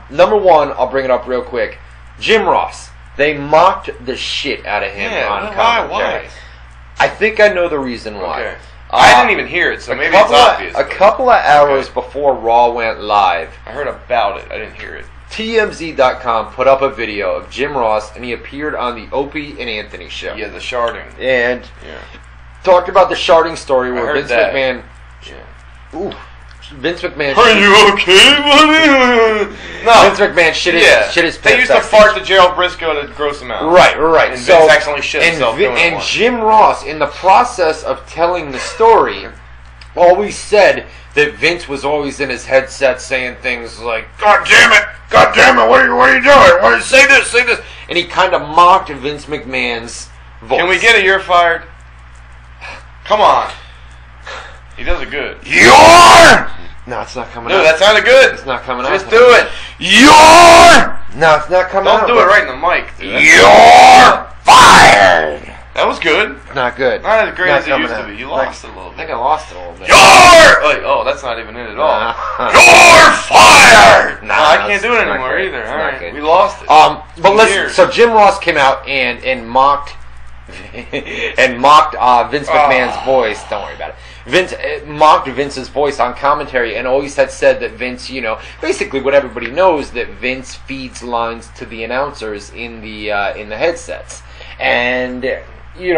Number one, I'll bring it up real quick. Jim Ross. They mocked the shit out of him on commentary. Why? I think I know the reason why. Okay. I didn't even hear it, so maybe it's obvious. A couple of hours before Raw went live, I heard about it. I didn't hear it. TMZ.com put up a video of Jim Ross, and he appeared on the Opie and Anthony show. Yeah, the sharding. And Yeah. talked about the sharding story where heard Vince that. McMahon... Yeah. Ooh. Vince McMahon... Are you okay, buddy? No. Vince McMahon shit his pants. They used to fart to Gerald Briscoe to gross him out. Right. And Vince accidentally shit himself doing it And once. Jim Ross, in the process of telling the story, always said that Vince was always in his headset saying things like, God damn it, what are you doing? Say this. And he kind of mocked Vince McMahon's voice. Can we get it? You're fired. Come on. He does it good. No, it's not coming Dude, out. that sounded good. It's not coming out. Just do it. No, it's not coming out. Don't do it right in the mic, dude. Fired! That was good. Not good. Not as great Not as it coming used to out. be. You lost it a little I bit. think I lost it a little bit. Oh, that's not even it at all. You're fired! No, I can't do it anymore either. All right, we lost it. But listen, Years. so Jim Ross came out and mocked Vince McMahon's voice. Don't worry about it. Vince mocked Vince's voice on commentary and always had said that Vince, basically what everybody knows, that Vince feeds lines to the announcers in the headsets, and he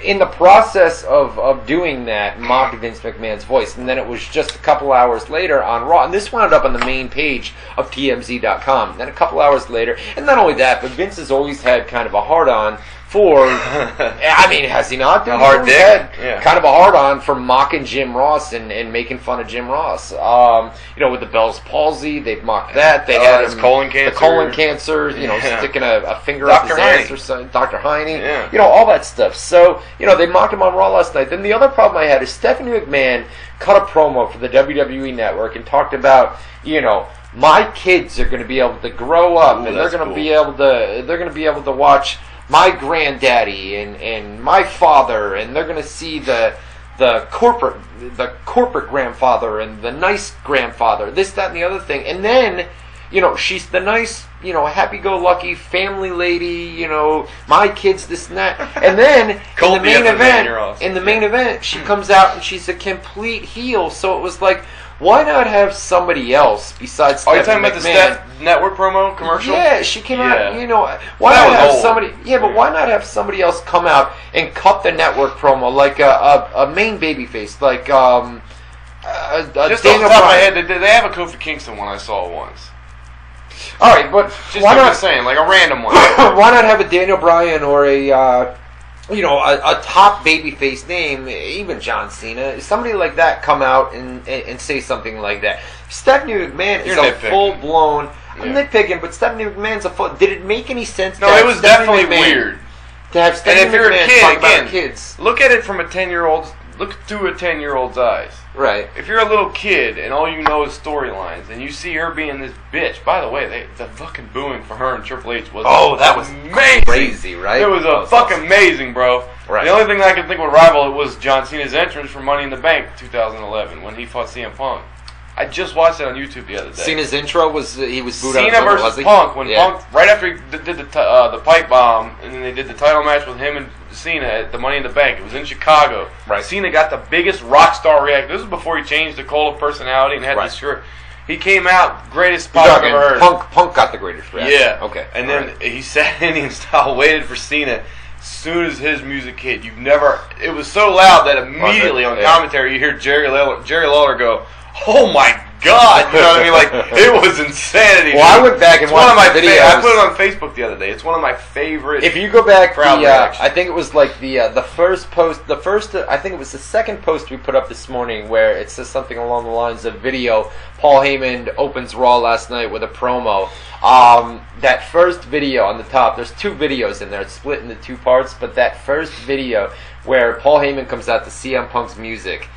in the process of doing that mocked Vince McMahon's voice, and then it was just a couple hours later on Raw, and this wound up on the main page of TMZ.com. Then a couple hours later, and not only that, but Vince has always had kind of a hard-on for, I mean, has he not? A hard dick? Yeah. Kind of a hard-on for mocking Jim Ross and making fun of Jim Ross. With the Bell's palsy, they've mocked that. They had his colon cancer. The colon cancer, sticking a finger up his ass Heine. or something. Dr. Heine. Yeah. All that stuff. So, they mocked him on Raw last night. Then the other problem I had is Stephanie McMahon cut a promo for the WWE Network and talked about, my kids are going to be able to grow up and they're going to be able to watch my granddaddy and my father, and they're going to see the corporate grandfather and the nice grandfather, this, that, and the other thing. And then, she's the nice, happy-go-lucky family lady, my kids, this and that. And then in the main event, she comes out and she's a complete heel. So it was like, why not have somebody else besides Stephanie McMahon? Are you talking about the Steph Network promo commercial? Yeah, she came out, why That not was have old. somebody, but why not have somebody else come out and cut the network promo, like a main babyface, like Just off the Daniel top of my Bryan. head, they have a Kofi Kingston one I saw once. Alright, but Just why I'm not, just saying, like a random one. why not have a Daniel Bryan or a you know, a top babyface name, even John Cena, somebody like that come out and say something like that. Stephanie McMahon is a full-blown... I'm nitpicking, but Stephanie McMahon's a full... Did it make any sense? No, it was definitely weird. To have Stephanie McMahon talk about kids. Look at it from a 10-year-old's... Look through a 10-year-old's eyes. Right. If you're a little kid and all you know is storylines, and you see her being this bitch... By the way, the fucking booing for her and Triple H was that was amazing. Crazy, right? It was fucking amazing, bro. Right. The only thing I can think would rival it was John Cena's entrance for Money in the Bank 2011 when he fought CM Punk. I just watched it on YouTube the other day. Cena's intro was he was booed Cena versus Punk when Punk right after he did the pipe bomb and then they did the title match with him and Cena at the Money in the Bank. It was in Chicago. Right. Cena got the biggest rock star reaction. This was before he changed the cult of personality and had this shirt. He came out greatest spot I've ever heard. Punk got the greatest reaction. Yeah. Okay. And then he sat Indian style, waited for Cena. As soon as his music hit, it was so loud that immediately on commentary you hear Jerry Lawler go, "Oh my God!" You know what I mean? Like it was insanity. Well, I went back and watched the videos. I put it on Facebook the other day. It's one of my favorite. If you go back, I think it was like the first post. I think it was the second post we put up this morning where it says something along the lines of video. Paul Heyman opens Raw last night with a promo. That first video on the top, there's two videos in there. It's split into two parts, but that first video where Paul Heyman comes out to CM Punk's music,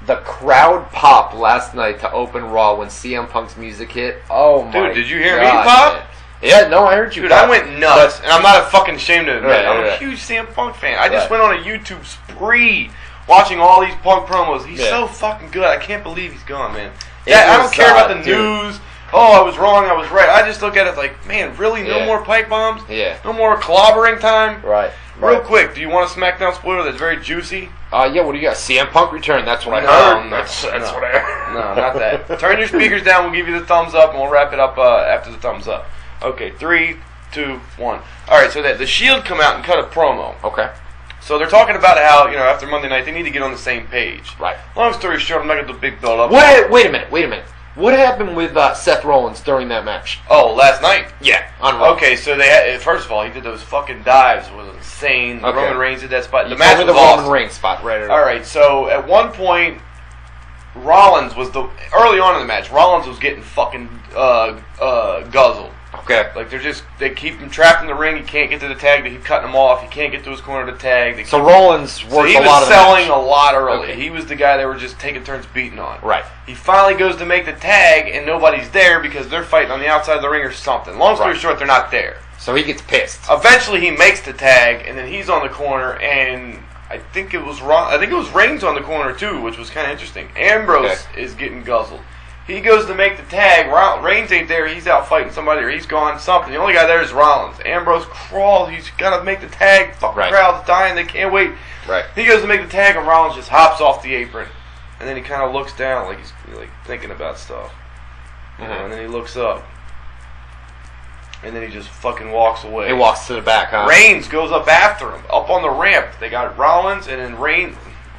the crowd pop last night to open Raw when CM Punk's music hit. Oh my God. Dude, did you hear me pop? Man. Yeah, no, I heard you. Dude, I went nuts, and I'm not fucking ashamed to admit it. I'm a huge CM Punk fan. I just went on a YouTube spree watching all these Punk promos. He's so fucking good. I can't believe he's gone, man. Yeah, I don't care about the news. Oh, I was wrong, I was right. I just look at it like, man, really? No more pipe bombs? Yeah. No more clobbering time? Right. Real quick, do you want a SmackDown spoiler that's very juicy? Yeah, what do you got? CM Punk return, that's what I heard. That's what I heard. No, not that. Turn your speakers down, we'll give you the thumbs up, and we'll wrap it up after the thumbs up. Okay, 3, 2, 1. Alright, so the Shield come out and cut a promo. Okay. So they're talking about how, after Monday night, they need to get on the same page. Right. Long story short, I'm not going to do a big build-up. Wait a minute. What happened with Seth Rollins during that match? Oh, last night? Yeah, on Raw. Okay, so they had, first of all, he did those fucking dives. It was insane. Okay. Roman Reigns did that spot. The match was awesome. Roman Reigns spot, right? Alright, so at one point, Rollins was early on in the match, Rollins was getting fucking guzzled. Okay. Like they keep him trapped in the ring. He can't get to the tag. They keep cutting him off. He can't get to his corner to tag. So Rollins worked a lot of the match. He was selling a lot early. Okay. He was the guy they were just taking turns beating on. Right. He finally goes to make the tag, and nobody's there because they're fighting on the outside of the ring or something. Long story short, they're not there. So he gets pissed. Eventually, he makes the tag, and then he's on the corner, and I think it was Reigns on the corner too, which was kind of interesting. Ambrose is getting guzzled. He goes to make the tag. Reigns ain't there. He's out fighting somebody, or he's gone something. The only guy there is Rollins. Ambrose crawls. He's got to make the tag. Fucking crowd's dying. They can't wait. Right. He goes to make the tag, and Rollins just hops off the apron. And then he kind of looks down like he's thinking about stuff. And then he looks up. And then he just fucking walks away. He walks to the back, huh? Reigns goes up after him. Up on the ramp. They got Rollins, and then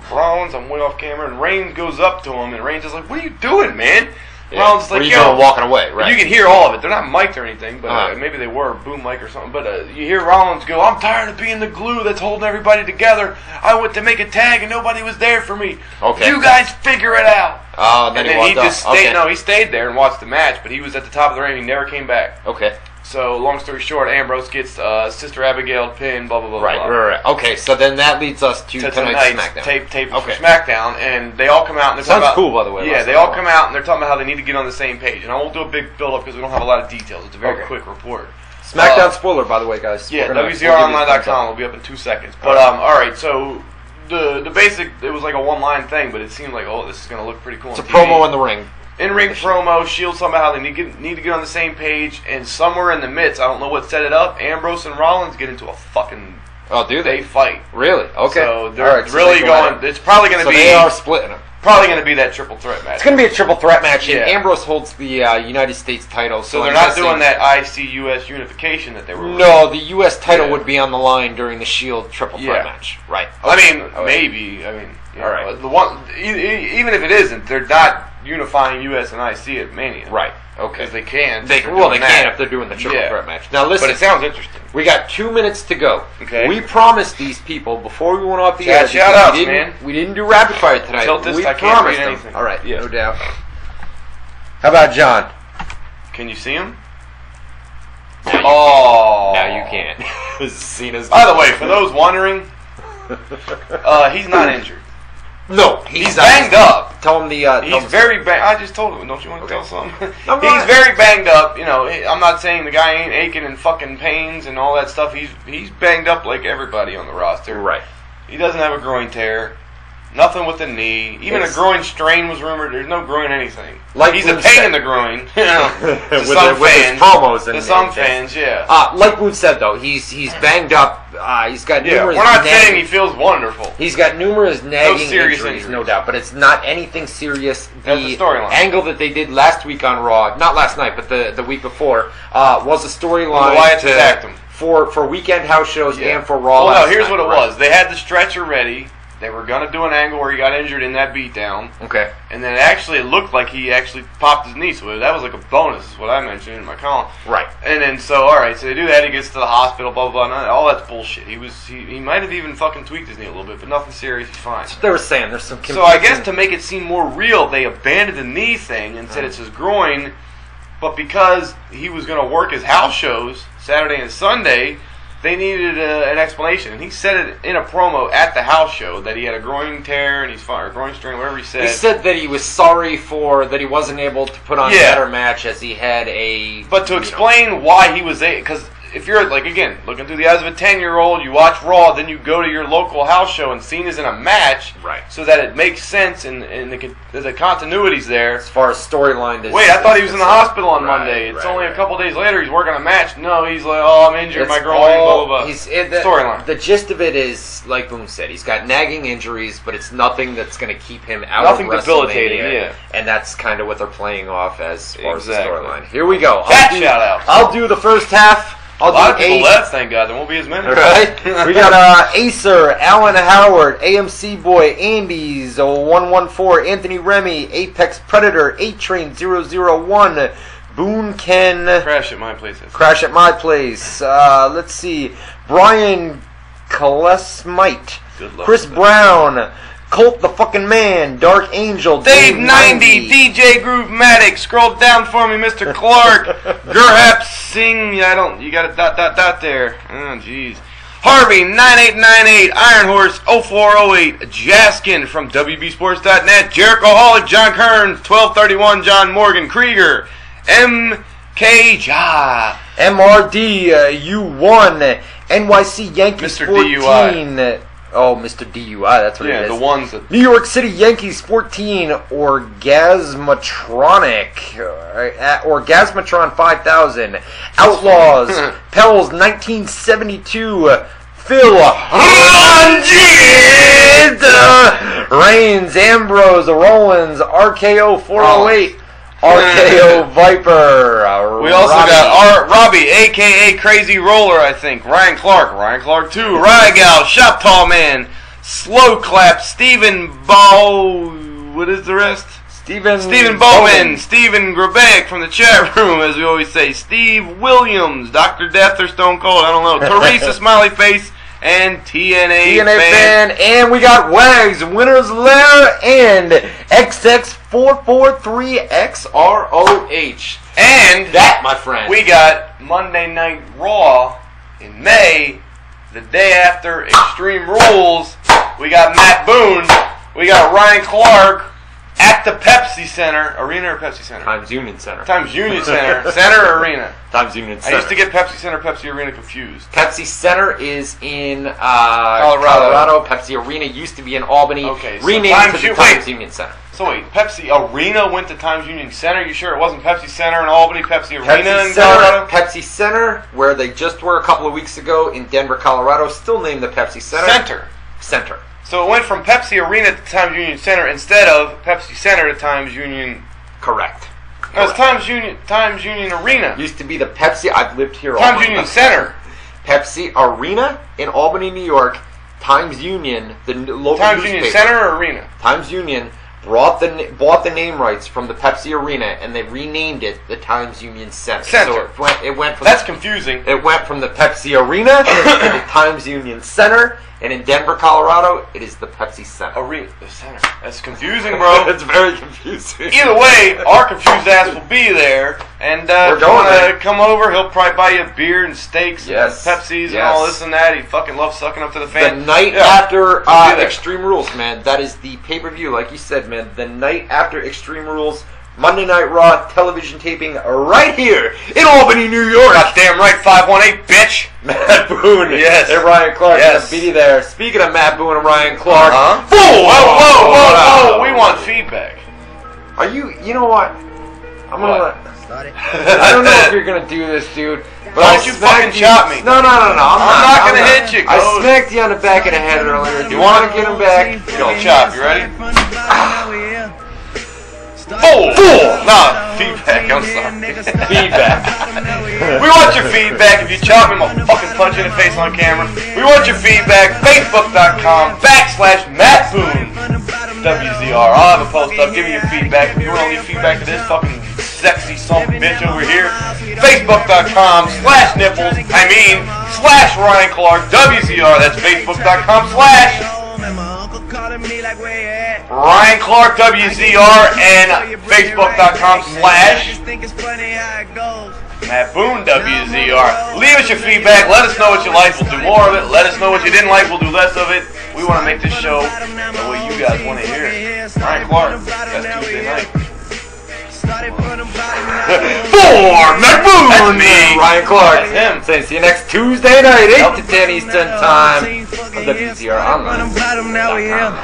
Rollins, I'm way off camera, and Reigns goes up to him, and Reigns is like, "What are you doing, man?" Yeah. Rollins is like, "What are you doing walking away?" Right. You can hear all of it. They're not mic'd or anything, but maybe they were, boom mic or something. But you hear Rollins go, "I'm tired of being the glue that's holding everybody together. I went to make a tag, and nobody was there for me. Okay. You guys figure it out." Then and then he just stayed. No, he stayed there and watched the match, but he was at the top of the ring. He never came back. Okay. So, long story short, Ambrose gets Sister Abigail pinned, blah, blah, blah, blah. Right. Okay, so then that leads us to tonight's SmackDown. Tape for SmackDown, and they all come out and they're talking about... Sounds cool, by the way. Yeah, they all come out and they're talking about how they need to get on the same page. And I won't do a big build-up because we don't have a lot of details. It's a very quick report. SmackDown spoiler, by the way, guys. Yeah, WZROnline.com will be up in 2 seconds. But, alright, so... The basic, it was like a one-line thing, but it seemed like, this is going to look pretty cool. It's a promo in the ring. In-ring promo, Shield somehow they need to get on the same page, and somewhere in the midst, I don't know what set it up, Ambrose and Rollins get into a fucking... Oh, do they? They fight. Really? Okay. So they're really going... It's probably going to be... So they are splitting them. Probably going to be that triple threat match. It's going to be a triple threat match, and Ambrose holds the United States title. So they're not doing that IC-US unification that they were... No, the U.S. title would be on the line during the Shield triple threat match. Right. Okay. I mean, maybe. I mean, all right. The one, even if it isn't, they're not unifying US and IC at Mania. Right. Okay. Because they can. They can if they're doing the triple threat match. Now listen. But it sounds interesting. We got 2 minutes to go. Okay. We promised these people before we went off the air. Shout outs, man. We didn't do rapid fire tonight. Tiltus, We I can't promised read them. anything. All right. Yeah. No doubt. How about John? Can you see him? Oh. Now you can't. Cena's. By the way, for those wondering, he's not injured. No, he's banged up. Tell him the. He's very banged. I just told him. Don't you want to tell something? I'm He's not- very banged up. You know, I'm not saying the guy ain't aching and fucking pains and all that stuff. He's banged up like everybody on the roster. Right. He doesn't have a groin tear. Nothing with the knee. Even a groin strain was rumored. There's no groin anything. Like he's a Boone pain said. in the groin. You know, to with some his fans. promos and to some and- fans, yeah. Like Boone said though, he's banged up. He's got Yeah, numerous. we're not nagging- saying he feels wonderful. He's got numerous nagging serious injuries, no injuries. doubt, but it's not anything serious. That's the storyline. Angle that they did last week on Raw, not last night, but the week before, was a storyline Wyatt attacked him. for weekend house shows Yeah. and for Raw. Well, no, last here's night, what it right? was. They had the stretcher ready. They were going to do an angle where he got injured in that beatdown. Okay. And then it looked like he actually popped his knee. So that was like a bonus, is what I mentioned in my column. Right. And then, alright, so they do that. He gets to the hospital, blah, blah, blah. All that's bullshit. He might have even fucking tweaked his knee a little bit, but nothing serious. He's fine. They were saying there's some. So I guess to make it seem more real, they abandoned the knee thing and said it's his groin. But because he was going to work his house shows Saturday and Sunday, they needed an explanation. And he said it in a promo at the house show that he had a groin tear and he's fine, or groin strain, whatever he said. He said that he was sorry for that he wasn't able to put on a better match as he had a. But to explain why he was because if you're like again looking through the eyes of a 10-year-old, you watch Raw, then you go to your local house show and Cena's in a match, right? So that it makes sense and the continuity's there as far as storyline. Wait, I thought he was in the hospital on Monday. It's only a couple days later. He's working a match. No, he's like, oh, I'm injured, my groin, blah blah blah. Storyline. The gist of it is, like Boone said, he's got nagging injuries, but it's nothing that's going to keep him out Nothing of WrestleMania. debilitating, yeah. And that's kind of what they're playing off as far as the Exactly. storyline. Here we go. Shout-outs. I'll do the first half. A lot of people left, thank God. There won't be as many. Right? We got Acer, Alan Howard, AMC Boy, Andy's 114, Anthony Remy, Apex Predator, 8-Train 001, Boone Ken. Crash at my place. Crash at my place. Let's see. Brian Kalesmite, Chris Brown, Colt the fucking man, Dark Angel, Dave 90, DJ Groovematic, scroll down for me, Mr. Clark, Gurhap Singh, you got a dot there. Oh, jeez. Harvey, 9898, Iron Horse, 0408, Jaskin from WBSports.net, Jerichoholic, John Kearns, 1231, John Morgan, Krieger, MK Ja, MRD, U1, NYC Yankees Mr. 14. DUI. Oh, Mr. DUI, that's what it is. the ones that... New York City Yankees 14, Orgasmatronic, Orgasmatron 5000, Outlaws, Pels 1972, Phil Reigns, Ambrose, Rollins, RKO 408, RKO Viper. We also got Robbie, a.k.a. Crazy Roller, I think. Ryan Clark 2, Rygal, Shop Tall Man, Slow Clap, Stephen what is the rest? Stephen Bowman, Stephen Grabeck from the chat room, as we always say, Steve Williams, Dr. Death or Stone Cold, I don't know, Teresa Smiley Face, and TNA fan. And we got Wags, Winner's Lair, and XX443XROH. And that, my friend, we got Monday Night Raw in May, the day after Extreme Rules. We got Matt Boone, we got Ryan Clark at the Pepsi Center, Arena or Pepsi Center? Times Union Center. Times Union Center, Center or Arena? Times Union Center. I used to get Pepsi Center, Pepsi Arena confused. Pepsi Center is in Colorado. Pepsi Arena used to be in Albany. Okay, so renamed to the Times Union Center. So wait, Pepsi Arena went to Times Union Center? You sure it wasn't Pepsi Center in Albany, Pepsi Arena in Colorado? Pepsi Center, where they just were a couple of weeks ago in Denver, Colorado, still named the Pepsi Center. Center. So it went from Pepsi Arena to Times Union Center instead of Pepsi Center to Times Union. Correct. No, it's Times Union Arena. Used to be the Pepsi. I've lived here. Times Union Center. Pepsi Arena in Albany, New York. Times Union, the local Times newspaper. Union Center or Arena? Times Union, bought the name rights from the Pepsi Arena, and they renamed it the Times Union Center. So it went from That's confusing. It went from the Pepsi Arena to the Times Union Center, and in Denver, Colorado, it is the Pepsi Center. Arena, the center. That's confusing, bro. It's very confusing. Either way, our confused ass will be there, and if you want to come over, he'll probably buy you a beer and steaks and Pepsis and all this and that. He fucking loves sucking up to the fans. The night after Extreme Rules, man. That is the pay-per-view, like you said, man. The night after Extreme Rules, Monday Night Raw television taping right here in Albany, New York. Goddamn right, 518, bitch. Matt Boone and Ryan Clark going to be there. Speaking of Matt Boone and Ryan Clark, whoa, we want feedback. Are you? You know what? I'm gonna. I don't know if you're gonna do this, dude. But don't you fucking chop me. No. I'm not gonna hit you. I smacked you on the back of the head earlier. You want to get him back? Don't chop. You ready? Feedback. I'm sorry. Feedback. We want your feedback. If you chop me, I'm gonna fucking punch you in the face on camera. We want your feedback. Facebook.com/Matt Boone WZR. I'll have a post up. Give me your feedback. If you want to leave feedback to this fucking sexy son of a bitch over here, Facebook.com/nipples/Ryan Clark WZR. That's Facebook.com/Ryan Clark WZR and Facebook.com/Matt Boone WZR. Leave us your feedback. Let us know what you liked. We'll do more of it. Let us know what you didn't like. We'll do less of it. We want to make this show the way you guys want to hear it. Ryan Clark, that's Tuesday night. For Matt Boone, that's me. Ryan Clark. That's him. Say, see you next Tuesday night, 8 to 10 Eastern Time on WZROnline.com.